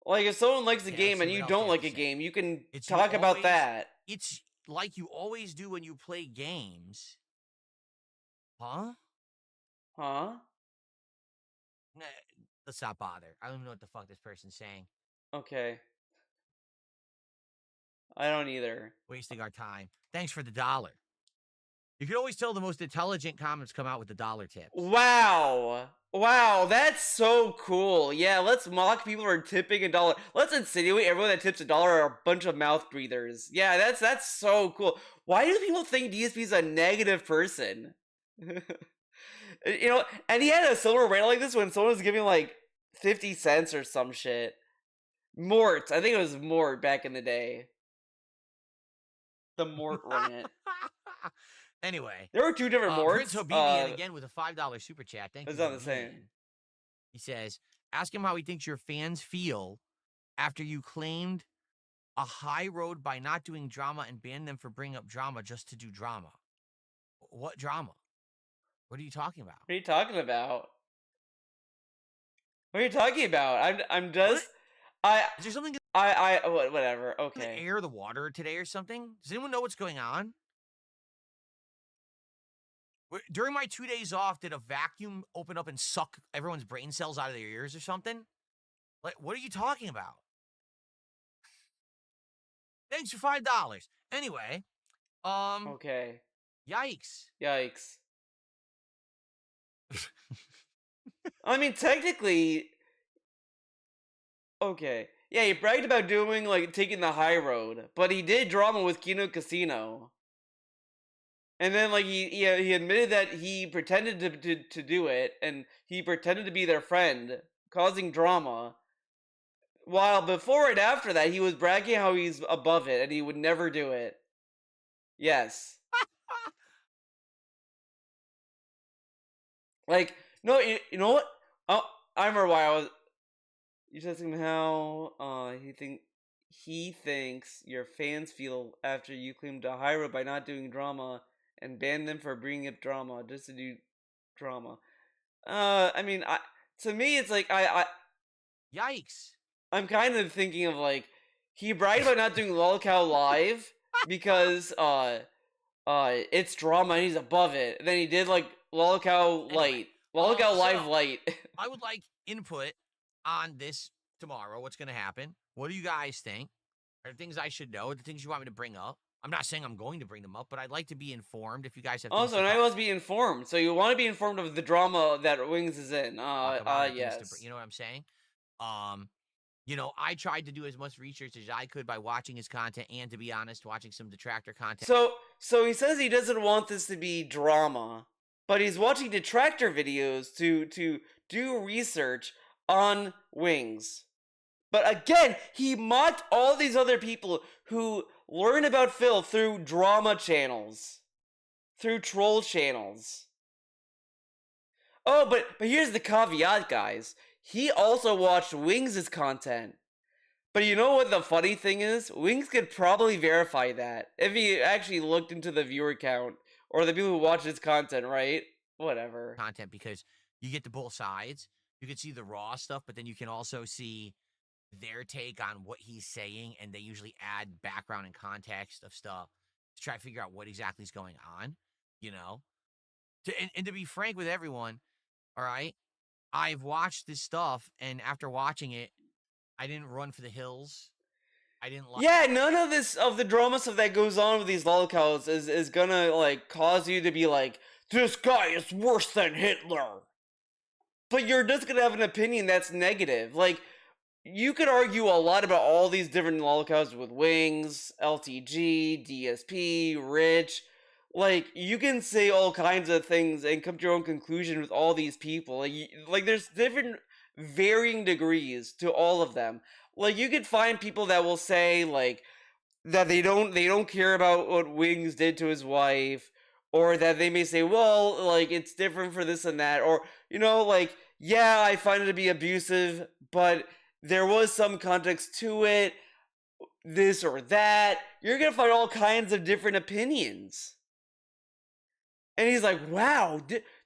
[SPEAKER 1] Like, if someone likes a
[SPEAKER 2] Yeah,
[SPEAKER 1] game
[SPEAKER 2] let's see
[SPEAKER 1] and you
[SPEAKER 2] what else
[SPEAKER 1] don't
[SPEAKER 2] they have
[SPEAKER 1] like
[SPEAKER 2] to
[SPEAKER 1] a
[SPEAKER 2] say.
[SPEAKER 1] game, you can
[SPEAKER 2] It's
[SPEAKER 1] talk about
[SPEAKER 2] always-
[SPEAKER 1] that.
[SPEAKER 2] It's like you always do when you play games. Huh?
[SPEAKER 1] Huh?
[SPEAKER 2] Nah, let's not bother. I don't even know what the fuck this person's saying.
[SPEAKER 1] Okay. I don't either.
[SPEAKER 2] Wasting our time. Thanks for the $1. You can always tell the most intelligent comments come out with the $1 tips.
[SPEAKER 1] Wow. Wow, that's so cool. Yeah, let's mock people for tipping $1. Let's insinuate everyone that tips $1 are a bunch of mouth breathers. Yeah, that's so cool. Why do people think DSP is a negative person? And he had a silver rant like this when someone was giving like 50 cents or some shit. Mort. I think it was Mort back in the day. The Mort rant.
[SPEAKER 2] Anyway.
[SPEAKER 1] There were two different Morts.
[SPEAKER 2] Prince Habibi, again with a $5 super chat. Thank you.
[SPEAKER 1] It's not the same.
[SPEAKER 2] He says, ask him how he thinks your fans feel after you claimed a high road by not doing drama and banned them for bringing up drama just to do drama. What drama? What are you talking about?
[SPEAKER 1] What are you talking about? What are you talking about? I'm just...
[SPEAKER 2] Is there something
[SPEAKER 1] whatever. Okay.
[SPEAKER 2] in the air, the water today or something? Does anyone know what's going on? During my 2 days off, did a vacuum open up and suck everyone's brain cells out of their ears or something? Like, what are you talking about? Thanks for $5. Anyway,
[SPEAKER 1] Okay.
[SPEAKER 2] Yikes.
[SPEAKER 1] I mean, technically... Okay. Yeah, he bragged about taking the high road, but he did drama with Kino Casino. And then, he admitted that he pretended to do it, and he pretended to be their friend, causing drama. While before and after that, he was bragging how he's above it, and he would never do it. Yes. No, you know what? Oh, I remember why I was... You said something how, he thinks your fans feel after you claimed a high road by not doing drama and banned them for bringing up drama just to do drama. I mean, to me, it's like,
[SPEAKER 2] Yikes.
[SPEAKER 1] I'm kind of thinking of, he bragged about not doing LOLcow live because, it's drama and he's above it. And then he did, LOLcow light. LOLcow live light.
[SPEAKER 2] I would like input on this tomorrow. What's going to happen? What do you guys think? Are there things I should know? Are there things you want me to bring up? I'm not saying I'm going to bring them up, but I'd like to be informed if you guys have
[SPEAKER 1] Also, and I must be informed. So you want to be informed of the drama that Wings is in. Yes.
[SPEAKER 2] You know what I'm saying? I tried to do as much research as I could by watching his content and, to be honest, watching some detractor content.
[SPEAKER 1] So he says he doesn't want this to be drama, but he's watching detractor videos to do research on Wings. But again, he mocked all these other people who learn about Phil through drama channels, through troll channels. Oh, but here's the caveat, guys. He also watched Wings' content. But you know what the funny thing is? Wings could probably verify that if he actually looked into the viewer count or the people who watch his content, right? Whatever.
[SPEAKER 2] Content, because you get to both sides. You can see the raw stuff, but then you can also see their take on what he's saying, and they usually add background and context of stuff to try to figure out what exactly is going on, And to be frank with everyone, all right, I've watched this stuff, and after watching it, I didn't run for the hills. I didn't like...
[SPEAKER 1] Yeah, none of the drama stuff that goes on with these lolcows is gonna, cause you to be like, this guy is worse than Hitler. But you're just gonna have an opinion that's negative. You could argue a lot about all these different lolcows with Wings, LTG, DSP, Rich. You can say all kinds of things and come to your own conclusion with all these people. There's different varying degrees to all of them. like you could find people that will say like that they don't care about what Wings did to his wife, or that they may say, well, like it's different for this and that, or like, yeah, I find it to be abusive, but there was some context to it, this or that. You're gonna find all kinds of different opinions. And he's like, wow,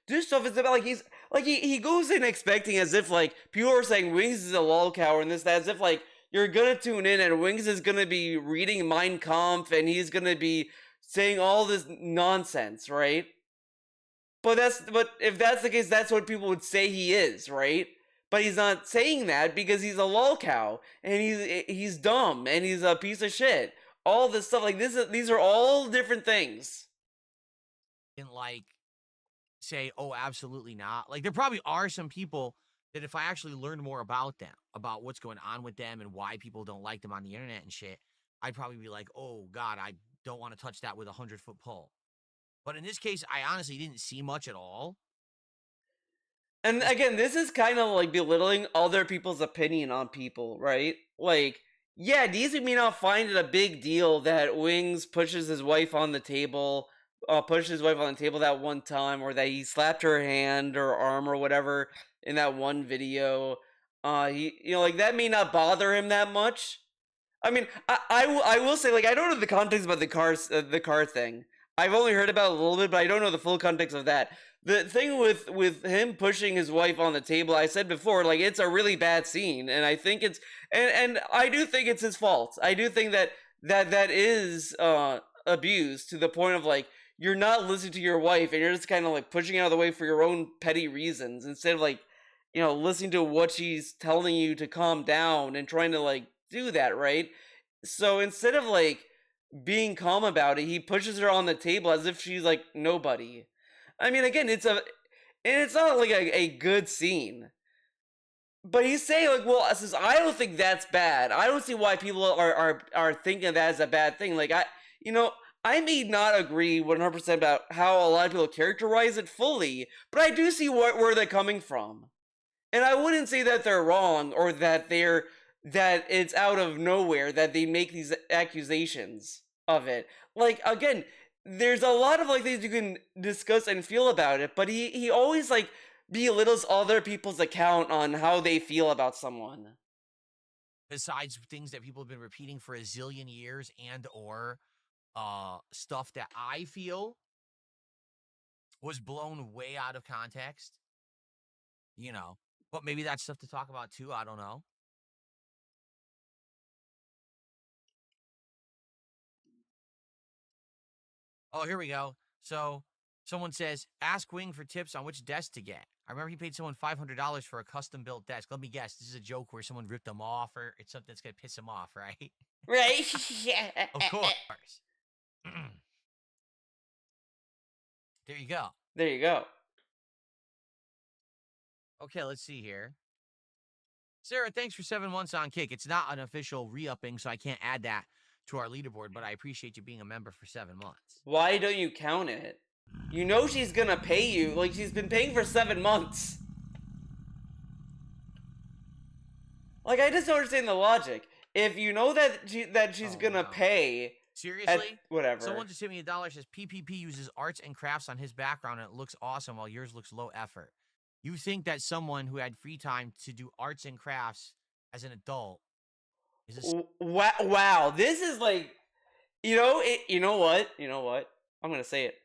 [SPEAKER 1] this stuff is about, like, he's like, he goes in expecting as if like people are saying Wings is a lolcow and this, that, as if like you're gonna tune in and Wings is gonna be reading Mein Kampf and he's gonna be saying all this nonsense, right? But if that's the case, that's what people would say he is, right? But he's not saying that because he's a lolcow and he's dumb and he's a piece of shit. All this stuff, like these are all different things.
[SPEAKER 2] And like say, oh, absolutely not. Like there probably are some people that if I actually learned more about them, about what's going on with them and why people don't like them on the internet and shit, I'd probably be like, oh God, I don't want to touch that with a 100-foot pole. But in this case, I honestly didn't see much at all.
[SPEAKER 1] And again, this is kind of like belittling other people's opinion on people, right? Like, yeah, these may not find it a big deal that Wings pushes his wife on the table, that one time, or that he slapped her hand or arm or whatever in that one video. Like that may not bother him that much. I mean, I will say, like, I don't know the context about the car thing. I've only heard about it a little bit, but I don't know the full context of that. The thing with him pushing his wife on the table, I said before, like, it's a really bad scene, and I think it's and I do think it's his fault. I do think that is abuse to the point of like you're not listening to your wife and you're just kind of like pushing out of the way for your own petty reasons instead of like listening to what she's telling you to calm down and trying to like do that, right? So instead of like being calm about it, he pushes her on the table as if she's like nobody. I mean, again, it's not like a good scene. But he's saying like, well, since I don't think that's bad, I don't see why people are thinking of that as a bad thing. Like I may not agree 100% about how a lot of people characterize it fully, but I do see where they're coming from. And I wouldn't say that they're wrong or that it's out of nowhere that they make these accusations of it. Like, again, there's a lot of like things you can discuss and feel about it, but he always like belittles other people's account on how they feel about someone.
[SPEAKER 2] Besides things that people have been repeating for a zillion years and or stuff that I feel was blown way out of context. But maybe that's stuff to talk about too. I don't know. Oh, here we go. So someone says, ask Wing for tips on which desk to get. I remember he paid someone $500 for a custom-built desk. Let me guess, this is a joke where someone ripped them off, or it's something that's going to piss him off, right?
[SPEAKER 3] Right? Yeah.
[SPEAKER 2] Of course. There you go.
[SPEAKER 1] There you go.
[SPEAKER 2] Okay, let's see here. Sarah, thanks for 7 months on Kick. It's not an official re-upping, so I can't add that to our leaderboard, but I appreciate you being a member for 7 months.
[SPEAKER 1] Why don't you count it? You know she's gonna pay you. Like, she's been paying for 7 months. Like, I just don't understand the logic. If you know that she's gonna pay...
[SPEAKER 2] Seriously?
[SPEAKER 1] Whatever.
[SPEAKER 2] Someone just hit me $1, says PPP uses arts and crafts on his background and it looks awesome while yours looks low effort. You think that someone who had free time to do arts and crafts as an adult is a...
[SPEAKER 1] Wow, this is like, you know what? I'm gonna say it.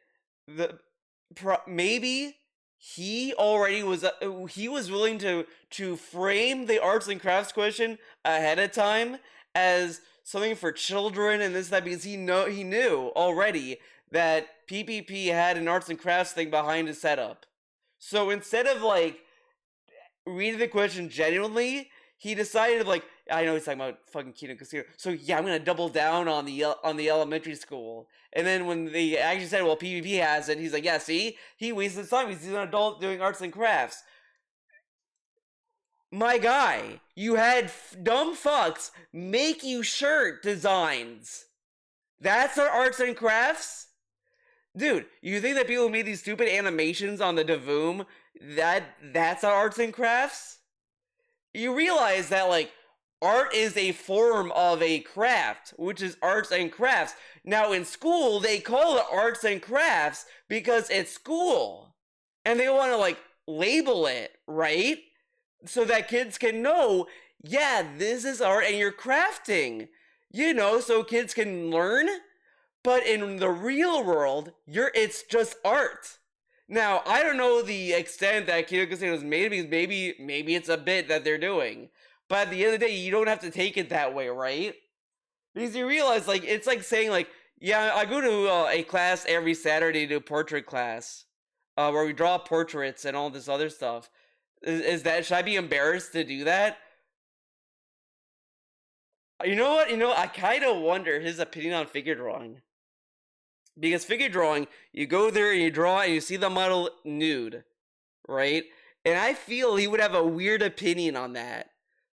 [SPEAKER 1] Maybe he already was he was willing to frame the arts and crafts question ahead of time as something for children and this, that, because he knew already that PPP had an arts and crafts thing behind his setup. So instead of like reading the question genuinely, he decided like, I know he's talking about fucking Kino Casino, so yeah, I'm gonna double down on the elementary school. And then when they actually said, well, PvP has it, he's like, yeah, see, he wasted his time. He's an adult doing arts and crafts. My guy, you had dumb fucks make you shirt designs. That's our arts and crafts? Dude, you think that people who made these stupid animations on the Davoom, that's our arts and crafts? You realize that, like, art is a form of a craft, which is arts and crafts. Now in school, they call it arts and crafts because it's school. And they want to like label it, right? So that kids can know, yeah, this is art and you're crafting. You know, so kids can learn. But in the real world, it's just art. Now, I don't know the extent that Kyoto Casino is made because maybe it's a bit that they're doing. But at the end of the day, you don't have to take it that way, right? Because you realize, like, it's like saying, like, yeah, I go to a class every Saturday to portrait class, where we draw portraits and all this other stuff. Should I be embarrassed to do that? You know what? I kind of wonder his opinion on figure drawing. Because figure drawing, you go there and you draw and you see the model nude, right? And I feel he would have a weird opinion on that.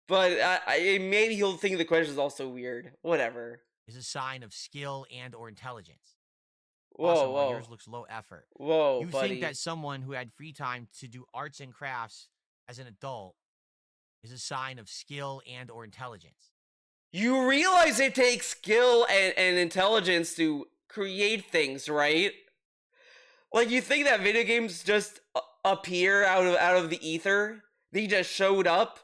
[SPEAKER 1] But maybe he'll think the question is also weird. Whatever.
[SPEAKER 2] Is a sign of skill and or intelligence.
[SPEAKER 1] Whoa,
[SPEAKER 2] also,
[SPEAKER 1] whoa.
[SPEAKER 2] Yours looks low effort.
[SPEAKER 1] Whoa,
[SPEAKER 2] you
[SPEAKER 1] buddy.
[SPEAKER 2] think that someone who had free time to do arts and crafts as an adult is a sign of skill and or intelligence.
[SPEAKER 1] You realize it takes skill and intelligence to create things, right? Like, you think that video games just appear out of the ether? They just showed up?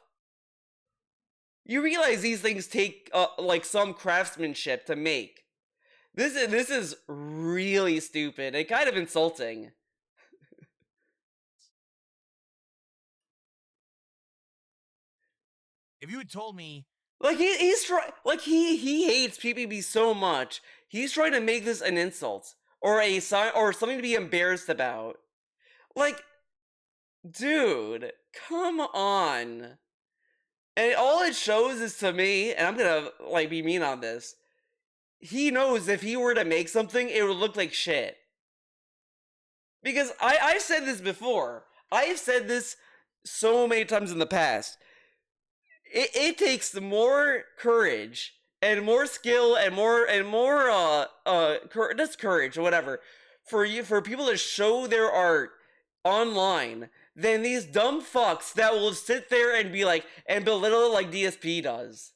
[SPEAKER 1] You realize these things take like some craftsmanship to make. This is really stupid and kind of insulting.
[SPEAKER 2] If you had told me,
[SPEAKER 1] like he's trying, like he hates PPB so much, he's trying to make this an insult or a sign or something to be embarrassed about. Like, dude, come on. And all it shows is to me, and I'm gonna like be mean on this. He knows if he were to make something, it would look like shit. Because I've said this before. I've said this so many times in the past. It takes more courage and more skill and more just courage or whatever for people to show their art online than these dumb fucks that will sit there and be like and belittle it like DSP does.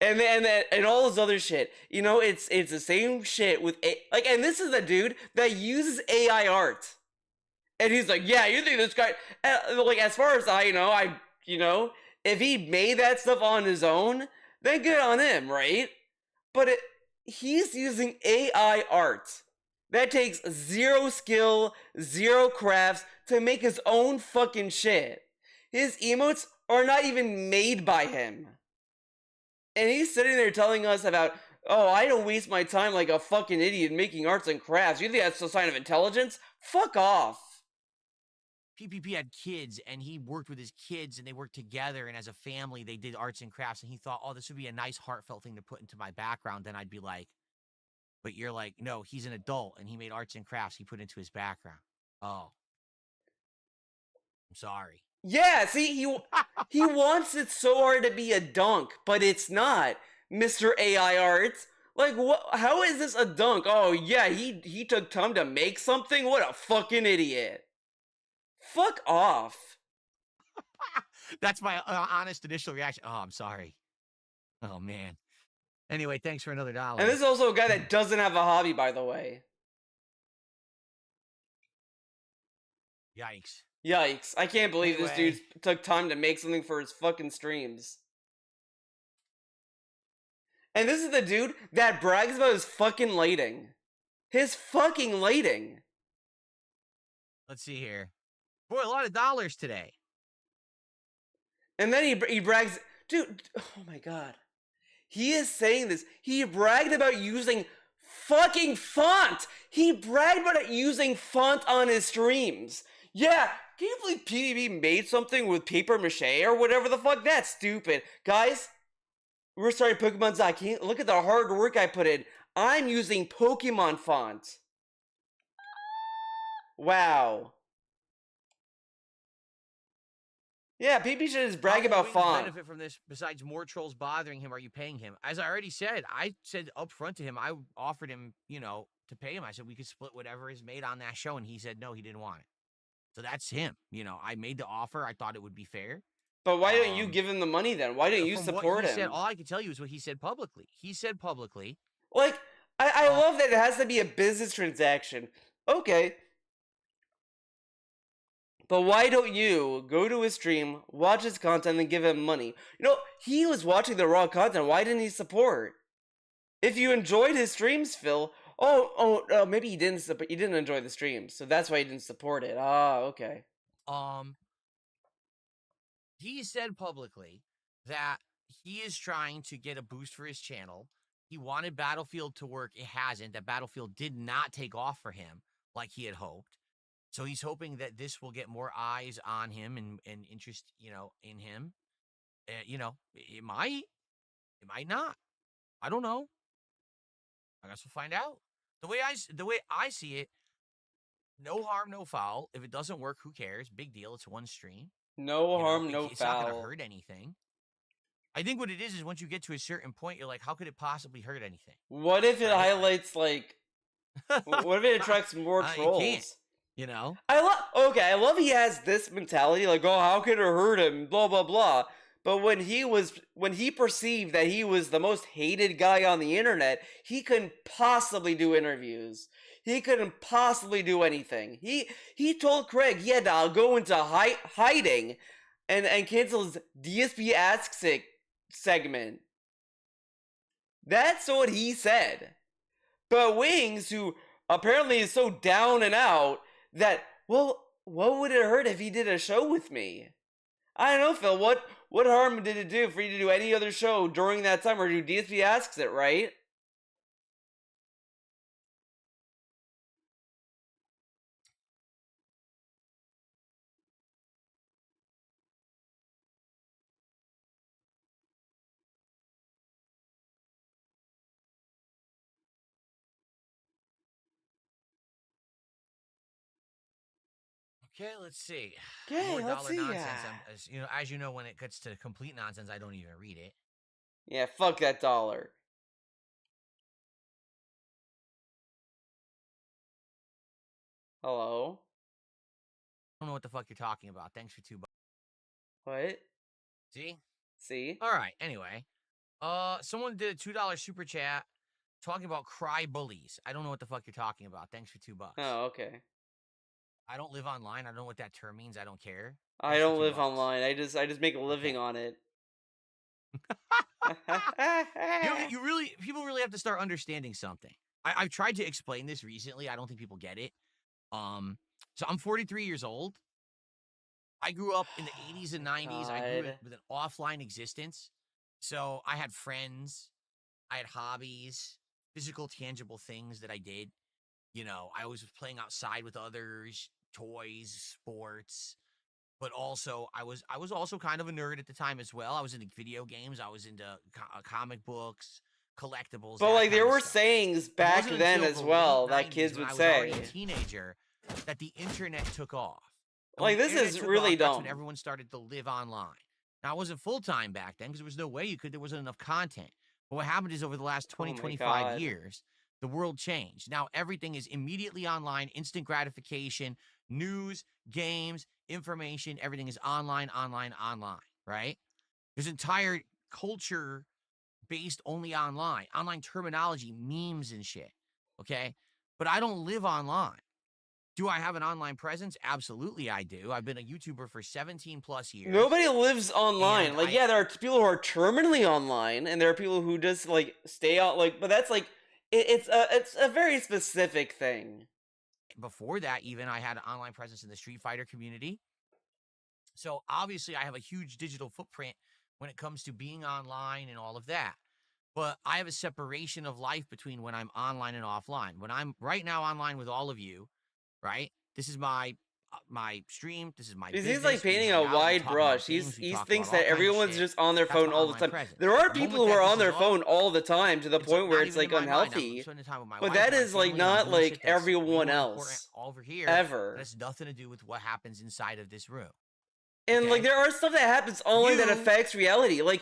[SPEAKER 1] And all this other shit. You know, it's the same shit with and this is the dude that uses AI art. And he's like, yeah, you think this guy like, as far as I know, if he made that stuff on his own, then good on him, right? But he's using AI art that takes zero skill, zero crafts to make his own fucking shit. His emotes are not even made by him. And he's sitting there telling us about, oh, I don't waste my time like a fucking idiot making arts and crafts. You think that's a sign of intelligence? Fuck off.
[SPEAKER 2] PPP had kids, and he worked with his kids, and they worked together, and as a family, they did arts and crafts, and he thought, oh, this would be a nice, heartfelt thing to put into my background. Then I'd be like, but you're like, no, he's an adult, and he made arts and crafts he put into his background. Oh. I'm sorry.
[SPEAKER 1] Yeah, see, he wants it so hard to be a dunk, but it's not, Mr. AI Art. Like, what? How is this a dunk? Oh, yeah, he took time to make something? What a fucking idiot. Fuck off.
[SPEAKER 2] That's my honest initial reaction. Oh, I'm sorry. Oh, man. Anyway, thanks for another $1.
[SPEAKER 1] And this is also a guy that doesn't have a hobby, by the way.
[SPEAKER 2] Yikes.
[SPEAKER 1] Yikes. I can't believe this dude took time to make something for his fucking streams. And this is the dude that brags about his fucking lighting. His fucking lighting.
[SPEAKER 2] Let's see here. Boy, a lot of dollars today.
[SPEAKER 1] And then he brags... Dude, oh my god. He is saying this. He bragged about using fucking font. He bragged about using font on his streams. Yeah, can you believe PvP made something with paper mache or whatever the fuck? That's stupid. Guys, we're starting Pokemon Zach. Look at the hard work I put in. I'm using Pokemon font. Wow. Yeah, PvP should just brag about font.
[SPEAKER 2] Benefit from this besides more trolls bothering him? Are you paying him? As I already said, I said up front to him, I offered him, to pay him. I said we could split whatever is made on that show, and he said no, he didn't want it. So that's him. I made the offer. I thought it would be fair.
[SPEAKER 1] But why don't you give him the money then? Why don't you support him?
[SPEAKER 2] Said, all I can tell you is what he said publicly. He said publicly.
[SPEAKER 1] Like, I love that it has to be a business transaction. Okay. But why don't you go to his stream, watch his content, and give him money? You know, he was watching the raw content. Why didn't he support? If you enjoyed his streams, Phil, maybe he didn't. He didn't enjoy the streams, so that's why he didn't support it. Ah, okay.
[SPEAKER 2] He said publicly that he is trying to get a boost for his channel. He wanted Battlefield to work. It hasn't. That Battlefield did not take off for him like he had hoped. So he's hoping that this will get more eyes on him and interest, in him. It might not. I don't know. I guess we'll find out. The way I see it, no harm, no foul. If it doesn't work, who cares? Big deal. It's one stream.
[SPEAKER 1] No harm, no foul.
[SPEAKER 2] It's not gonna hurt anything. I think what it is once you get to a certain point, you're like, how could it possibly hurt anything?
[SPEAKER 1] What if it highlights what if it attracts more trolls?
[SPEAKER 2] It can't,
[SPEAKER 1] I love he has this mentality, like, oh, how could it hurt him? Blah blah blah. But when he perceived that he was the most hated guy on the internet, he couldn't possibly do interviews. He couldn't possibly do anything. He told Craig he had to go into hiding and cancel his DSP Asks It segment. That's what he said. But Wings, who apparently is so down and out that, well, what would it hurt if he did a show with me? I don't know, Phil. What harm did it do for you to do any other show during that time, or do DSP Asks It, right?
[SPEAKER 2] Okay, let's see.
[SPEAKER 1] Okay,
[SPEAKER 2] More
[SPEAKER 1] let's
[SPEAKER 2] dollar
[SPEAKER 1] see.
[SPEAKER 2] nonsense. As you know, when it gets to complete nonsense, I don't even read it.
[SPEAKER 1] Yeah, fuck that dollar. Hello?
[SPEAKER 2] I don't know what the fuck you're talking about. Thanks for $2.
[SPEAKER 1] What?
[SPEAKER 2] See? All right. Anyway, someone did a $2 super chat talking about cry bullies. I don't know what the fuck you're talking about. Thanks for $2.
[SPEAKER 1] Oh, okay.
[SPEAKER 2] I don't live online. I don't know what that term means. I don't care.
[SPEAKER 1] I don't live online. I just make a living on it.
[SPEAKER 2] People really have to start understanding something. I've tried to explain this recently. I don't think people get it. So I'm 43 years old. I grew up in the 80s and 90s. I grew up with an offline existence. So I had friends. I had hobbies, physical, tangible things that I did. I was playing outside with others, toys, sports. But also, I was also kind of a nerd at the time as well. I was into video games. I was into comic books, collectibles.
[SPEAKER 1] But there were sayings back then as well that kids would say.
[SPEAKER 2] I was a teenager that the internet took off.
[SPEAKER 1] This is really dumb.
[SPEAKER 2] That's when everyone started to live online. Now, I wasn't full-time back then because there was no way there wasn't enough content. But what happened is over the last 25 years, the world changed. Now, everything is immediately online, instant gratification, news, games, information, everything is online, right? There's entire culture based only online terminology, memes and shit, okay? But I don't live online. Do I have an online presence? Absolutely I do. I've been a YouTuber for 17 plus years.
[SPEAKER 1] Nobody lives online. There are people who are terminally online, and there are people who just, stay out, but that's, it's a very specific thing.
[SPEAKER 2] Before that, even, I had an online presence in the Street Fighter community. So, obviously, I have a huge digital footprint when it comes to being online and all of that. But I have a separation of life between when I'm online and offline. When I'm right now online with all of you, right? This is my stream. This is my business.
[SPEAKER 1] He's painting a wide brush. He thinks that everyone's just on their phone all the time. There are people who are on their phone all the time to the point where it's unhealthy. But that is not everyone else
[SPEAKER 2] over here.
[SPEAKER 1] Ever.
[SPEAKER 2] That has nothing to do with what happens inside of this room.
[SPEAKER 1] And there are stuff that happens online that affects reality. What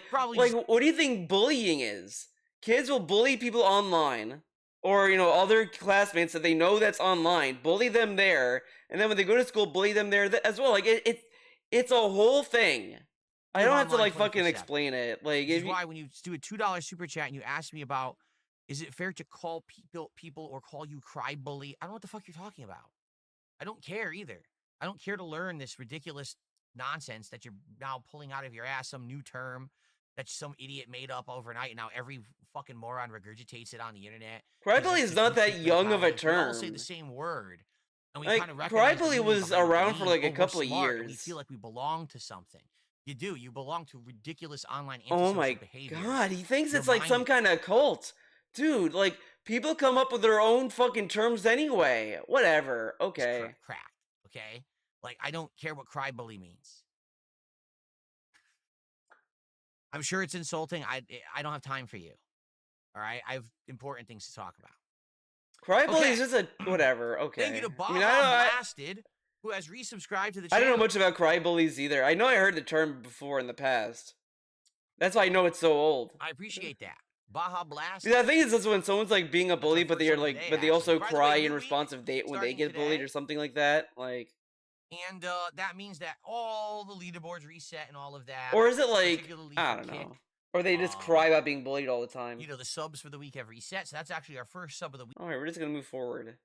[SPEAKER 1] do you think bullying is? Kids will bully people online. Or, other classmates that they know that's online, bully them there, and then when they go to school, bully them there as well. It's a whole thing. I don't have to like fucking explain it. Like,
[SPEAKER 2] this is why when you do a $2 super chat and you ask me about, is it fair to call people or call you cry bully? I don't know what the fuck you're talking about. I don't care either. I don't care to learn this ridiculous nonsense that you're now pulling out of your ass, some new term that some idiot made up overnight, and now every fucking moron regurgitates it on the internet.
[SPEAKER 1] Cry bully is not that young of a term.
[SPEAKER 2] We all say the same word. And we
[SPEAKER 1] like,
[SPEAKER 2] kind of recognize
[SPEAKER 1] cry bully was around for like a couple of years.
[SPEAKER 2] And we feel like we belong to something. You do. You belong to ridiculous online
[SPEAKER 1] antisocial
[SPEAKER 2] behavior.
[SPEAKER 1] Oh my god, he thinks it's like some kind of cult. Dude, like, people come up with their own fucking terms anyway. Whatever. Okay.
[SPEAKER 2] It's cracked. Okay? Like, I don't care what cry bully means. I'm sure it's insulting. I don't have time for you. All right? I have important things to talk about.
[SPEAKER 1] Cry bully is just a whatever. Okay.
[SPEAKER 2] Thank you to Baja Blasted, who has resubscribed to the channel.
[SPEAKER 1] I don't know much about cry bullies either. I know I heard the term before in the past. That's why I know it's so old.
[SPEAKER 2] I appreciate that. Baja Blast.
[SPEAKER 1] Yeah, I think it's just when someone's like being a bully, but they're like, but they also cry in response of when they get bullied or something like that. Like,
[SPEAKER 2] and that means that all the leaderboards reset and all of that.
[SPEAKER 1] Or is it like, I don't know. Or they just cry about being bullied all the time.
[SPEAKER 2] You know, the subs for the week have reset, so that's actually our first sub of the week.
[SPEAKER 1] All right, we're just gonna move forward.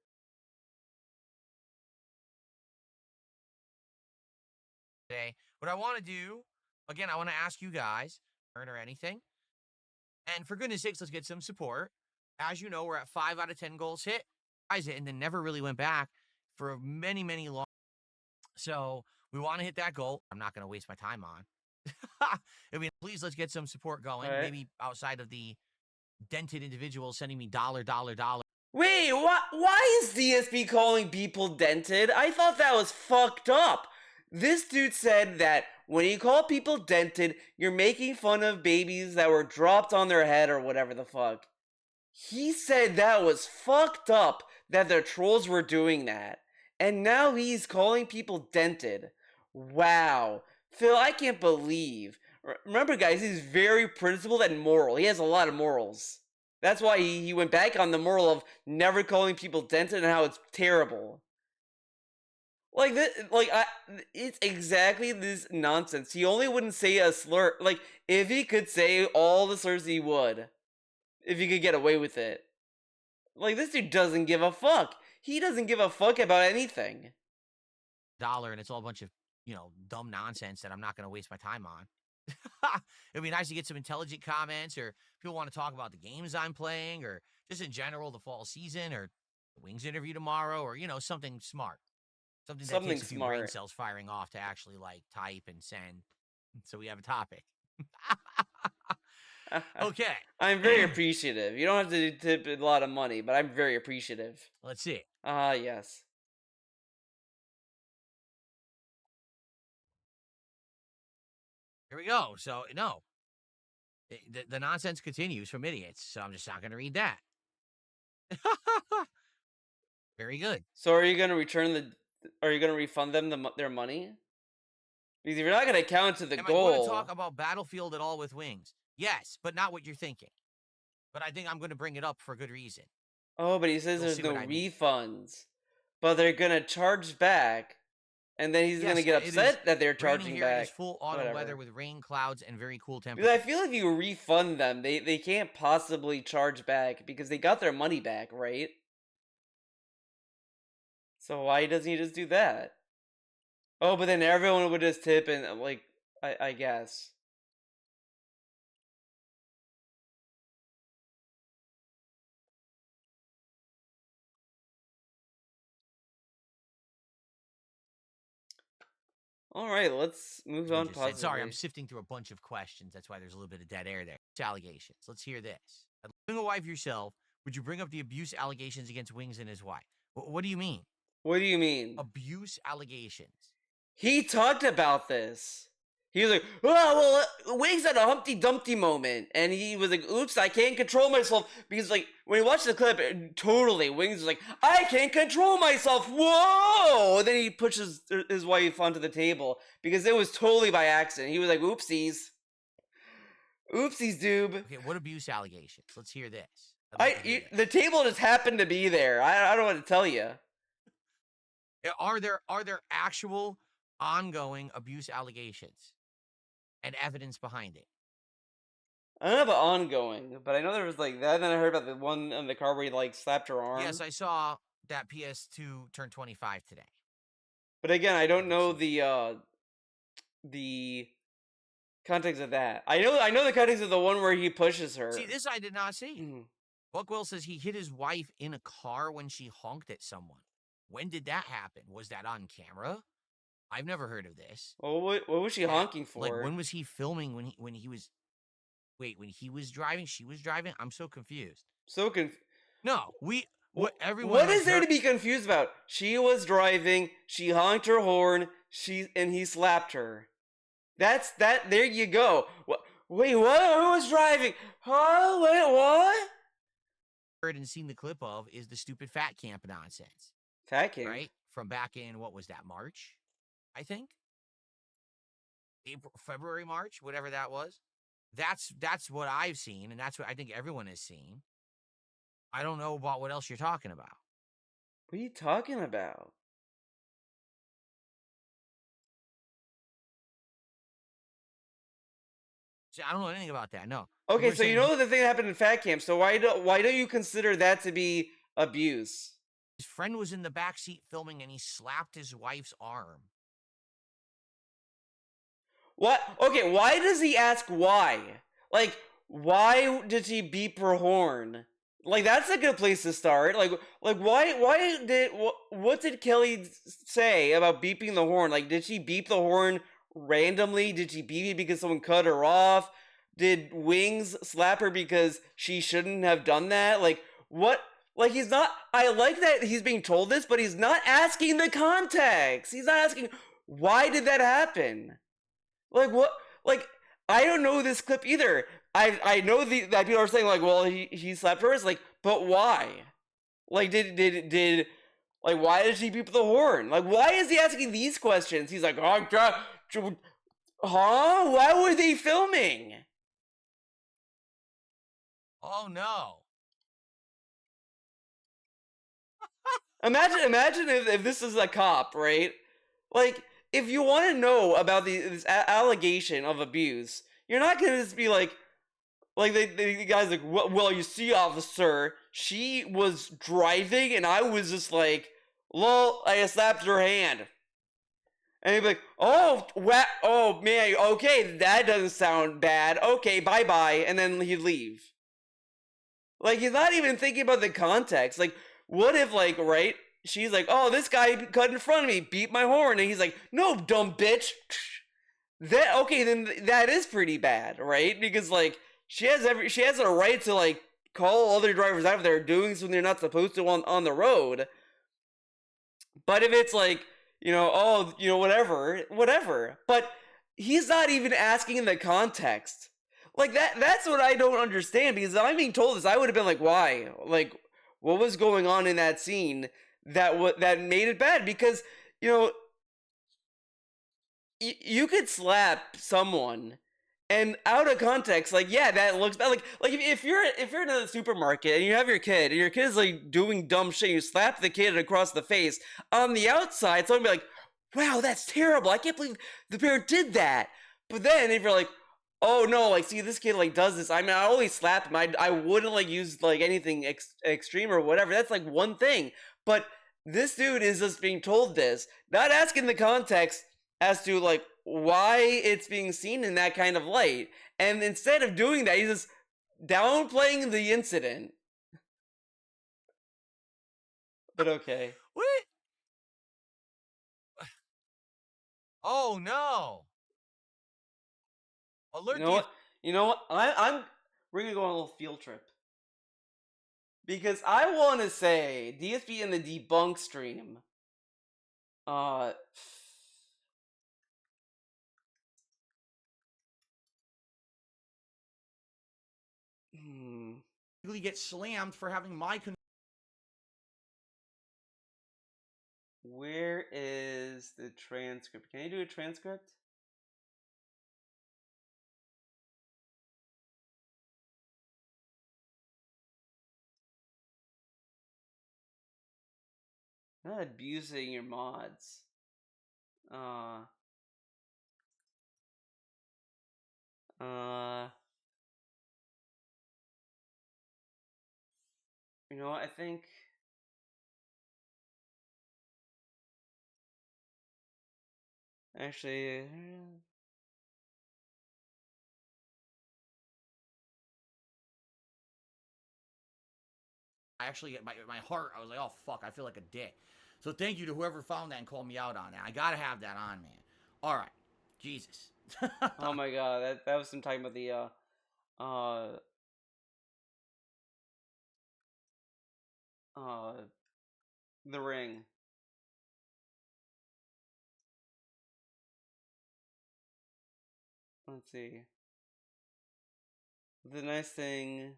[SPEAKER 2] Today, what I want to do, again, I want to ask you guys, or anything. And for goodness sakes, let's get some support. As you know, we're at 5 out of 10 goals hit, and then never really went back for many, many long. So we want to hit that goal. I'm not going to waste my time on. I mean, please, let's get some support going. Right. Maybe outside of the dented individuals sending me $.
[SPEAKER 1] Wait, why is DSP calling people dented? I thought that was fucked up. This dude said that when you call people dented, you're making fun of babies that were dropped on their head or whatever the fuck. He said that was fucked up that the trolls were doing that. And now he's calling people dented. Wow. Phil, I can't believe. Remember, guys, he's very principled and moral. He has a lot of morals. That's why he went back on the moral of never calling people dented and how it's terrible. Like this, it's exactly this nonsense. He only wouldn't say a slur. Like, if he could say all the slurs, he would. If he could get away with it. Like, this dude doesn't give a fuck. He doesn't give a fuck about anything.
[SPEAKER 2] And it's all a bunch of, dumb nonsense that I'm not going to waste my time on. It'd be nice to get some intelligent comments, or people want to talk about the games I'm playing, or just in general the fall season, or the Wings interview tomorrow, or, something smart. Something that takes a few brain cells firing off to actually, type and send. So we have a topic. Okay.
[SPEAKER 1] I'm very appreciative. You don't have to tip a lot of money, but I'm very appreciative.
[SPEAKER 2] Let's see.
[SPEAKER 1] Yes.
[SPEAKER 2] Here we go. So, no. The nonsense continues from idiots, so I'm just not going to read that. Very good.
[SPEAKER 1] So are you going to refund them their money? Because if you're not going to count to the goal...
[SPEAKER 2] Am I going to talk about Battlefield at all with Wings? Yes, but not what you're thinking. But I think I'm going to bring it up for a good reason.
[SPEAKER 1] Oh, but he says there's no refunds. But they're going to charge back. And then he's going to get upset that they're charging back.
[SPEAKER 2] It's full autumn weather with rain, clouds, and very cool temperatures.
[SPEAKER 1] Because I feel if you refund them, they can't possibly charge back because they got their money back, right? So why doesn't he just do that? Oh, but then everyone would just tip and, I guess. All right, let's move on positively.
[SPEAKER 2] Sorry, I'm sifting through a bunch of questions. That's why there's a little bit of dead air there. It's allegations. Let's hear this. Being a wife yourself, would you bring up the abuse allegations against Wings and his wife? What do you mean?
[SPEAKER 1] What do you mean?
[SPEAKER 2] Abuse allegations.
[SPEAKER 1] He talked about this. He was like, oh, well, Wings had a Humpty Dumpty moment. And he was like, oops, I can't control myself. Because, when he watched the clip, totally, Wings was like, I can't control myself. Whoa! And then he pushes his wife onto the table. Because it was totally by accident. He was like, oopsies. Oopsies, doob.
[SPEAKER 2] Okay, what abuse allegations? Let's hear this.
[SPEAKER 1] The table just happened to be there. I don't know what to tell you.
[SPEAKER 2] Are there actual ongoing abuse allegations? and evidence behind it.
[SPEAKER 1] I don't know about ongoing, but I know there was like that. And then I heard about the one in the car where he like slapped her arm.
[SPEAKER 2] Yes, I saw that PS2 turned 25 today.
[SPEAKER 1] But again, I don't know the context of that. I know the context of the one where he pushes her.
[SPEAKER 2] See, this I did not see. Buckwill says he hit his wife in a car when she honked at someone. When did that happen? Was that on camera? I've never heard of this.
[SPEAKER 1] Well, what was she honking for?
[SPEAKER 2] Like, when was he filming? When he was? Wait, when he was driving, she was driving. I'm so confused. No, everyone.
[SPEAKER 1] What is there to be confused about? She was driving. She honked her horn. And he slapped her. That's that. There you go. Wait, what? Who was driving? Huh? Wait, what?
[SPEAKER 2] Heard and seen the clip of is the stupid fat camp nonsense.
[SPEAKER 1] Fat camp,
[SPEAKER 2] right? From back in what was that? March, I think. April, February, March, whatever that was. That's what I've seen, and that's what I think everyone has seen. I don't know about what else you're talking about.
[SPEAKER 1] What are you talking about?
[SPEAKER 2] See, I don't know anything about that. No.
[SPEAKER 1] Okay, so you know the thing that happened in Fat Camp. So why don't you consider that to be abuse?
[SPEAKER 2] His friend was in the back seat filming, and he slapped his wife's arm.
[SPEAKER 1] What? Okay, why does he ask why? Like, why did he beep her horn? Like, that's a good place to start. Like what did Kelly say about beeping the horn? Like, did she beep the horn randomly? Did she beep it because someone cut her off? Did Wings slap her because she shouldn't have done that? Like, what? Like, he's not. I like that he's being told this, but he's not asking the context. He's not asking, why did that happen? Like, what? Like, I don't know this clip either. I know that people are saying, like, well, he slapped her. It's like, but why? Like, did like, why did she beep the horn? Like, why is he asking these questions? He's like, oh, God, huh? Why were they filming?
[SPEAKER 2] Oh, no.
[SPEAKER 1] Imagine if this is a cop, right? Like, if you want to know about this allegation of abuse, you're not going to just be like the guy's like, well, you see, officer, she was driving and I was just like, lol, I slapped her hand. And he'd be like, oh man, okay, that doesn't sound bad. Okay, bye-bye. And then he'd leave. Like, he's not even thinking about the context. Like, what if, like, right, she's like, oh, this guy cut in front of me, beat my horn. And he's like, no, dumb bitch. Okay, then that is pretty bad, right? Because, like, she has a right to, like, call other drivers out if they're doing something they're not supposed to on the road. But if it's like, whatever. But he's not even asking in the context. Like, that's what I don't understand, because if I'm being told this, I would have been like, why? Like, what was going on in that scene that made it bad? Because, you could slap someone and out of context, like, yeah, that looks bad. Like if you're in a supermarket and you have your kid and your kid's like doing dumb shit, you slap the kid across the face. On the outside, someone will be like, wow, that's terrible. I can't believe the parent did that. But then if you're like, oh no, like, see, this kid like does this. I mean, I always slap him. I wouldn't like use like anything extreme or whatever. That's like one thing. But this dude is just being told this, not asking the context as to like why it's being seen in that kind of light. And instead of doing that, he's just downplaying the incident. But okay.
[SPEAKER 2] What? Oh no. Alert.
[SPEAKER 1] You know what? We're gonna go on a little field trip. Because I want to say DSP in the debunk stream.
[SPEAKER 4] Get slammed for having my.
[SPEAKER 1] Where is the transcript? Can you do a transcript? Not abusing your mods. You know what? I think. Actually.
[SPEAKER 4] I actually, my heart, I was like, oh, fuck, I feel like a dick. So thank you to whoever found that and called me out on that. I gotta have that on, man. All right. Jesus.
[SPEAKER 1] Oh my god, that was some talking about uh, the ring. Let's see. The nice thing.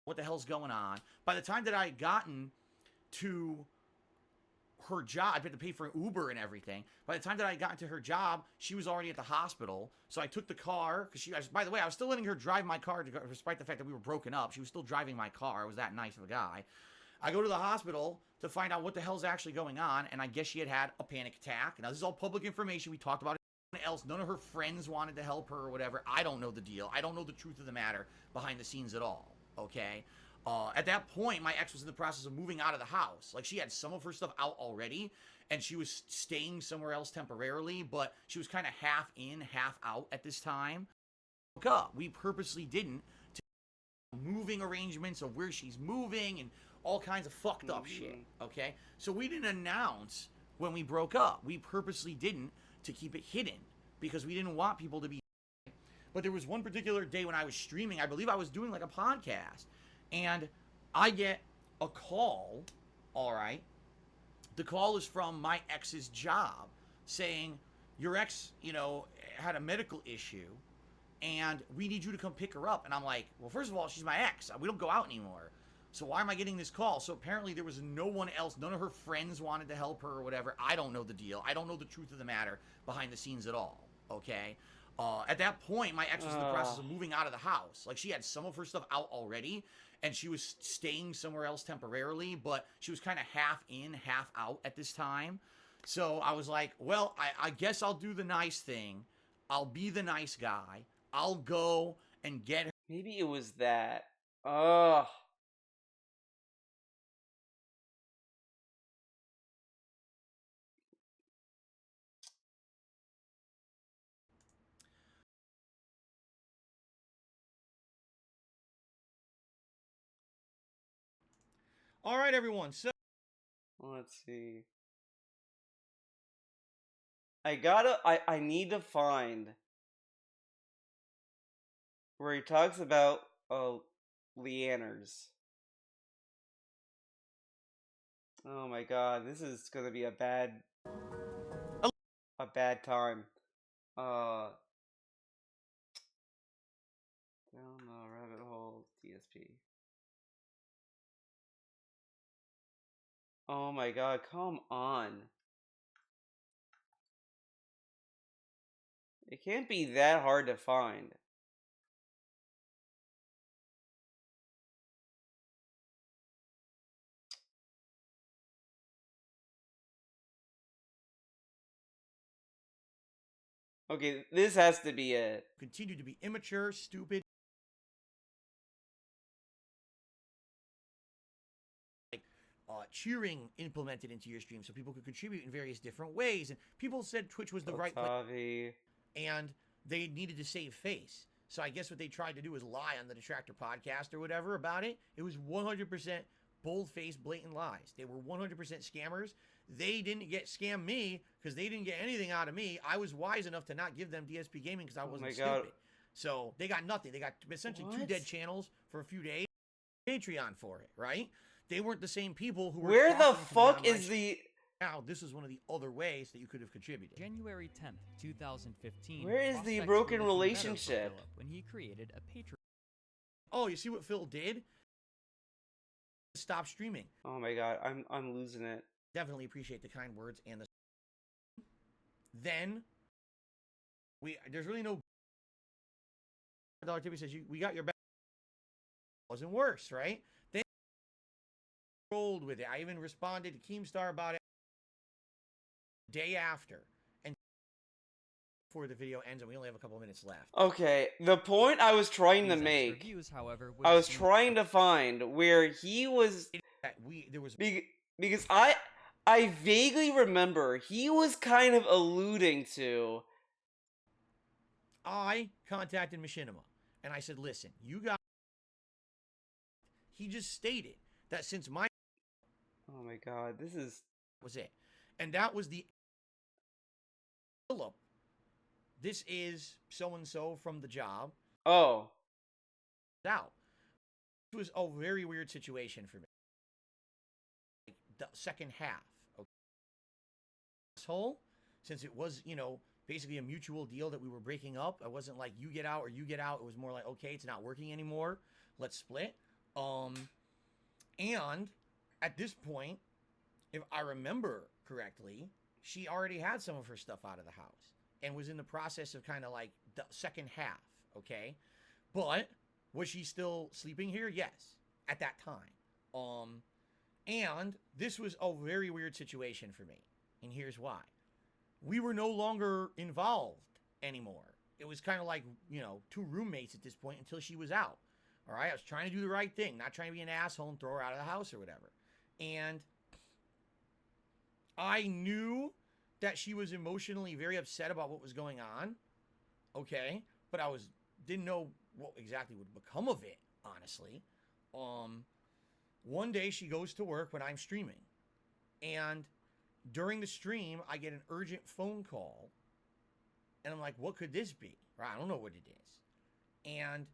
[SPEAKER 4] What the hell's going on? By the time that I had gotten to her job, I had to pay for an Uber and everything. By the time that I got to her job, she was already at the hospital. So I took the car because by the way, I was still letting her drive my car despite the fact that we were broken up. She was still driving my car. I was that nice of a guy. I go to the hospital to find out what the hell's actually going on, and I guess she had a panic attack. Now, this is all public information. We talked about it else. None of her friends wanted to help her or whatever. I don't know the deal. I don't know the truth of the matter behind the scenes at all, okay? At that point, my ex was in the process of moving out of the house. Like, she had some of her stuff out already, and she was staying somewhere else temporarily, but she was kind of half in, half out at this time. We purposely didn't. Moving arrangements of where she's moving and all kinds of fucked up shit, okay? So we didn't announce when we broke up. We purposely didn't to keep it hidden because we didn't want people to be. But there was one particular day when I was streaming, I believe I was doing like a podcast, and I get a call, all right? The call is from my ex's job saying, your ex, had a medical issue and we need you to come pick her up. And I'm like, well, first of all, she's my ex. We don't go out anymore. So why am I getting this call? So apparently there was no one else. None of her friends wanted to help her or whatever. I don't know the deal. I don't know the truth of the matter behind the scenes at all, okay? At that point, my ex was in the process of moving out of the house. Like, she had some of her stuff out already, and she was staying somewhere else temporarily, but she was kind of half in, half out at this time. So I was like, well, I guess I'll do the nice thing. I'll be the nice guy. I'll go and get her.
[SPEAKER 1] Maybe it was that. Ugh.
[SPEAKER 4] All right, everyone. So
[SPEAKER 1] Let's see. I need to find where he talks about Leanners. Oh my god, this is gonna be a bad time. Down the rabbit hole, DSP. Oh my god, come on. It can't be that hard to find. Okay, this has to be it.
[SPEAKER 4] Continue to be immature, stupid. Cheering implemented into your stream so people could contribute in various different ways. And people said Twitch was the right place. And they needed to save face. So I guess what they tried to do was lie on the Detractor podcast or whatever about it. It was 100% bold-faced, blatant lies. They were 100% scammers. They didn't scam me because they didn't get anything out of me. I was wise enough to not give them DSP Gaming because I wasn't stupid. So they got nothing. They got essentially 2 dead channels for a few days. Patreon for it, right? They weren't the same people who were.
[SPEAKER 1] Where the fuck is the?
[SPEAKER 4] Now, this is one of the other ways that you could have contributed.
[SPEAKER 5] January 10th, 2015.
[SPEAKER 1] Where is the broken relationship?
[SPEAKER 5] When he created a Patreon.
[SPEAKER 4] Oh, you see what Phil did? Stop streaming.
[SPEAKER 1] Oh my god, I'm losing it.
[SPEAKER 4] Definitely appreciate the kind words and the. Then there's really no. Dollar Tippy says we got your back. Wasn't worse, right? Then rolled with it. I even responded to Keemstar about it day after, and before the video ends, and we only have a couple minutes left.
[SPEAKER 1] Okay, the point I was trying to
[SPEAKER 5] These extra
[SPEAKER 1] make,
[SPEAKER 5] views, however, would
[SPEAKER 1] I was
[SPEAKER 5] seem-
[SPEAKER 1] trying to find where he was,
[SPEAKER 4] There was
[SPEAKER 1] because I vaguely remember he was kind of alluding to.
[SPEAKER 4] I contacted Machinima, and I said, listen, you got. He just stated that since my
[SPEAKER 1] Oh my god, this is.
[SPEAKER 4] was it, and that was the. Philip, this is so and so from the job.
[SPEAKER 1] Oh.
[SPEAKER 4] Out. It was a very weird situation for me. The second half. Okay. Asshole, since it was, basically a mutual deal that we were breaking up. It wasn't like you get out or you get out. It was more like, okay, it's not working anymore. Let's split. And at this point, if I remember correctly, she already had some of her stuff out of the house and was in the process of kind of like the second half, okay? But was she still sleeping here? Yes, at that time. And this was a very weird situation for me, and here's why. We were no longer involved anymore. It was kind of like, two roommates at this point until she was out. All right, I was trying to do the right thing, not trying to be an asshole and throw her out of the house or whatever. And I knew that she was emotionally very upset about what was going on, okay? But I didn't know what exactly would become of it, honestly. One day she goes to work when I'm streaming, and during the stream, I get an urgent phone call, and I'm like, what could this be? Right? I don't know what it is. And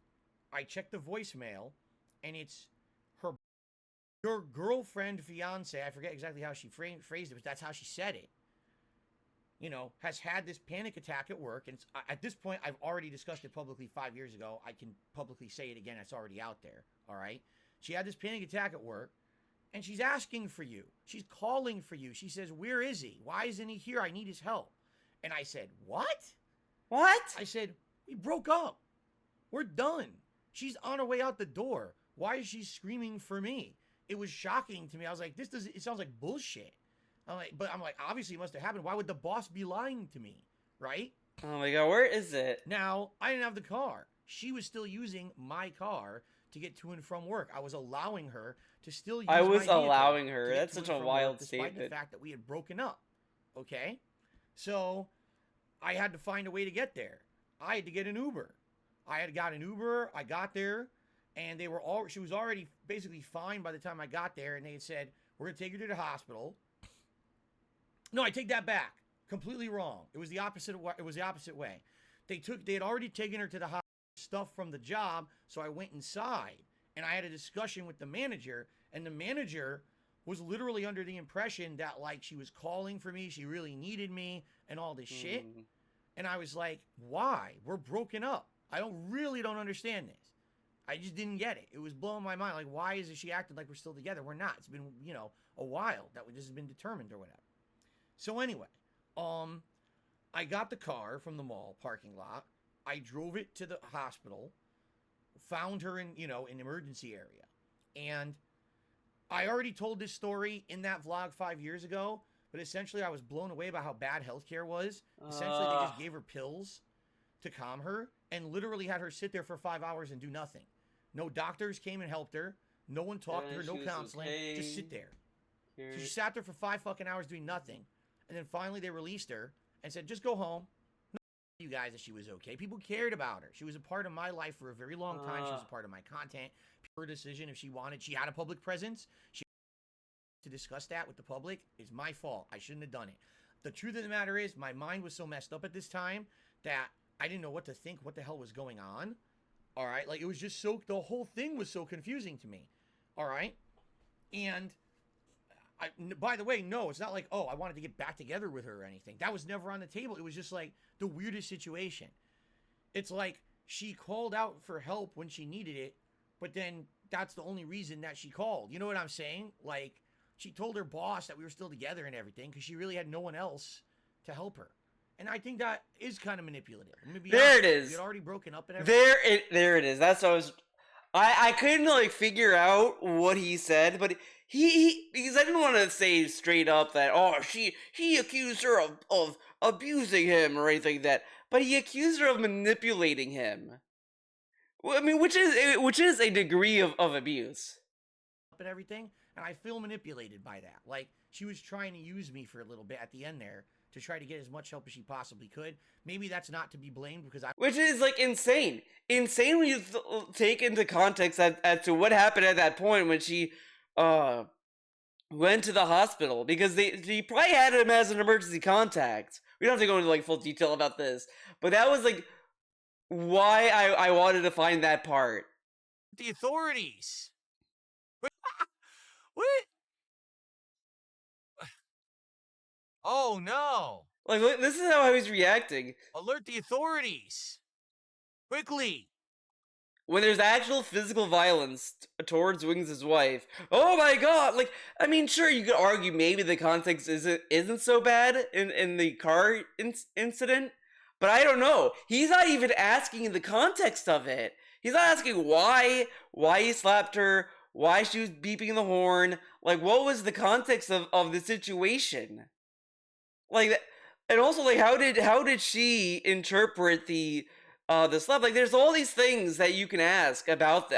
[SPEAKER 4] I check the voicemail, and it's your girlfriend, fiance, I forget exactly how she phrased it, but that's how she said it, has had this panic attack at work. And at this point, I've already discussed it publicly 5 years ago. I can publicly say it again. It's already out there, all right? She had this panic attack at work, and she's asking for you. She's calling for you. She says, where is he? Why isn't he here? I need his help. And I said, what?
[SPEAKER 1] What?
[SPEAKER 4] I said, we broke up. We're done. She's on her way out the door. Why is she screaming for me? It was shocking to me. I was like, it sounds like bullshit. I'm like, obviously it must have happened. Why would the boss be lying to me? Right?
[SPEAKER 1] Oh my god, where is it?
[SPEAKER 4] Now, I didn't have the car. She was still using my car to get to and from work. I was allowing her to still use my vehicle.
[SPEAKER 1] That's such a wild statement.
[SPEAKER 4] Despite the fact that we had broken up. Okay? So, I had to find a way to get there. I had to get an Uber. I had got an Uber. I got there, and she was already basically fine by the time I got there, and they had said, we're going to take her to the hospital. No, I take that back. Completely wrong. It was the opposite way. They had already taken her to the hospital, stuff from the job, so I went inside, and I had a discussion with the manager, and the manager was literally under the impression that, like, she was calling for me, she really needed me, and all this shit. And I was like, why? We're broken up. I don't understand this. I just didn't get it. It was blowing my mind. Like, why is she acting like we're still together? We're not. It's been, a while that this has been determined or whatever. So anyway, I got the car from the mall parking lot. I drove it to the hospital, found her in an emergency area. And I already told this story in that vlog 5 years ago, but essentially I was blown away by how bad healthcare was. Essentially, they just gave her pills to calm her and literally had her sit there for 5 hours and do nothing. No doctors came and helped her. No one talked to her, no counseling. Okay. Just sit there. So she sat there for 5 fucking hours doing nothing. And then finally they released her and said, just go home. No, you guys that she was okay. People cared about her. She was a part of my life for a very long time. She was a part of my content. Her decision if she had a public presence. To discuss that with the public is my fault. I shouldn't have done it. The truth of the matter is my mind was so messed up at this time that I didn't know what to think, what the hell was going on. All right. Like, it was just the whole thing was so confusing to me. All right. And by the way, no, it's not like, I wanted to get back together with her or anything. That was never on the table. It was just like the weirdest situation. It's like she called out for help when she needed it, but then that's the only reason that she called. You know what I'm saying? Like, she told her boss that we were still together and everything because she really had no one else to help her. And I think that is kind of manipulative.
[SPEAKER 1] There it is.
[SPEAKER 4] We had already broken up and everything.
[SPEAKER 1] There it is. That's what I was. I couldn't figure out what he said, but he because I didn't want to say straight up that he accused her of abusing him or anything like that. but he accused her of manipulating him. Well, I mean, which is a degree of abuse.
[SPEAKER 4] And everything, and I feel manipulated by that. Like, she was trying to use me for a little bit at the end there to try to get as much help as she possibly could. Maybe that's not to be blamed because
[SPEAKER 1] Which is, like, insane. Insane when you take into context as to what happened at that point when she, went to the hospital. Because she probably had him as an emergency contact. We don't have to go into, like, full detail about this. But that was, like, why I wanted to find that part.
[SPEAKER 2] The authorities. What? Oh no!
[SPEAKER 1] Like, look, this is how I was reacting.
[SPEAKER 2] Alert the authorities! Quickly!
[SPEAKER 1] When there's actual physical violence towards Wings' wife. Oh my god! Like, I mean, sure, you could argue maybe the context isn't so bad in the car incident, but I don't know. He's not even asking the context of it. He's not asking why he slapped her, why she was beeping the horn. Like, what was the context of the situation? Like, and also, like, how did she interpret the slap? Like, there's all these things that you can ask about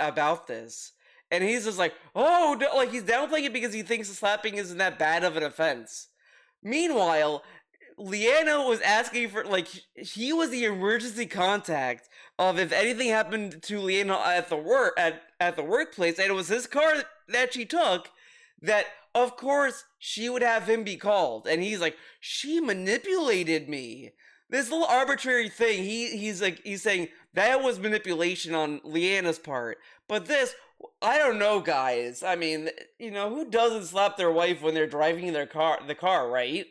[SPEAKER 1] this, and he's just like, oh, no, like, he's downplaying it because he thinks the slapping isn't that bad of an offense. Meanwhile, Leanna was asking for, like, he was the emergency contact of if anything happened to Leanna at the workplace, and it was his car that she took, that of course she would have him be called. And he's like, she manipulated me. This little arbitrary thing, he's saying that was manipulation on Leanna's part. But this, I don't know, guys. I mean, you know, who doesn't slap their wife when they're driving the car, right?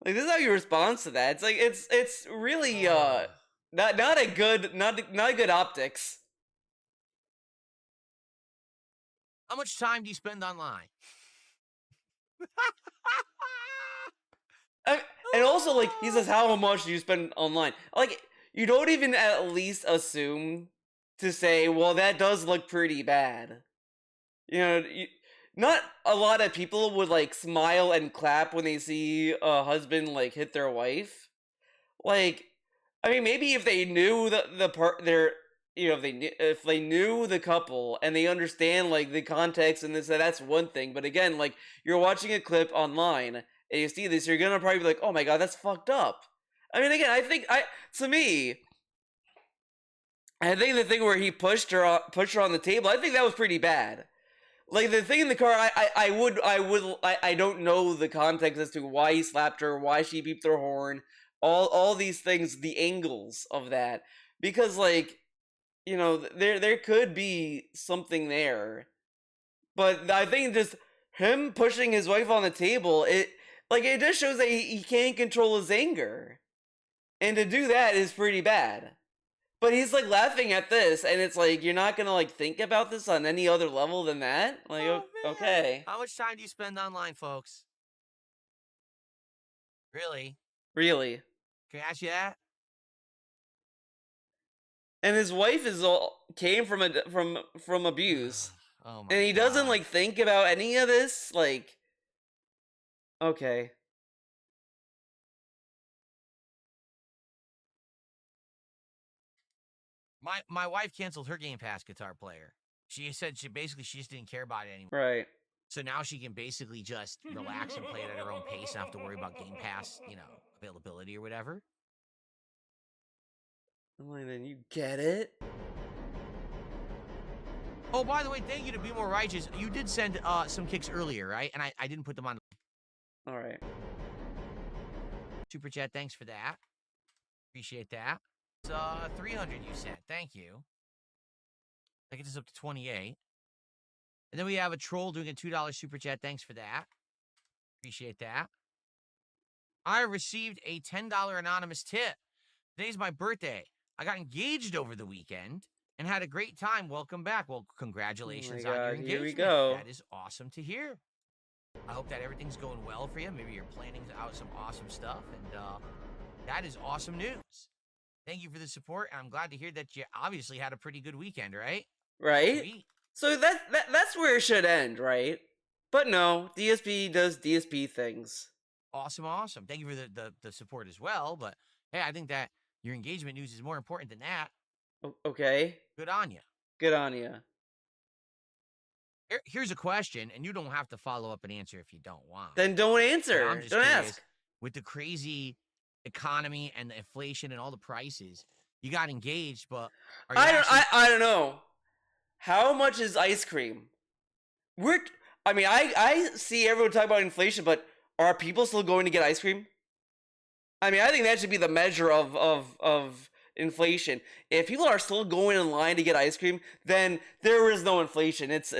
[SPEAKER 1] Like, this is how you respond to that. It's like, it's really not a good optics.
[SPEAKER 2] How much time do you spend online?
[SPEAKER 1] And also, like, he says, how much do you spend online? Like, you don't even at least assume to say, well, that does look pretty bad. You know, not a lot of people would, like, smile and clap when they see a husband, like, hit their wife. Like, I mean, maybe if they knew if they knew the couple and they understand, like, the context and this, that's one thing. But again, like, you're watching a clip online and you see this, you're gonna probably be like, oh my god, that's fucked up. I mean, again, I think the thing where he pushed her on the table, I think that was pretty bad. Like, the thing in the car, I don't know the context as to why he slapped her, why she beeped her horn, all these things, the angles of that, because, like, you know, there could be something there, but I think just him pushing his wife on the table, it just shows that he can't control his anger, and to do that is pretty bad. But he's, like, laughing at this, and it's like, you're not gonna, like, think about this on any other level than that? Like, okay.
[SPEAKER 2] How much time do you spend online, folks? Really?
[SPEAKER 1] Really.
[SPEAKER 2] Can I ask you that?
[SPEAKER 1] And his wife came from abuse.
[SPEAKER 2] Oh my
[SPEAKER 1] and he doesn't, like, think about any of this, like, okay.
[SPEAKER 2] My wife canceled her Game Pass Guitar Player. She said she just didn't care about it anymore.
[SPEAKER 1] Right.
[SPEAKER 2] So now she can basically just relax and play it at her own pace and not have to worry about Game Pass, availability or whatever.
[SPEAKER 1] Well, then you get it.
[SPEAKER 2] Oh, by the way, thank you to Be More Righteous. You did send some kicks earlier, right? And I didn't put them on.
[SPEAKER 1] All right.
[SPEAKER 2] Super chat, thanks for that. Appreciate that. It's 300 you sent. Thank you. That gets us up to 28. And then we have a troll doing a $2 super chat. Thanks for that. Appreciate that. I received a $10 anonymous tip. Today's my birthday. I got engaged over the weekend and had a great time. Welcome back. Well, congratulations on your engagement.
[SPEAKER 1] Here we go.
[SPEAKER 2] That is awesome to hear. I hope that everything's going well for you. Maybe you're planning out some awesome stuff. And that is awesome news. Thank you for the support. And I'm glad to hear that you obviously had a pretty good weekend, right?
[SPEAKER 1] Right?
[SPEAKER 2] Sweet.
[SPEAKER 1] So that's where it should end, right? But no, DSP does DSP things.
[SPEAKER 2] Awesome. Thank you for the support as well. But hey, I think that your engagement news is more important than that.
[SPEAKER 1] Okay.
[SPEAKER 2] Good on you.
[SPEAKER 1] Good on you.
[SPEAKER 2] Here's a question, and you don't have to follow up and answer if you don't want.
[SPEAKER 1] Then don't answer.
[SPEAKER 2] I'm just
[SPEAKER 1] don't
[SPEAKER 2] curious,
[SPEAKER 1] ask.
[SPEAKER 2] With the crazy economy and the inflation and all the prices, you got engaged, but are you
[SPEAKER 1] I don't know. How much is ice cream? I see everyone talk about inflation, but are people still going to get ice cream? I mean, I think that should be the measure of inflation. If people are still going in line to get ice cream, then there is no inflation. It's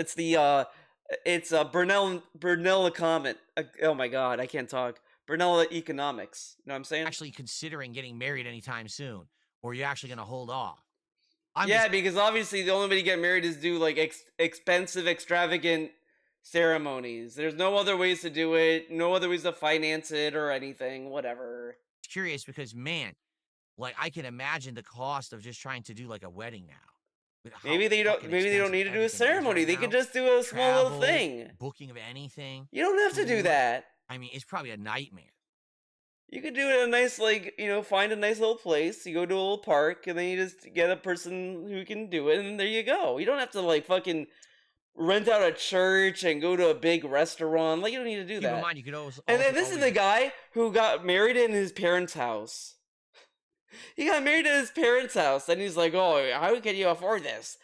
[SPEAKER 1] Burnell comment. Oh my god, I can't talk. Burnell economics. You know what I'm saying?
[SPEAKER 2] actually considering getting married anytime soon, or are you actually going to hold off?
[SPEAKER 1] Because obviously the only way to get married is do like expensive, extravagant ceremonies. There's no other ways to do it. No other ways to finance it or anything. Whatever.
[SPEAKER 2] Curious because man, like I can imagine the cost of just trying to do like a wedding now.
[SPEAKER 1] Maybe they don't need to do a ceremony. They could just do a small little thing.
[SPEAKER 2] Booking of anything.
[SPEAKER 1] You don't have to do that.
[SPEAKER 2] I mean, it's probably a nightmare.
[SPEAKER 1] You could do it in a nice, find a nice little place. You go to a little park, and then you just get a person who can do it, and there you go. You don't have to, fucking rent out a church and go to a big restaurant. You don't need to do that.
[SPEAKER 2] Keep in mind, you could always...
[SPEAKER 1] And then this is the guy who got married in his parents' house. He got married at his parents' house, and he's like, oh, how can you afford this?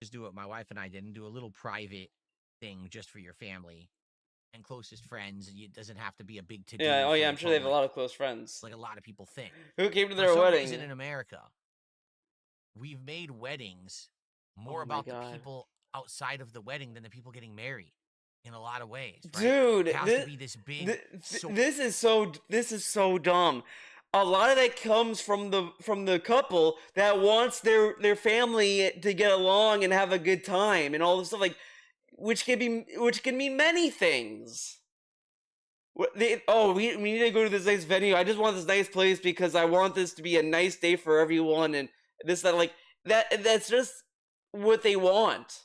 [SPEAKER 2] Just do what my wife and I did and do a little private thing just for your family and closest friends. It doesn't have to be a big to-do.
[SPEAKER 1] Yeah, I'm sure they have a lot of close friends.
[SPEAKER 2] Like a lot of people think.
[SPEAKER 1] Who came to their wedding?
[SPEAKER 2] In America, we've made weddings more about the people outside of the wedding than the people getting married in a lot of ways. Right?
[SPEAKER 1] Dude,
[SPEAKER 2] it has to be this big.
[SPEAKER 1] This is so dumb. A lot of that comes from the couple that wants their family to get along and have a good time and all this stuff, which can mean many things. We need to go to this nice venue. I just want this nice place because I want this to be a nice day for everyone, and this that's just what they want.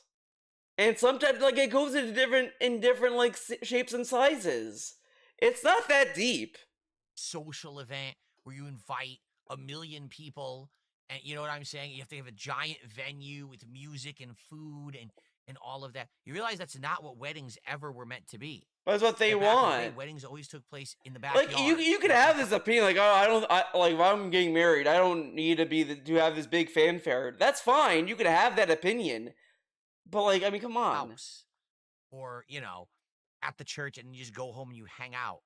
[SPEAKER 1] And sometimes it goes into different shapes and sizes. It's not that deep.
[SPEAKER 2] Social event where you invite 1 million people, and you know what I'm saying? You have to have a giant venue with music and food and all of that. You realize that's not what weddings ever were meant to be.
[SPEAKER 1] But that's what they want.
[SPEAKER 2] Weddings always took place in the backyard.
[SPEAKER 1] You could have this opinion, if I'm getting married, I don't need to have this big fanfare. That's fine. You could have that opinion. But come on.
[SPEAKER 2] House. Or, at the church and you just go home and you hang out.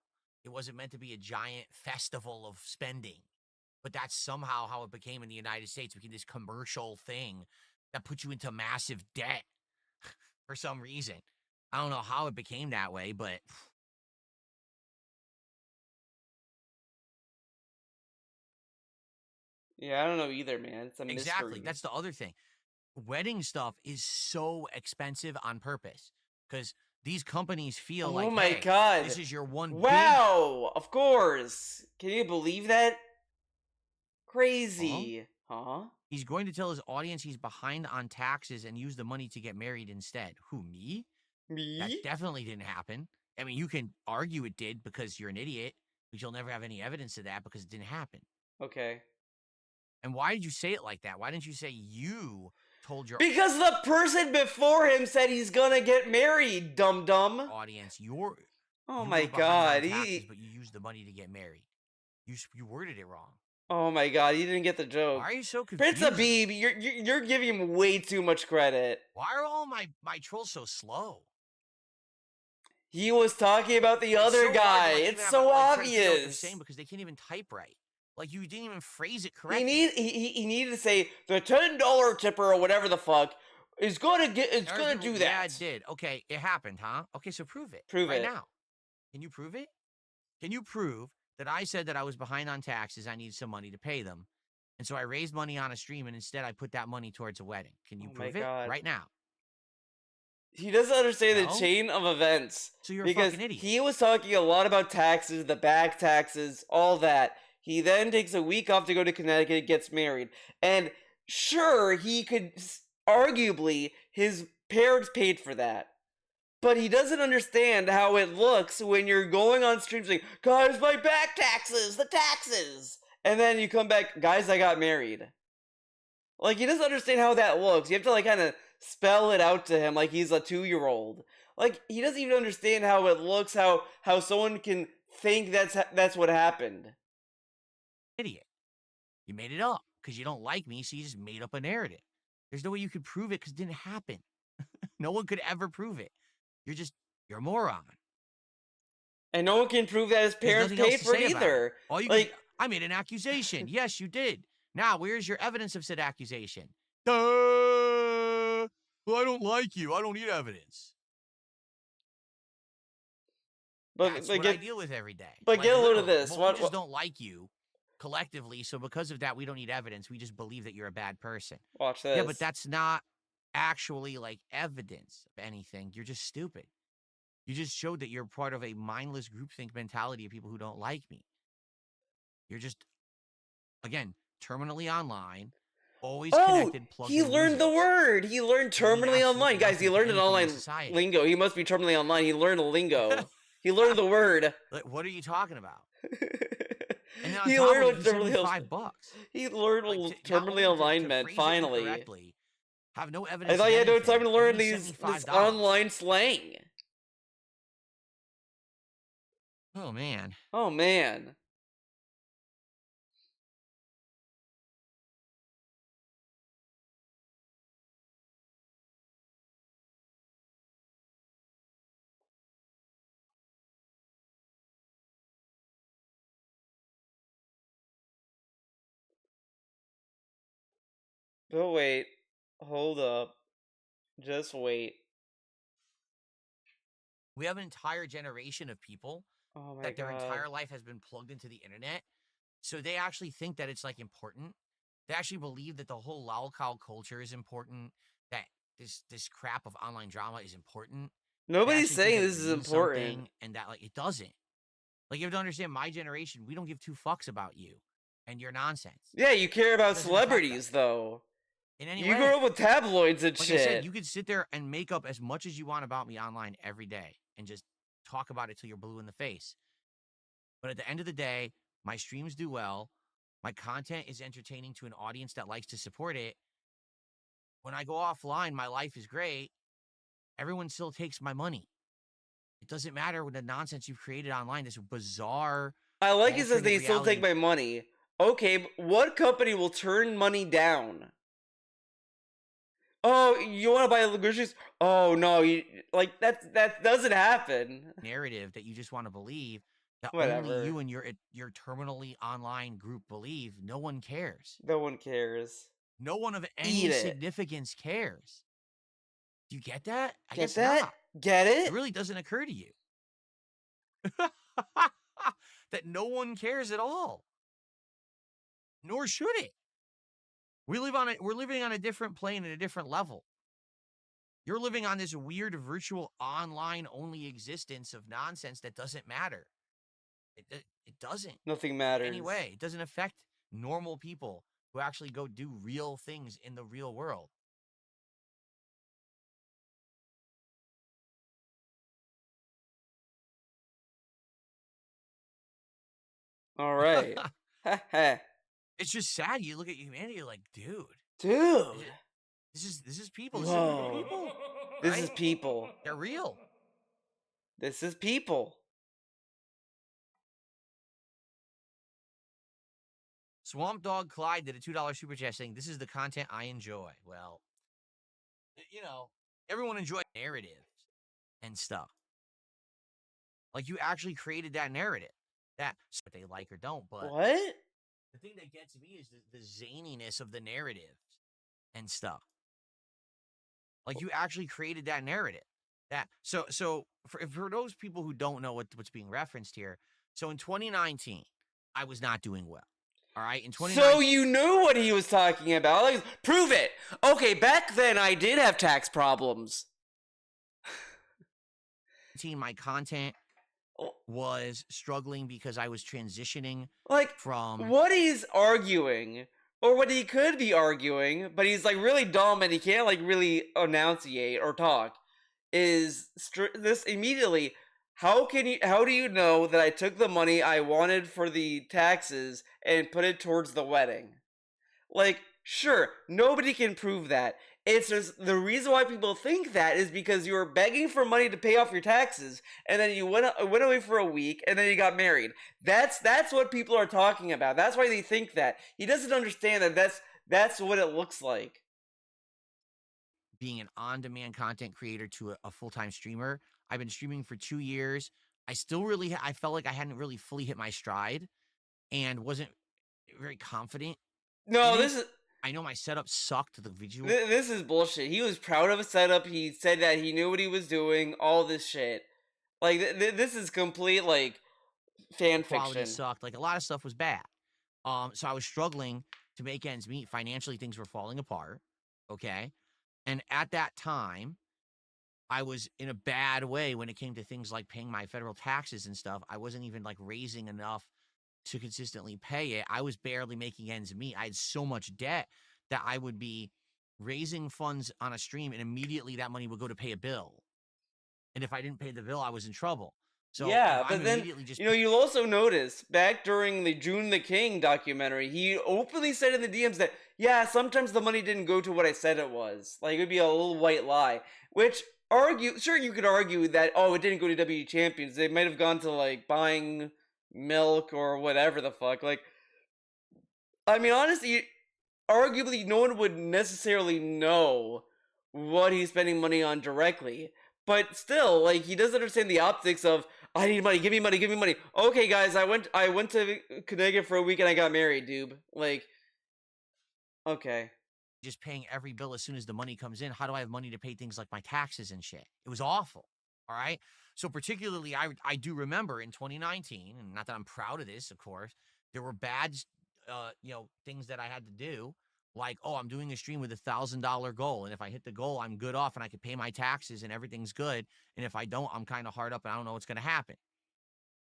[SPEAKER 2] It wasn't meant to be a giant festival of spending. But that's somehow how it became in the United States. It became this commercial thing that put you into massive debt for some reason. I don't know how it became that way, but...
[SPEAKER 1] Yeah, I don't know either, man. It's a mystery.
[SPEAKER 2] Exactly. That's the other thing. Wedding stuff is so expensive on purpose. Because these companies feel
[SPEAKER 1] oh my god,
[SPEAKER 2] this is your one
[SPEAKER 1] of course. Can you believe that? Crazy. Huh?
[SPEAKER 2] He's going to tell his audience he's behind on taxes and use the money to get married instead. Who, me?
[SPEAKER 1] Me?
[SPEAKER 2] That definitely didn't happen. I mean, you can argue it did because you're an idiot, but you'll never have any evidence of that because it didn't happen.
[SPEAKER 1] Okay.
[SPEAKER 2] And why did you say it like that? Why didn't you say you told your...
[SPEAKER 1] Because the person before him said he's gonna get married, dum-dum.
[SPEAKER 2] Audience,
[SPEAKER 1] oh my god.
[SPEAKER 2] Taxes, but you used the money to get married. You worded it wrong.
[SPEAKER 1] Oh my god, you didn't get the joke.
[SPEAKER 2] Why are you so confused?
[SPEAKER 1] Prince Abib, you're giving him way too much credit.
[SPEAKER 2] Why are all my trolls so slow?
[SPEAKER 1] He was talking about the other guy. It's so obvious.
[SPEAKER 2] Insane because they can't even type right. You didn't even phrase it correctly.
[SPEAKER 1] He needed to say the $10 tipper or whatever the fuck is gonna do that.
[SPEAKER 2] Yeah, it did. Okay, it happened, huh? Okay, so prove it.
[SPEAKER 1] Prove it
[SPEAKER 2] now. Can you prove it? Can you prove that I said that I was behind on taxes, I needed some money to pay them, and so I raised money on a stream, and instead I put that money towards a wedding? Can you prove it right now?
[SPEAKER 1] He doesn't understand the chain of events.
[SPEAKER 2] So you're a fucking idiot.
[SPEAKER 1] He was talking a lot about taxes, the back taxes, all that. He then takes a week off to go to Connecticut, gets married. And sure, he could, arguably, his parents paid for that. But he doesn't understand how it looks when you're going on streams like, guys, my back taxes, the taxes. And then you come back, guys, I got married. Like, he doesn't understand how that looks. You have to, like, kind of spell it out to him like he's a 2-year-old. Like, he doesn't even understand how it looks, how someone can think that's what happened.
[SPEAKER 2] Idiot. You made it up because you don't like me, so you just made up a narrative. There's no way you could prove it because it didn't happen. No one could ever prove it. You're a moron.
[SPEAKER 1] And no one can prove that his parents paid for it either.
[SPEAKER 2] I made an accusation. Yes, you did. Now, where's your evidence of said accusation? Well, I don't like you. I don't need evidence. That's what I deal with every day.
[SPEAKER 1] But get a load of this.
[SPEAKER 2] We just don't like you collectively, so because of that, we don't need evidence. We just believe that you're a bad person.
[SPEAKER 1] Watch this.
[SPEAKER 2] Yeah, but that's not actually, like, evidence of anything. You're just stupid. You just showed that you're part of a mindless groupthink mentality of people who don't like me. You're just, again, terminally online, always connected, plugged in.
[SPEAKER 1] He learned the word. He learned terminally online. Guys, he learned an online lingo. He must be terminally online. He learned a lingo. He learned the word.
[SPEAKER 2] Like, what are you talking about? And then
[SPEAKER 1] he learned what
[SPEAKER 2] $5.
[SPEAKER 1] He learned what terminally online meant, finally.
[SPEAKER 2] Have no evidence.
[SPEAKER 1] I thought you had no time to learn this online slang.
[SPEAKER 2] Oh, man.
[SPEAKER 1] Oh, man. But wait. Hold up. Just wait.
[SPEAKER 2] We have an entire generation of people that their entire life has been plugged into the internet. So they actually think that it's, like, important. They actually believe that the whole lolcow culture is important, that this crap of online drama is important.
[SPEAKER 1] Nobody's saying this is important.
[SPEAKER 2] And that, like, it doesn't. Like, you have to understand, my generation, we don't give two fucks about you and your nonsense.
[SPEAKER 1] Yeah, you care about celebrities, though.
[SPEAKER 2] In any
[SPEAKER 1] you
[SPEAKER 2] way.
[SPEAKER 1] grew up with tabloids and shit.
[SPEAKER 2] I said, you could sit there and make up as much as you want about me online every day and just talk about it till you're blue in the face. But at the end of the day, my streams do well. My content is entertaining to an audience that likes to support it. When I go offline, my life is great. Everyone still takes my money. It doesn't matter what the nonsense you've created online, this bizarre...
[SPEAKER 1] I like it says they still take my money. Okay, but what company will turn money down? Oh, you want to buy groceries? Oh, no, that doesn't happen.
[SPEAKER 2] Narrative that you just want to believe that
[SPEAKER 1] Whatever.
[SPEAKER 2] Only you and your terminally online group believe. No one cares.
[SPEAKER 1] No one cares.
[SPEAKER 2] No one of any significance cares. Do you get that? I guess
[SPEAKER 1] that?
[SPEAKER 2] Not.
[SPEAKER 1] Get it?
[SPEAKER 2] It really doesn't occur to you. That no one cares at all. Nor should it. We're living on a different plane and a different level. You're living on this weird virtual online only existence of nonsense that doesn't matter. It doesn't.
[SPEAKER 1] Nothing matters.
[SPEAKER 2] Anyway, it doesn't affect normal people who actually go do real things in the real world.
[SPEAKER 1] All right.
[SPEAKER 2] It's just sad. You look at humanity, you're like, dude. This is people. This is people.
[SPEAKER 1] This is people.
[SPEAKER 2] They're real.
[SPEAKER 1] This is people.
[SPEAKER 2] Swamp Dog Clyde did a $2 super chat saying, "This is the content I enjoy." Well, everyone enjoys narratives and stuff. Like, you actually created that narrative. That's what they like or don't, but
[SPEAKER 1] what?
[SPEAKER 2] The thing that gets me is the zaniness of the narrative and stuff. Like, you actually created that narrative. So for those people who don't know what's being referenced here, so in 2019, I was not doing well. All right, in 2019.
[SPEAKER 1] So you knew what he was talking about. Like, prove it. Okay, back then I did have tax problems.
[SPEAKER 2] My content was struggling because I was transitioning
[SPEAKER 1] from what he's arguing, or what he could be arguing, but he's like really dumb and he can't like really enunciate or talk. is this immediately. How do you know that I took the money I wanted for the taxes and put it towards the wedding? Like, sure, nobody can prove that. It's just the reason why people think that is because you were begging for money to pay off your taxes, and then you went away for a week, and then you got married. That's what people are talking about. That's why they think that. He doesn't understand that that's what it looks like.
[SPEAKER 2] Being an on-demand content creator to a full-time streamer, I've been streaming for 2 years. I still really, I felt like I hadn't really fully hit my stride and wasn't very confident.
[SPEAKER 1] No, this is.
[SPEAKER 2] I know my setup sucked. The visual.
[SPEAKER 1] This is bullshit. He was proud of his setup. He said that he knew what he was doing. All this shit. Like this is complete like fan
[SPEAKER 2] Quality
[SPEAKER 1] fiction.
[SPEAKER 2] sucked. Like a lot of stuff was bad. So I was struggling to make ends meet. Financially, things were falling apart. Okay. And at that time, I was in a bad way when it came to things like paying my federal taxes and stuff. I wasn't even like raising enough to consistently pay it. I was barely making ends meet. I had so much debt that I would be raising funds on a stream and immediately that money would go to pay a bill. And if I didn't pay the bill, I was in trouble. So
[SPEAKER 1] yeah, but then you'll also notice back during the June the King documentary, he openly said in the DMs that sometimes the money didn't go to what I said it was. Like it would be a little white lie, which sure you could argue that it didn't go to WWE Champions. They might have gone to like buying milk or whatever the fuck. Like, I mean, honestly, arguably no one would necessarily know what he's spending money on directly. But still, like, he doesn't understand the optics of, I need money, give me money, give me money. Okay, guys, I went to Connecticut for a week and I got married, dude. Like, okay.
[SPEAKER 2] Just paying every bill as soon as the money comes in. How do I have money to pay things like my taxes and shit? It was awful, all right? So particularly, I do remember in 2019, and not that I'm proud of this, of course, there were bad, things that I had to do. Like, I'm doing a stream with $1,000 goal. And if I hit the goal, I'm good off and I can pay my taxes and everything's good. And if I don't, I'm kind of hard up and I don't know what's going to happen.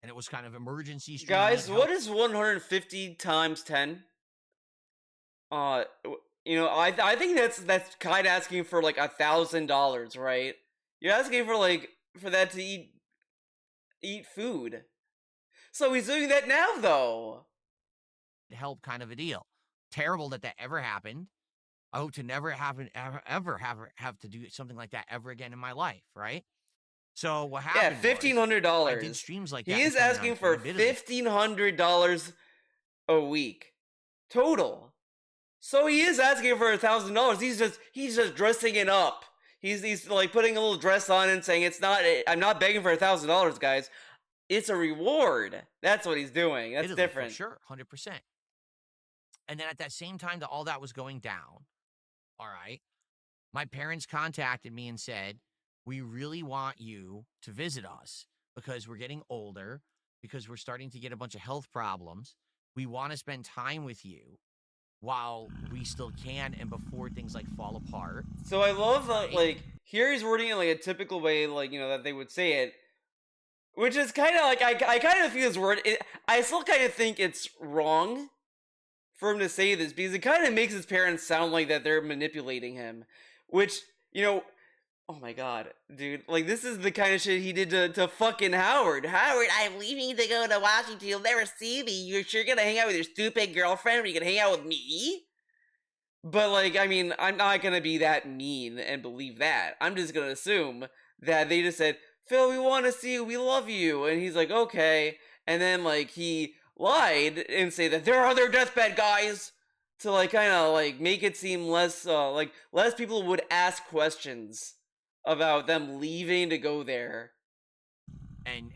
[SPEAKER 2] And it was kind of emergency stream.
[SPEAKER 1] Guys, what is 150 times 10? I think that's kind of asking for like $1,000, right? You're asking for that to eat food. So he's doing that now, though.
[SPEAKER 2] Help kind of a deal. Terrible that ever happened. I hope to never have to do something like that ever again in my life, right? So what happened?
[SPEAKER 1] Yeah, $1,500.
[SPEAKER 2] I did streams like that.
[SPEAKER 1] He is asking for $1,500 a week total. So he is asking for $1,000. He's just dressing it up. He's like putting a little dress on and saying I'm not begging for $1,000, guys. It's a reward. That's what he's doing. That's different.
[SPEAKER 2] For sure, 100%. And then at that same time that all that was going down, all right, my parents contacted me and said, we really want you to visit us because we're getting older, because we're starting to get a bunch of health problems. We want to spend time with you while we still can and before things like fall apart.
[SPEAKER 1] So I love that, like, here he's wording it like a typical way, like, that they would say it, which is kind of like, I kind of feel his word, I still kind of think it's wrong for him to say this, because it kind of makes his parents sound like that they're manipulating him, which, oh my god, dude, like, this is the kind of shit he did to fucking Howard.
[SPEAKER 3] Howard, I'm leaving to go to Washington, you'll never see me, you're sure gonna hang out with your stupid girlfriend, or you gonna hang out with me?
[SPEAKER 1] But, like, I mean, I'm not gonna be that mean and believe that. I'm just gonna assume that they just said, Phil, we want to see you, we love you, and he's like, okay, and then, like, he lied and say that they're on their deathbed, guys, to like kind of like make it seem less less people would ask questions about them leaving to go there,
[SPEAKER 2] and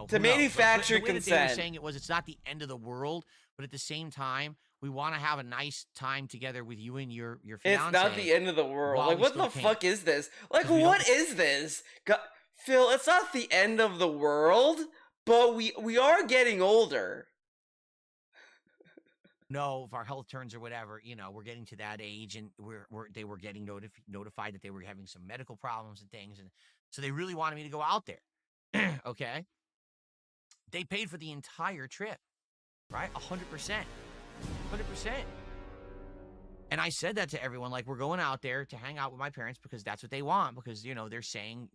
[SPEAKER 1] to manufacture
[SPEAKER 2] the way
[SPEAKER 1] consent.
[SPEAKER 2] That they were saying it's not the end of the world, but at the same time we want to have a nice time together with you and your fiance.
[SPEAKER 1] It's not the end of the world. Like, what the fuck is this? Like, what is this? Phil, it's not the end of the world, but we are getting older.
[SPEAKER 2] No, if our health turns or whatever, we're getting to that age, and they were getting notified that they were having some medical problems and things, and so they really wanted me to go out there. Okay, they paid for the entire trip, right? 100%, And I said that to everyone, like, we're going out there to hang out with my parents because that's what they want, because, they're saying,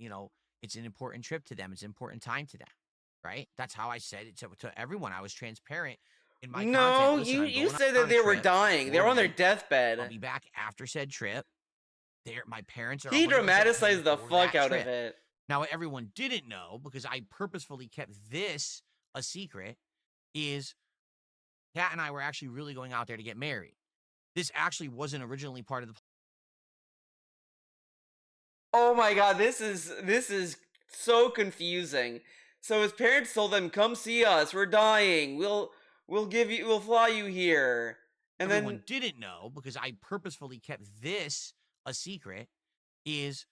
[SPEAKER 2] it's an important trip to them. It's an important time to them, right? That's how I said it to everyone. I was transparent in my content.
[SPEAKER 1] No,
[SPEAKER 2] Listen, I'm
[SPEAKER 1] you
[SPEAKER 2] going
[SPEAKER 1] said
[SPEAKER 2] on
[SPEAKER 1] that
[SPEAKER 2] a
[SPEAKER 1] they were
[SPEAKER 2] trip
[SPEAKER 1] dying. They
[SPEAKER 2] for
[SPEAKER 1] were on their
[SPEAKER 2] me. I'll
[SPEAKER 1] deathbed.
[SPEAKER 2] be back after said trip. My parents are
[SPEAKER 1] He
[SPEAKER 2] 100%
[SPEAKER 1] dramatized the
[SPEAKER 2] for
[SPEAKER 1] fuck
[SPEAKER 2] that
[SPEAKER 1] out
[SPEAKER 2] trip.
[SPEAKER 1] of it.
[SPEAKER 2] Now, what everyone didn't know, because I purposefully kept this a secret, is Kat and I were actually really going out there to get married. This actually wasn't originally part of the.
[SPEAKER 1] Oh my god, this is so confusing. So his parents told him, "Come see us. We're dying. We'll fly you here." And
[SPEAKER 2] Everyone
[SPEAKER 1] then
[SPEAKER 2] didn't know, because I purposefully kept this a secret, is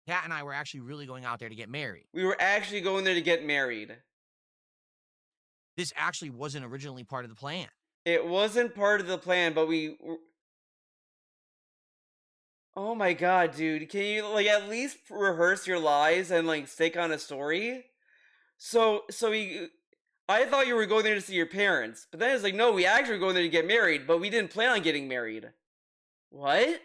[SPEAKER 2] Kat and I were actually really going out there to get married.
[SPEAKER 1] we were actually going there to get married.
[SPEAKER 2] This actually wasn't originally part of the plan.
[SPEAKER 1] It wasn't part of the plan, but oh my god, dude. Can you like at least rehearse your lies and like stick on a story? I thought you were going there to see your parents, but then it's like, no, we actually were going there to get married, but we didn't plan on getting married. What?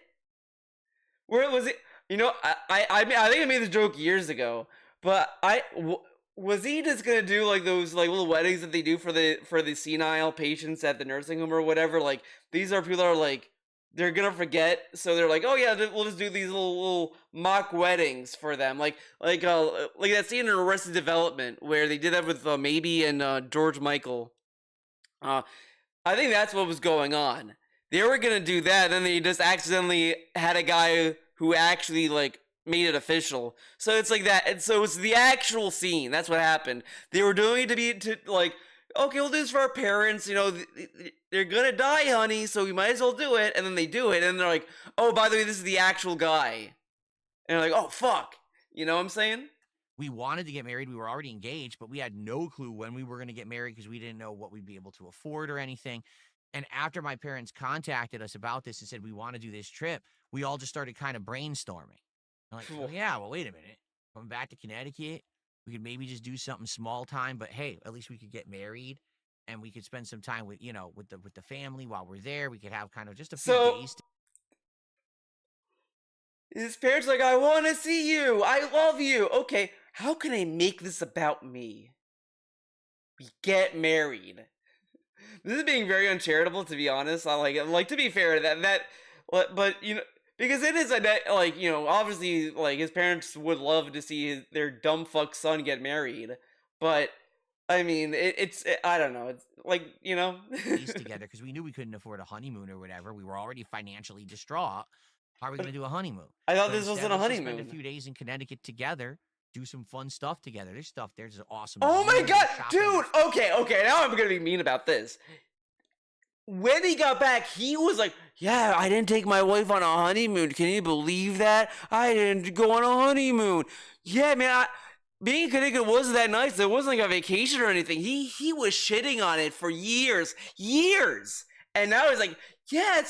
[SPEAKER 1] Where was it? I think I made this joke years ago, but was he just gonna do like those like little weddings that they do for the senile patients at the nursing home or whatever? Like these are people that are like they're gonna forget, so they're like, oh yeah, we'll just do these little mock weddings for them, like that scene in Arrested Development where they did that with Maybe and George Michael. I think that's what was going on. They were gonna do that, and then they just accidentally had a guy who actually like made it official. So it's like that, and so it's the actual scene. That's what happened. They were doing it to like, okay, we'll do this for our parents. They're gonna die, honey, so we might as well do it. And then they do it, and they're like, oh, by the way, this is the actual guy. And they're like, oh fuck, you know what I'm saying?
[SPEAKER 2] We wanted to get married. We were already engaged, but we had no clue when we were going to get married because we didn't know what we'd be able to afford or anything. And after my parents contacted us about this and said, we want to do this trip, we all just started kind of brainstorming. I'm like, oh, yeah, well, wait a minute. Coming back to Connecticut, we could maybe just do something small time, but hey, at least we could get married and we could spend some time with the family while we're there. We could have kind of just a few days.
[SPEAKER 1] His parents are like, I want to see you. I love you. Okay, how can I make this about me? We get married. This is being very uncharitable, to be honest. I like to be fair but because it is obviously like his parents would love to see their dumb fuck son get married, but I mean I don't know. It's like
[SPEAKER 2] together because we knew we couldn't afford a honeymoon or whatever. We were already financially distraught. How are we going to do a honeymoon?
[SPEAKER 1] I thought this wasn't a honeymoon.
[SPEAKER 2] Spend a few days in Connecticut together, do some fun stuff together. There's awesome.
[SPEAKER 1] Oh my god, dude! Okay, now I'm gonna be mean about this. When he got back, he was like, yeah, I didn't take my wife on a honeymoon. Can you believe that? I didn't go on a honeymoon. Yeah, man, being in Connecticut wasn't that nice. It wasn't like a vacation or anything. He was shitting on it for years. And now he's like, yeah,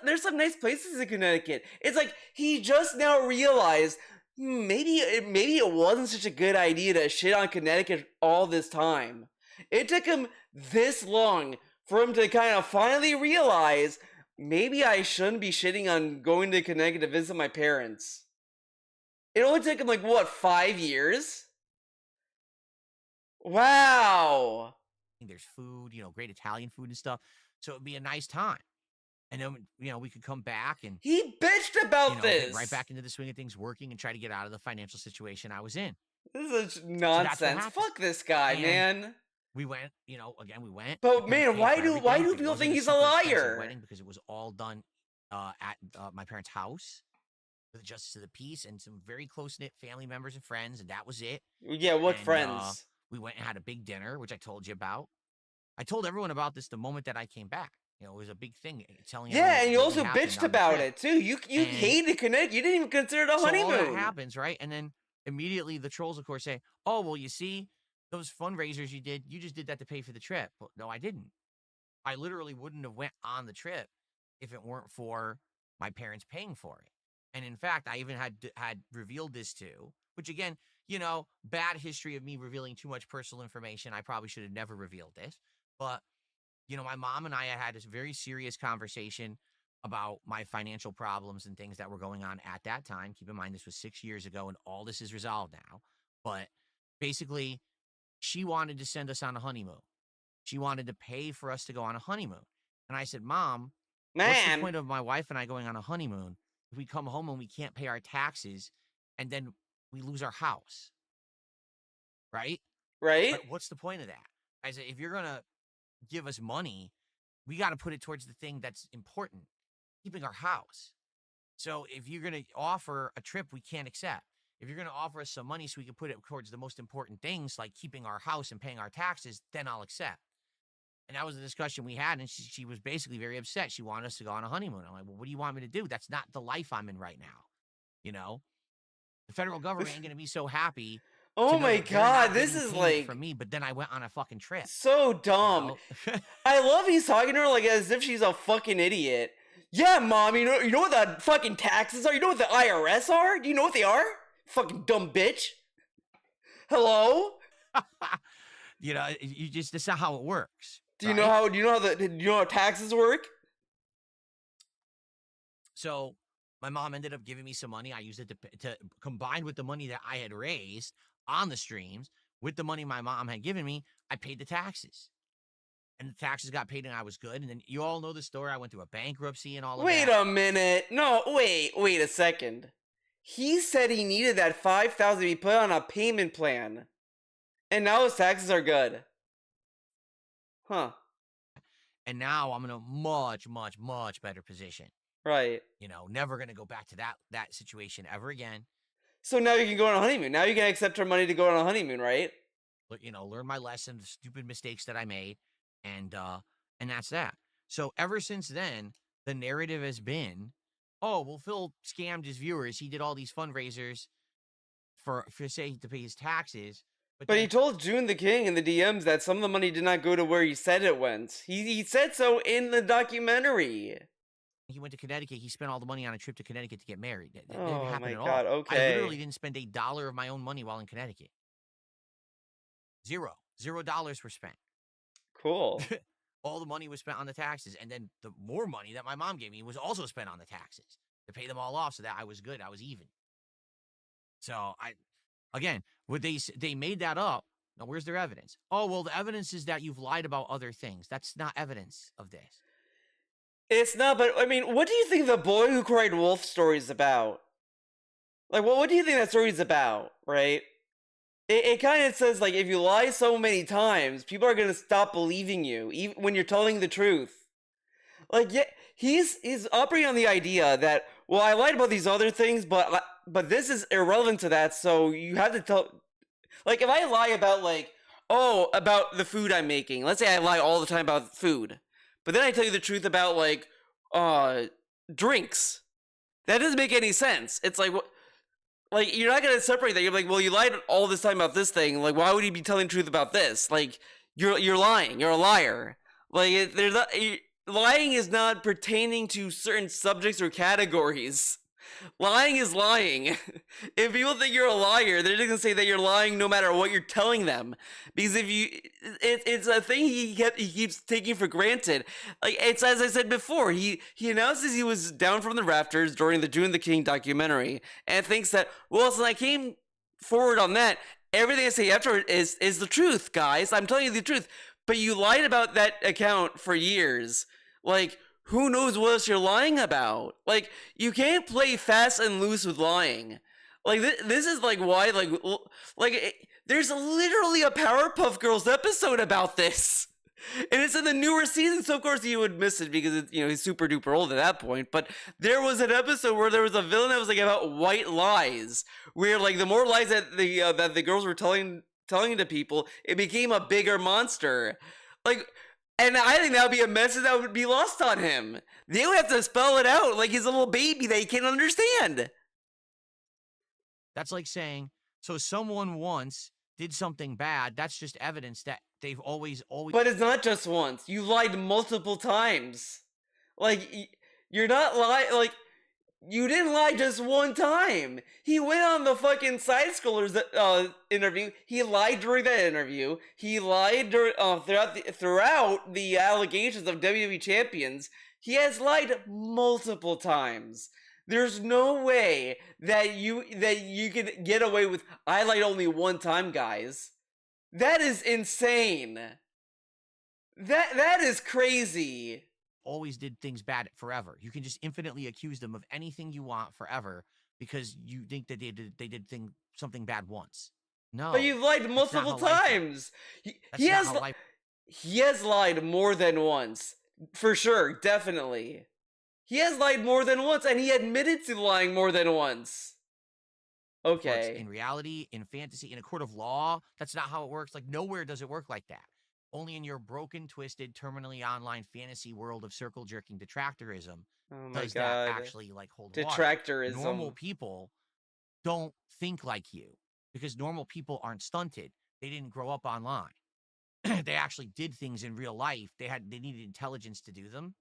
[SPEAKER 1] there's some nice places in Connecticut. It's like he just now realized maybe it wasn't such a good idea to shit on Connecticut all this time. It took him this long for him to kind of finally realize maybe I shouldn't be shitting on going to Connecticut to visit my parents. It only took him 5 years? Wow.
[SPEAKER 2] There's food, great Italian food and stuff. So it'd be a nice time. And then, we could come back and...
[SPEAKER 1] He bitched about this!
[SPEAKER 2] Get right back into the swing of things, working and try to get out of the financial situation I was in.
[SPEAKER 1] This is nonsense. Fuck this guy, man.
[SPEAKER 2] We went, again, we went.
[SPEAKER 1] But man, why do people think he's a liar?
[SPEAKER 2] Wedding because it was all done at my parents' house with the justice of the peace and some very close-knit family members and friends, and that was it.
[SPEAKER 1] Yeah, what friends?
[SPEAKER 2] We went and had a big dinner, which I told you about. I told everyone about this the moment that I came back. It was a big thing telling.
[SPEAKER 1] Yeah, and you also bitched about it too. You hated Connecticut. You didn't even consider it a honeymoon.
[SPEAKER 2] So all that happens, right? And then immediately the trolls, of course, say, "Oh, well, you see, those fundraisers you did, you just did that to pay for the trip." Well, no, I didn't. I literally wouldn't have went on the trip if it weren't for my parents paying for it. And in fact, I even had revealed this too, which again, bad history of me revealing too much personal information. I probably should have never revealed this, but. My mom and I had this very serious conversation about my financial problems and things that were going on at that time. Keep in mind, this was 6 years ago, and all this is resolved now. But basically, she wanted to send us on a honeymoon. She wanted to pay for us to go on a honeymoon. And I said, Mom, what's the point of my wife and I going on a honeymoon if we come home and we can't pay our taxes and then we lose our house? Right?
[SPEAKER 1] Right?
[SPEAKER 2] But what's the point of that? I said, if you're going to give us money, we got to put it towards the thing that's important, keeping our house. So if you're going to offer a trip we can't accept, if you're going to offer us some money so we can put it towards the most important things like keeping our house and paying our taxes, then I'll accept. And that was the discussion we had, and she was basically very upset. She wanted us to go on a honeymoon. I'm like, well, what do you want me to do? That's not the life I'm in right now. You know? The federal government ain't going to be so happy.
[SPEAKER 1] Oh my God, this is like
[SPEAKER 2] from me, but then I went on a fucking trip.
[SPEAKER 1] So dumb.
[SPEAKER 2] You know?
[SPEAKER 1] I love he's talking to her like as if she's a fucking idiot. Yeah, Mom, you know what the fucking taxes are? You know what the IRS are? Do you know what they are? Fucking dumb bitch. Hello?
[SPEAKER 2] You know, that's not how it works.
[SPEAKER 1] Do you know how taxes work?
[SPEAKER 2] So my mom ended up giving me some money. I used it to combine with the money that I had raised on the streams with the money my mom had given me. I paid the taxes, and the taxes got paid, and I was good. And then you all know the story. I went through a bankruptcy and all of that.
[SPEAKER 1] Wait a minute. No, wait a second. He said he needed that $5,000 to be put on a payment plan, and now his taxes are good. Huh.
[SPEAKER 2] And now I'm in a much, much, much better position.
[SPEAKER 1] Right.
[SPEAKER 2] You know, never going to go back to that situation ever again.
[SPEAKER 1] So now you can go on a honeymoon. Now you can accept her money to go on a honeymoon, right?
[SPEAKER 2] But, you know, learn my lesson, the stupid mistakes that I made, and that's that. So ever since then, the narrative has been, oh, well, Phil scammed his viewers. He did all these fundraisers for say to pay his taxes.
[SPEAKER 1] But he told June the King in the DMs that some of the money did not go to where he said it went. He said so in the documentary.
[SPEAKER 2] He went to Connecticut. He spent all the money on a trip to Connecticut to get married. That didn't happen at
[SPEAKER 1] God,
[SPEAKER 2] all.
[SPEAKER 1] okay.
[SPEAKER 2] I literally didn't spend $1 of my own money while in Connecticut. $0 were spent.
[SPEAKER 1] Cool.
[SPEAKER 2] All the money was spent on the taxes, and then the more money that my mom gave me was also spent on the taxes to pay them all off, so that I was good. I was even. So again, they made that up. Now, where's their evidence? Oh, well, the evidence is that you've lied about other things. That's not evidence of this.
[SPEAKER 1] It's not, but I mean, what do you think the Boy Who Cried Wolf story is about? Like, what do you think that story is about, right? It kind of says, like, if you lie so many times, people are going to stop believing you, even when you're telling the truth. Like, yeah, he's operating on the idea that, well, I lied about these other things, but this is irrelevant to that, so you have to tell... Like, if I lie about, like, about the food I'm making, let's say I lie all the time about food, but then I tell you the truth about, like, drinks. That doesn't make any sense. It's like, like, you're not going to separate that. You're like, well, you lied all this time about this thing. Like, why would you be telling the truth about this? Like, you're lying. You're a liar. Like, lying is not pertaining to certain subjects or categories. Lying is lying. If people think you're a liar, they're just gonna say that you're lying no matter what you're telling them. Because it's a thing he keeps taking for granted. Like, it's as I said before, he announces he was down from the rafters during the June the King documentary, and thinks that, well, since I came forward on that, everything I say after is the truth, guys. I'm telling you the truth. But you lied about that account for years. Like, who knows what else you're lying about? Like, you can't play fast and loose with lying. Like, this is, like, why, there's literally a Powerpuff Girls episode about this. And it's in the newer season, so of course you would miss it because it's, he's super duper old at that point. But there was an episode where there was a villain that was, like, about white lies. Where, like, the more lies that the girls were telling to people, it became a bigger monster. Like... And I think that would be a message that would be lost on him. They would have to spell it out like he's a little baby that he can't understand.
[SPEAKER 2] That's like saying, so someone once did something bad. That's just evidence that they've always...
[SPEAKER 1] But it's not just once. You lied multiple times. Like, you're not lying... Like, you didn't lie just one time. He went on the fucking Side Scrollers interview. He lied during that interview. He lied throughout the allegations of WWE champions. He has lied multiple times. There's no way that you can get away with I lied only one time, guys. That is insane. That is crazy.
[SPEAKER 2] Always did things bad forever. You can just infinitely accuse them of anything you want forever because you think that they did something bad once. No.
[SPEAKER 1] But you've lied multiple times. He has lied more than once. For sure, definitely. He has lied more than once, and he admitted to lying more than once. Okay.
[SPEAKER 2] In reality, in fantasy, in a court of law, that's not how it works. Like, nowhere does it work like that. Only in your broken, twisted, terminally online fantasy world of circle jerking detractorism does that actually like hold water.
[SPEAKER 1] Detractorism.
[SPEAKER 2] Normal people don't think like you because normal people aren't stunted. They didn't grow up online. They actually did things in real life. They needed intelligence to do them.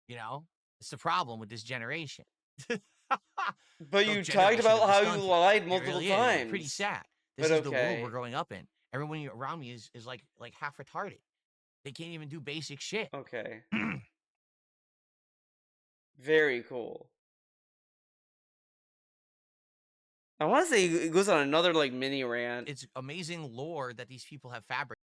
[SPEAKER 2] You know, it's the problem with this generation.
[SPEAKER 1] But you talked about how you lied multiple times.
[SPEAKER 2] It's pretty sad. This is the world we're growing up in. Everyone around me is like half retarded. They can't even do basic shit.
[SPEAKER 1] Okay. Very cool. I want to say it goes on another like mini rant.
[SPEAKER 2] It's amazing lore that these people have fabricated.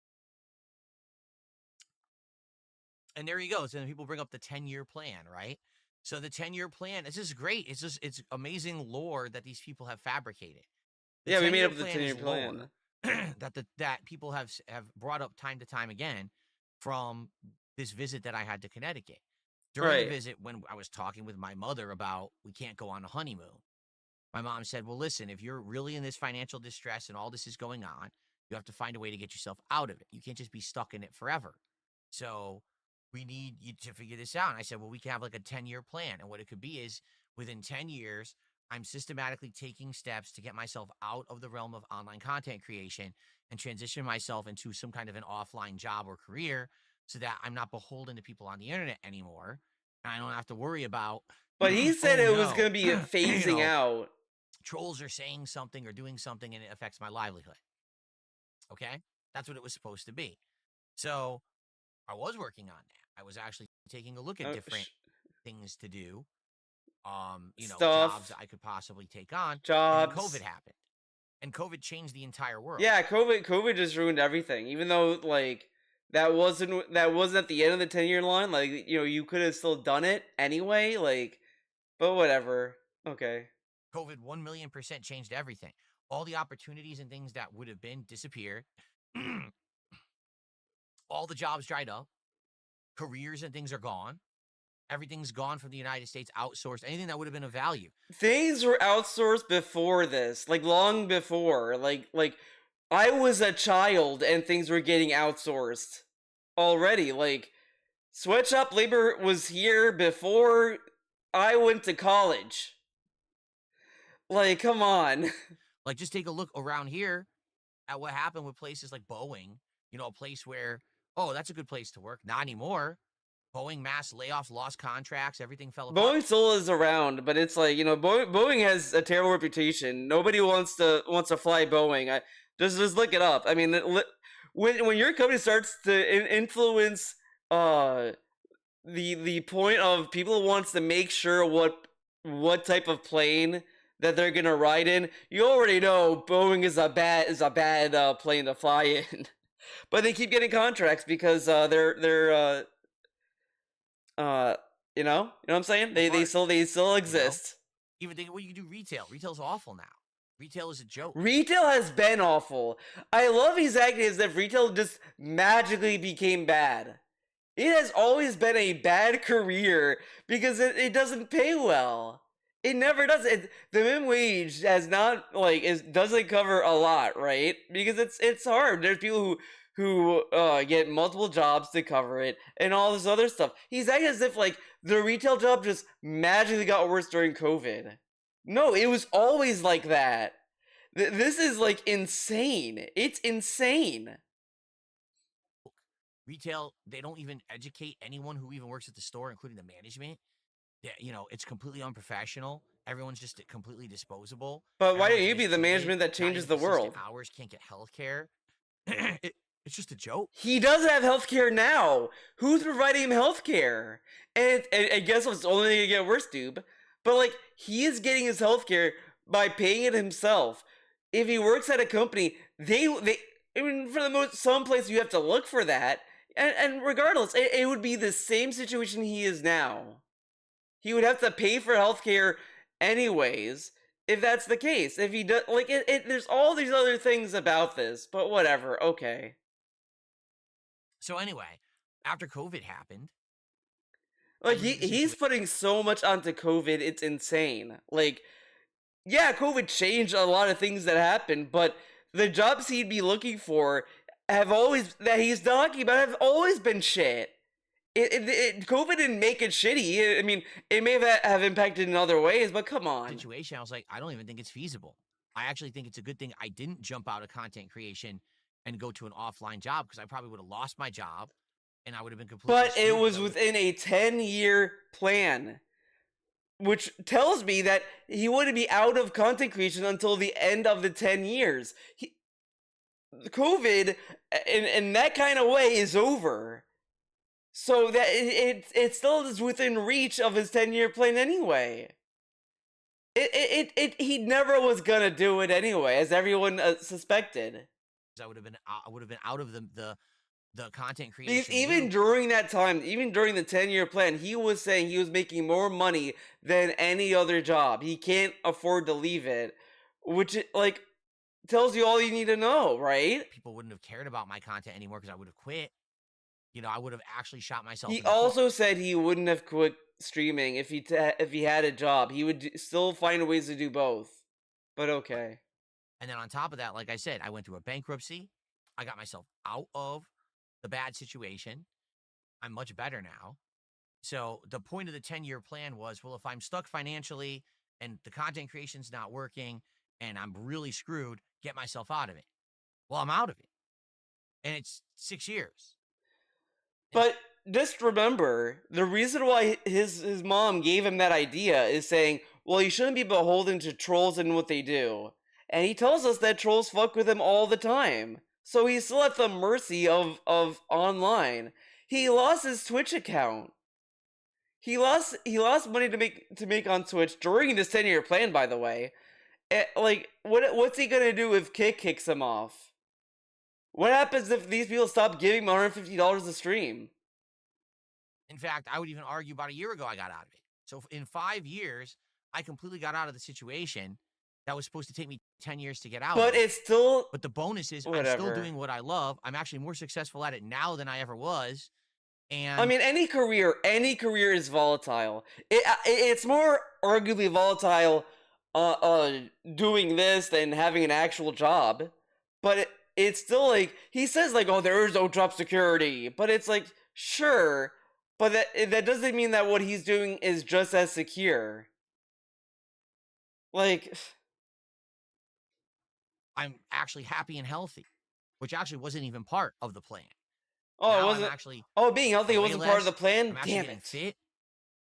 [SPEAKER 2] And there you go. So then people bring up the 10-year plan, right? So the 10-year plan, this is great. It's amazing lore that these people have fabricated.
[SPEAKER 1] Yeah, we made up the 10-year plan.
[SPEAKER 2] that people have brought up time to time again from this visit that I had to Connecticut. During the visit, when I was talking with my mother about we can't go on a honeymoon, my mom said, well, listen, if you're really in this financial distress and all this is going on, you have to find a way to get yourself out of it. You can't just be stuck in it forever. So we need you to figure this out. And I said, well, we can have like a 10-year plan. And what it could be is within 10 years, I'm systematically taking steps to get myself out of the realm of online content creation and transition myself into some kind of an offline job or career so that I'm not beholden to people on the internet anymore. And I don't have to worry about.
[SPEAKER 1] But he said it was going to be phasing out.
[SPEAKER 2] Trolls are saying something or doing something and it affects my livelihood. Okay? That's what it was supposed to be. So I was working on that. I was actually taking a look at different things to do. Jobs that I could possibly take on.
[SPEAKER 1] Jobs.
[SPEAKER 2] And COVID happened. And COVID changed the entire world.
[SPEAKER 1] Yeah, COVID just ruined everything. Even though like that wasn't at the end of the 10-year line, like, you know, you could have still done it anyway, like, but whatever. Okay.
[SPEAKER 2] COVID 1,000,000% changed everything. All the opportunities and things that would have been disappeared. All the jobs dried up. Careers and things are gone. Everything's gone from the United States, outsourced. Anything that would have been of value.
[SPEAKER 1] Things were outsourced before this, like long before. Like I was a child and things were getting outsourced already. Like sweatshop labor was here before I went to college. Like, come on.
[SPEAKER 2] Like, just take a look around here at what happened with places like Boeing. You know, a place where, oh, that's a good place to work. Not anymore. Boeing mass layoffs, lost contracts, everything fell apart.
[SPEAKER 1] Boeing still is around, but it's like, you know, Boeing has a terrible reputation. Nobody wants to fly Boeing. Just look it up. I mean, when your company starts to influence the point of people wants to make sure what type of plane that they're gonna ride in, you already know Boeing is a bad plane to fly in. But they keep getting contracts because they're you know what I'm saying? They still exist.
[SPEAKER 2] You know? Even think what you can do retail. Retail's awful now. Retail is a joke.
[SPEAKER 1] Retail has been awful. I love he's acting as if retail just magically became bad. It has always been a bad career because it doesn't pay well. It never does. The minimum wage has not doesn't cover a lot, right? Because it's hard. There's people who get multiple jobs to cover it and all this other stuff. He's acting as if like the retail job just magically got worse during COVID. No, it was always like that. This is like insane. It's insane.
[SPEAKER 2] Retail, they don't even educate anyone who even works at the store, including the management. You know, it's completely unprofessional. Everyone's just completely disposable.
[SPEAKER 1] But why don't you be the management that changes the world?
[SPEAKER 2] Hours can't get health care. It's just a joke.
[SPEAKER 1] He doesn't have healthcare now. Who's providing him healthcare? And guess what's only gonna get worse, dude? But like, he is getting his healthcare by paying it himself. If he works at a company, they I mean, for the most, some place you have to look for that. And regardless, it would be the same situation he is now. He would have to pay for healthcare anyways, if that's the case. If he does, like, there's all these other things about this, but whatever, okay.
[SPEAKER 2] So anyway, after COVID happened,
[SPEAKER 1] Like, he's putting so much onto COVID, it's insane. Like, yeah, COVID changed a lot of things that happened, but the jobs he'd be looking for that he's talking about have always been shit. COVID didn't make it shitty. I mean, it may have impacted in other ways, but come on.
[SPEAKER 2] Situation, I was like, I don't even think it's feasible. I actually think it's a good thing I didn't jump out of content creation and go to an offline job, because I probably would have lost my job and I would have been completely
[SPEAKER 1] But it was within a 10-year plan, which tells me that he wouldn't be out of content creation until the end of the 10 years. COVID, in that kind of way, is over. So that it still is within reach of his 10-year plan anyway. He never was gonna do it anyway, as everyone suspected.
[SPEAKER 2] I would have been out of the content creation.
[SPEAKER 1] Because even during that time, even during the 10-year plan, he was saying he was making more money than any other job. He can't afford to leave it, which like tells you all you need to know, right?
[SPEAKER 2] People wouldn't have cared about my content anymore because I would have quit. You know, I would have actually shot myself.
[SPEAKER 1] He also said he wouldn't have quit streaming if he had a job. He would still find ways to do both. But okay.
[SPEAKER 2] And then on top of that, like I said, I went through a bankruptcy. I got myself out of the bad situation. I'm much better now. So the point of the 10-year plan was, well, if I'm stuck financially and the content creation's not working and I'm really screwed, get myself out of it. Well, I'm out of it. And it's 6 years.
[SPEAKER 1] But just remember, the reason why his mom gave him that idea is saying, well, you shouldn't be beholden to trolls and what they do. And he tells us that trolls fuck with him all the time. So he's still at the mercy of online. He lost his Twitch account. He lost money to make on Twitch during this 10-year plan, by the way. Like, what's he gonna do if Kick kicks him off? What happens if these people stop giving him $150 a stream?
[SPEAKER 2] In fact, I would even argue about a year ago I got out of it. So in 5 years, I completely got out of the situation that was supposed to take me 10 years to get out.
[SPEAKER 1] But it's still...
[SPEAKER 2] But the bonus is
[SPEAKER 1] whatever.
[SPEAKER 2] I'm still doing what I love. I'm actually more successful at it now than I ever was. And
[SPEAKER 1] I mean, any career is volatile. It's more arguably volatile doing this than having an actual job. But it's still like, he says like, oh, there is no job security. But it's like, sure, but that doesn't mean that what he's doing is just as secure. Like,
[SPEAKER 2] I'm actually happy and healthy, which actually wasn't even part of the plan.
[SPEAKER 1] oh,
[SPEAKER 2] Now
[SPEAKER 1] it
[SPEAKER 2] I'm
[SPEAKER 1] wasn't.
[SPEAKER 2] actually
[SPEAKER 1] Oh, being healthy
[SPEAKER 2] way
[SPEAKER 1] wasn't part of the
[SPEAKER 2] less.
[SPEAKER 1] plan.
[SPEAKER 2] I'm actually
[SPEAKER 1] Damn
[SPEAKER 2] getting
[SPEAKER 1] it!
[SPEAKER 2] fit.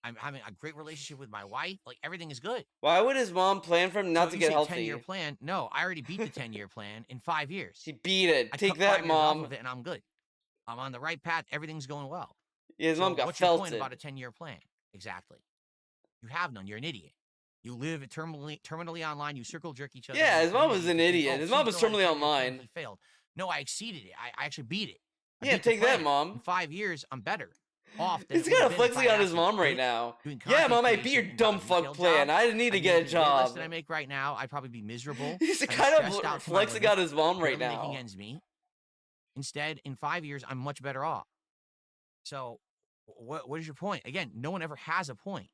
[SPEAKER 2] I'm having a great relationship with my wife. Like, everything is good.
[SPEAKER 1] Why would his mom plan for him not
[SPEAKER 2] So
[SPEAKER 1] to
[SPEAKER 2] you
[SPEAKER 1] get
[SPEAKER 2] say
[SPEAKER 1] healthy?
[SPEAKER 2] 10-year plan. No, I already beat the 10-year plan in 5 years.
[SPEAKER 1] She beat it.
[SPEAKER 2] I
[SPEAKER 1] Take
[SPEAKER 2] cut 5
[SPEAKER 1] that,
[SPEAKER 2] years off
[SPEAKER 1] mom.
[SPEAKER 2] of it, and I'm good. I'm on the right path. Everything's going well.
[SPEAKER 1] Yeah, his
[SPEAKER 2] So
[SPEAKER 1] mom got
[SPEAKER 2] what's your point
[SPEAKER 1] felted.
[SPEAKER 2] about a 10-year plan? Exactly. You have none. You're an idiot. You live terminally online. You circle jerk each other.
[SPEAKER 1] Yeah,
[SPEAKER 2] and
[SPEAKER 1] his mom
[SPEAKER 2] you
[SPEAKER 1] was an
[SPEAKER 2] think,
[SPEAKER 1] idiot.
[SPEAKER 2] oh,
[SPEAKER 1] His
[SPEAKER 2] see,
[SPEAKER 1] mom was
[SPEAKER 2] Bill, I
[SPEAKER 1] terminally
[SPEAKER 2] 10-year plan
[SPEAKER 1] online.
[SPEAKER 2] completely failed. No, I exceeded it. I actually beat it. I
[SPEAKER 1] Yeah,
[SPEAKER 2] beat the
[SPEAKER 1] take that,
[SPEAKER 2] plan.
[SPEAKER 1] mom.
[SPEAKER 2] In 5 years, I'm better off than
[SPEAKER 1] He's
[SPEAKER 2] it would
[SPEAKER 1] kind
[SPEAKER 2] have
[SPEAKER 1] of
[SPEAKER 2] been if
[SPEAKER 1] flexing
[SPEAKER 2] I
[SPEAKER 1] on his
[SPEAKER 2] actually
[SPEAKER 1] mom right
[SPEAKER 2] quit
[SPEAKER 1] now.
[SPEAKER 2] doing
[SPEAKER 1] Yeah,
[SPEAKER 2] content
[SPEAKER 1] mom, I beat
[SPEAKER 2] creation
[SPEAKER 1] your
[SPEAKER 2] and got a
[SPEAKER 1] dumb fuck
[SPEAKER 2] retail
[SPEAKER 1] plan.
[SPEAKER 2] job.
[SPEAKER 1] I didn't need to
[SPEAKER 2] I'd be
[SPEAKER 1] get a
[SPEAKER 2] making way less
[SPEAKER 1] job.
[SPEAKER 2] than I make right now. I'd probably be miserable.
[SPEAKER 1] He's
[SPEAKER 2] I'd be
[SPEAKER 1] kind
[SPEAKER 2] stressed
[SPEAKER 1] of
[SPEAKER 2] out to my
[SPEAKER 1] flexing
[SPEAKER 2] limit,
[SPEAKER 1] on his mom right
[SPEAKER 2] barely making
[SPEAKER 1] now.
[SPEAKER 2] ends meet. Instead, in 5 years, I'm much better off. So, what is your point? Again, no one ever has a point.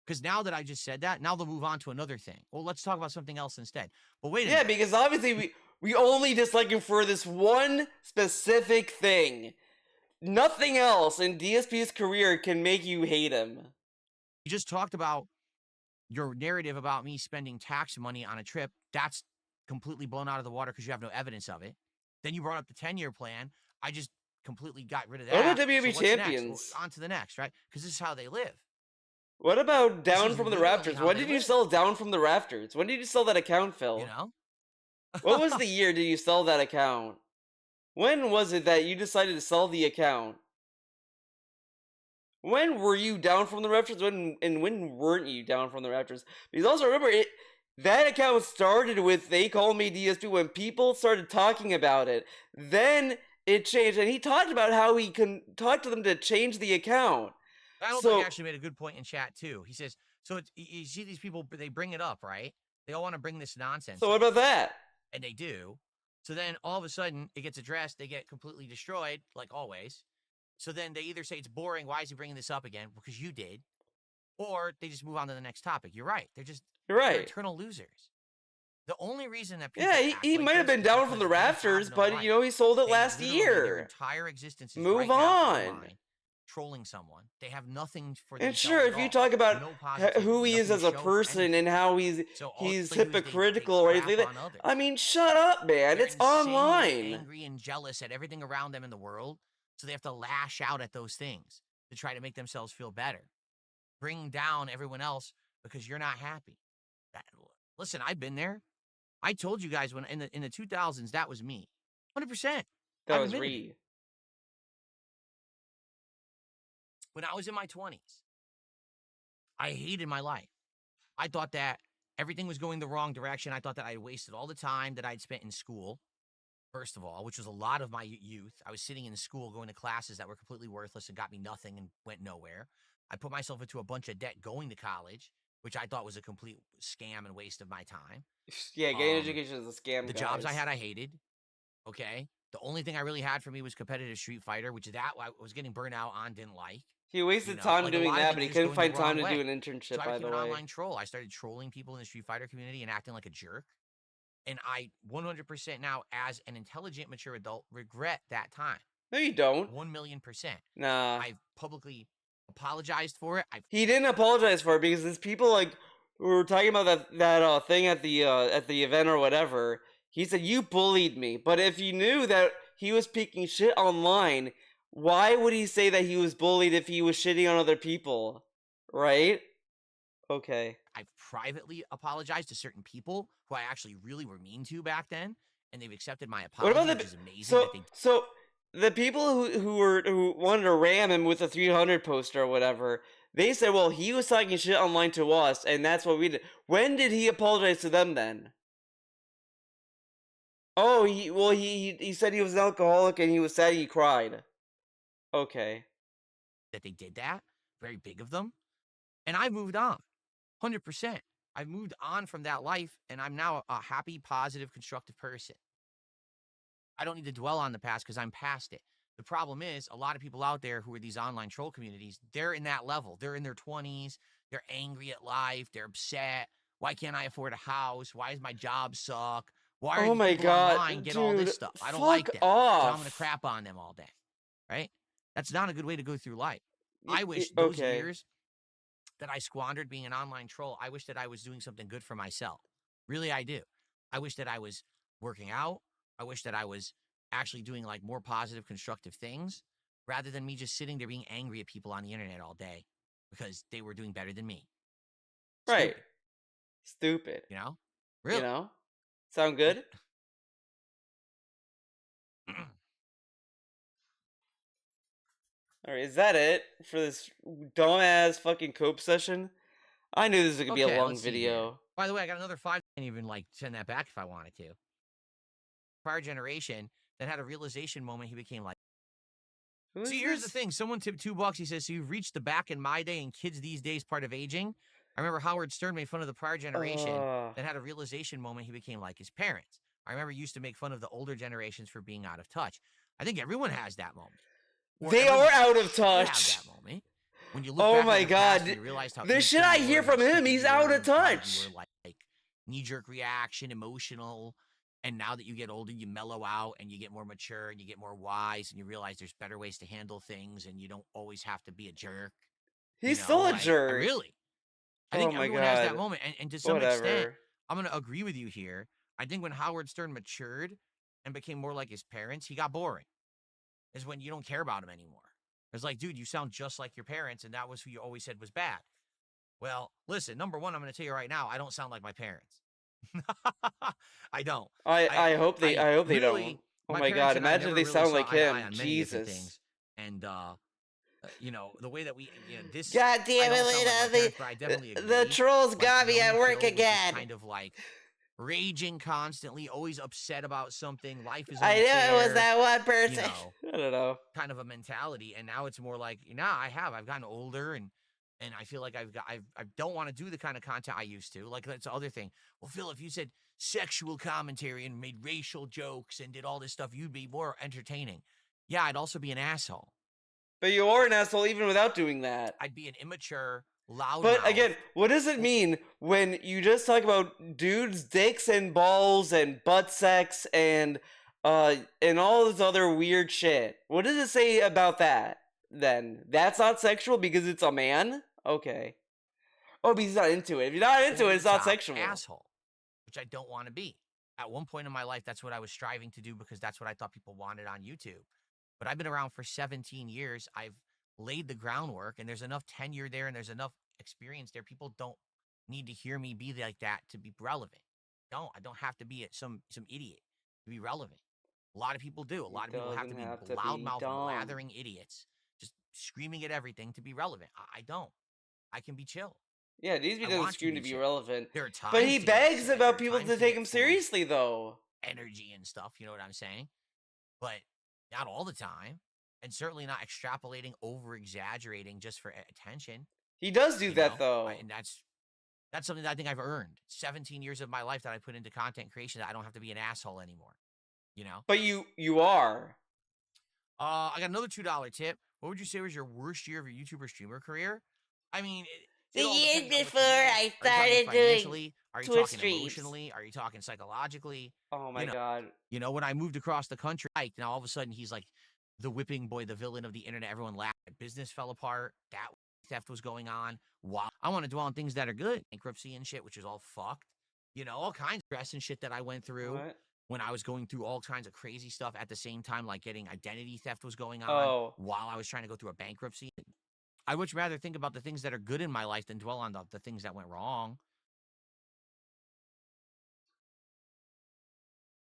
[SPEAKER 2] Because now that I just said that, now they'll move on to another thing. Well, let's talk about something else instead. But wait a
[SPEAKER 1] Yeah,
[SPEAKER 2] minute.
[SPEAKER 1] because obviously we only dislike him for this one specific thing. Nothing else in DSP's career can make you hate him.
[SPEAKER 2] You just talked about your narrative about me spending tax money on a trip. That's completely blown out of the water because you have no evidence of it. Then you brought up the 10-year plan. I just completely got rid of that.
[SPEAKER 1] What about
[SPEAKER 2] So
[SPEAKER 1] WWE
[SPEAKER 2] what's next?
[SPEAKER 1] champions?
[SPEAKER 2] Well, on to the next, right? Because this is how they live.
[SPEAKER 1] What about
[SPEAKER 2] This
[SPEAKER 1] Down
[SPEAKER 2] is
[SPEAKER 1] from the
[SPEAKER 2] literally
[SPEAKER 1] Rafters?
[SPEAKER 2] how
[SPEAKER 1] When
[SPEAKER 2] they
[SPEAKER 1] did you
[SPEAKER 2] live.
[SPEAKER 1] sell Down from the Rafters? When did you sell that account, Phil?
[SPEAKER 2] You know?
[SPEAKER 1] What was the year did you sell that account? When was it that you decided to sell the account? When were you down from the Raptors? When weren't you down from the Raptors? Because also remember, that account started with "They Call Me DSP" when people started talking about it. Then it changed, and he talked about how he can talk to them to change the account.
[SPEAKER 2] Battleback actually made a good point in chat too. He says, so you see these people, they bring it up, right? They all want to bring this nonsense
[SPEAKER 1] So
[SPEAKER 2] up.
[SPEAKER 1] what about that?
[SPEAKER 2] And they do. So then all of a sudden it gets addressed, they get completely destroyed, like always. So then they either say it's boring, why is he bringing this up again? Because you did. Or they just move on to the next topic. You're right. They're eternal losers. The only reason that people
[SPEAKER 1] he might have been down from the Rafters, but you know, he sold it last year.
[SPEAKER 2] Their entire existence is
[SPEAKER 1] move
[SPEAKER 2] right
[SPEAKER 1] on.
[SPEAKER 2] Now trolling someone. They have nothing for
[SPEAKER 1] and sure, if you talk about who he is as a person and how he's hypocritical or anything, I mean, shut up, man.
[SPEAKER 2] They're
[SPEAKER 1] it's online.
[SPEAKER 2] Angry and jealous at everything around them in the world, so they have to lash out at those things to try to make themselves feel better, bring down everyone else because you're not happy. Listen, I've been there. I told you guys when in the 2000s that was me, 100%.
[SPEAKER 1] That was Reed.
[SPEAKER 2] When I was in my 20s, I hated my life. I thought that everything was going the wrong direction. I thought that I wasted all the time that I'd spent in school, first of all, which was a lot of my youth. I was sitting in school going to classes that were completely worthless and got me nothing and went nowhere. I put myself into a bunch of debt going to college, which I thought was a complete scam and waste of my time.
[SPEAKER 1] Yeah, getting education is a scam,
[SPEAKER 2] The jobs I had, I hated. Okay? The only thing I really had for me was competitive Street Fighter, which I was getting burnt out on, didn't like.
[SPEAKER 1] He wasted time doing that, but he couldn't find time to do an internship,
[SPEAKER 2] by the way. So I became an
[SPEAKER 1] way.
[SPEAKER 2] online troll. I started trolling people in the Street Fighter community and acting like a jerk. And I 100% now, as an intelligent, mature adult, regret that time.
[SPEAKER 1] No, you don't.
[SPEAKER 2] 1,000,000%.
[SPEAKER 1] Nah.
[SPEAKER 2] I've publicly apologized for it.
[SPEAKER 1] He didn't apologize for it because there's people like who were talking about that thing at the event or whatever. He said, "You bullied me," but if you knew that he was speaking shit online, why would he say that he was bullied if he was shitting on other people? Right? Okay.
[SPEAKER 2] I've privately apologized to certain people who I actually really were mean to back then, and they've accepted my apology, which is amazing.
[SPEAKER 1] So the people who wanted to ram him with a 300 poster or whatever, they said, well, he was talking shit online to us, and that's what we did. When did he apologize to them then? Oh, he said he was an alcoholic and he was sad he cried. Okay.
[SPEAKER 2] That they did that, very big of them, and I moved on, 100%. I've moved on from that life, and I'm now a happy, positive, constructive person. I don't need to dwell on the past because I'm past it. The problem is, a lot of people out there who are these online troll communities, they're in that level. They're in their 20s. They're angry at life. They're upset. Why can't I afford a house? Why does my job suck? Why are people online get all this stuff? I don't like that. So I'm going to crap on them all day, right? That's not a good way to go through life. I wish those years that I squandered being an online troll, I wish that I was doing something good for myself. Really, I do. I wish that I was working out. I wish that I was actually doing like more positive, constructive things rather than me just sitting there being angry at people on the internet all day because they were doing better than me.
[SPEAKER 1] Right. Stupid.
[SPEAKER 2] You know? Really?
[SPEAKER 1] You know? Sound good? Alright, is that it for this dumbass fucking cope session? I knew this was gonna be a long video.
[SPEAKER 2] By the way, I got another 5. I can't even like send that back if I wanted to. Prior generation that had a realization moment, he became like, see, here's the thing. Someone tipped $2. He says, so you've reached the back in my day and kids these days part of aging. I remember Howard Stern made fun of the prior generation that had a realization moment. He became like his parents. I remember he used to make fun of the older generations for being out of touch. I think everyone has that moment.
[SPEAKER 1] They are out of touch.
[SPEAKER 2] Have that moment. When you look back my God, past, you realize how
[SPEAKER 1] the shit I hear from him, he's out of touch.
[SPEAKER 2] You were like knee-jerk reaction, emotional. And now that you get older, you mellow out and you get more mature and you get more wise and you realize there's better ways to handle things and you don't always have to be a jerk.
[SPEAKER 1] He's still a jerk.
[SPEAKER 2] Really. I think everyone has that moment. And to some extent, I'm going to agree with you here. I think when Howard Stern matured and became more like his parents, he got boring. Is when you don't care about him anymore. It's like, dude, you sound just like your parents and that was who you always said was bad. Well, listen, number one, I'm going to tell you right now, I don't sound like my parents. I don't.
[SPEAKER 1] I hope they don't. Oh
[SPEAKER 2] My
[SPEAKER 1] my
[SPEAKER 2] parents
[SPEAKER 1] god,
[SPEAKER 2] and I
[SPEAKER 1] imagine
[SPEAKER 2] never
[SPEAKER 1] if they
[SPEAKER 2] really
[SPEAKER 1] sound
[SPEAKER 2] saw
[SPEAKER 1] like
[SPEAKER 2] eye to eye
[SPEAKER 1] him.
[SPEAKER 2] on many different
[SPEAKER 1] Jesus.
[SPEAKER 2] things. And you know, the way that we, you know, this,
[SPEAKER 3] God
[SPEAKER 2] I
[SPEAKER 3] damn it,
[SPEAKER 2] don't sound like my
[SPEAKER 3] Lena,
[SPEAKER 2] parents, but I definitely
[SPEAKER 3] the
[SPEAKER 2] agree.
[SPEAKER 3] trolls
[SPEAKER 2] Like,
[SPEAKER 3] got me at
[SPEAKER 2] young
[SPEAKER 3] work
[SPEAKER 2] Phil was just
[SPEAKER 3] again.
[SPEAKER 2] kind of like raging constantly, always upset about something. Life is
[SPEAKER 3] I knew it was
[SPEAKER 2] unfair,
[SPEAKER 3] that one
[SPEAKER 2] you
[SPEAKER 3] person.
[SPEAKER 2] know,
[SPEAKER 1] I don't know.
[SPEAKER 2] kind of a mentality. And now it's more like, I've gotten older, and I feel like I don't want to do the kind of content I used to. Like, that's the other thing. Well, Phil, if you said sexual commentary and made racial jokes and did all this stuff, you'd be more entertaining. Yeah, I'd also be an asshole.
[SPEAKER 1] But you are an asshole even without doing that.
[SPEAKER 2] I'd be an immature, loud.
[SPEAKER 1] But again, what does it mean when you just talk about dudes' dicks and balls and butt sex and all this other weird shit? What does it say about that then? That's not sexual because it's a man? Okay. Oh, but he's not into it. If you're not into it, it's not sexual.
[SPEAKER 2] Asshole, which I don't want to be. At one point in my life, that's what I was striving to do because that's what I thought people wanted on YouTube. But I've been around for 17 years. I've laid the groundwork, and there's enough tenure there, and there's enough experience there. People don't need to hear me be like that to be relevant. I don't have to be some idiot to be relevant. A lot of people do. A lot of people have to be loudmouth, blathering idiots, just screaming at everything to be relevant. I don't. I can be chill.
[SPEAKER 1] Yeah, it needs to be done screwed to be relevant.
[SPEAKER 2] There are times,
[SPEAKER 1] but he begs about people to take him seriously, though.
[SPEAKER 2] Energy and stuff, you know what I'm saying? But not all the time, and certainly not extrapolating, over-exaggerating just for attention.
[SPEAKER 1] He does do that, though.
[SPEAKER 2] And that's something that I think I've earned. 17 years of my life that I put into content creation that I don't have to be an asshole anymore, you know?
[SPEAKER 1] But you are.
[SPEAKER 2] I got another $2 tip. What would you say was your worst year of your YouTuber streamer career? I mean,
[SPEAKER 3] the year before I started doing
[SPEAKER 2] Are you
[SPEAKER 3] Twitch
[SPEAKER 2] talking
[SPEAKER 3] streams.
[SPEAKER 2] emotionally? Are you talking psychologically?
[SPEAKER 1] Oh my god.
[SPEAKER 2] You know, when I moved across the country, now all of a sudden he's like the whipping boy, the villain of the internet. Everyone laughed. Business fell apart. That theft was going on. Wow. I want to dwell on things that are good. Bankruptcy and shit, which is all fucked. You know, all kinds of stress and shit that I went through.
[SPEAKER 1] What?
[SPEAKER 2] When I was going through all kinds of crazy stuff at the same time, like getting identity theft was going on while I was trying to go through a bankruptcy. I would rather think about the things that are good in my life than dwell on the things that went wrong.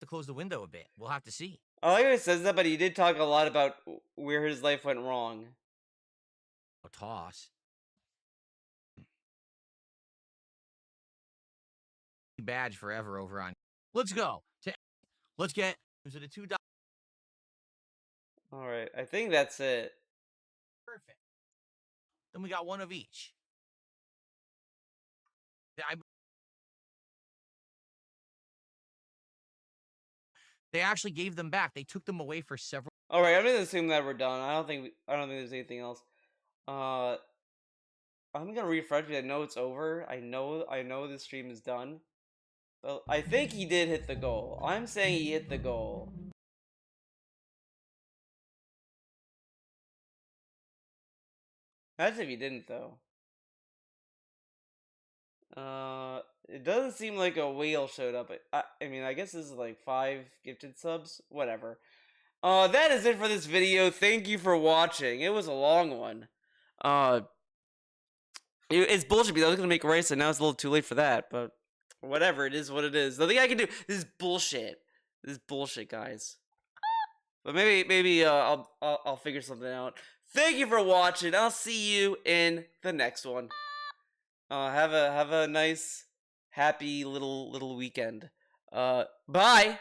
[SPEAKER 2] To close the window a bit. We'll have to see.
[SPEAKER 1] I like how he says that, but he did talk a lot about where his life went wrong.
[SPEAKER 2] A toss. Badge forever over on. Let's go. Let's get. Is it a $2?
[SPEAKER 1] All right, I think that's it.
[SPEAKER 2] Perfect. Then we got one of each. They actually gave them back. They took them away for several.
[SPEAKER 1] All right, I'm gonna assume that we're done. I don't think there's anything else. I'm gonna refresh it. I know it's over. I know this stream is done. But I think he did hit the goal. I'm saying he hit the goal. Imagine if he didn't, though. It doesn't seem like a whale showed up. I mean, I guess this is like 5 gifted subs. Whatever. That is it for this video. Thank you for watching. It was a long one. It's bullshit because I was gonna make rice and now it's a little too late for that, but whatever, it is what it is. Nothing I can do. This is bullshit. This is bullshit, guys. But maybe I'll figure something out. Thank you for watching. I'll see you in the next one. Have a nice, happy little weekend. Bye.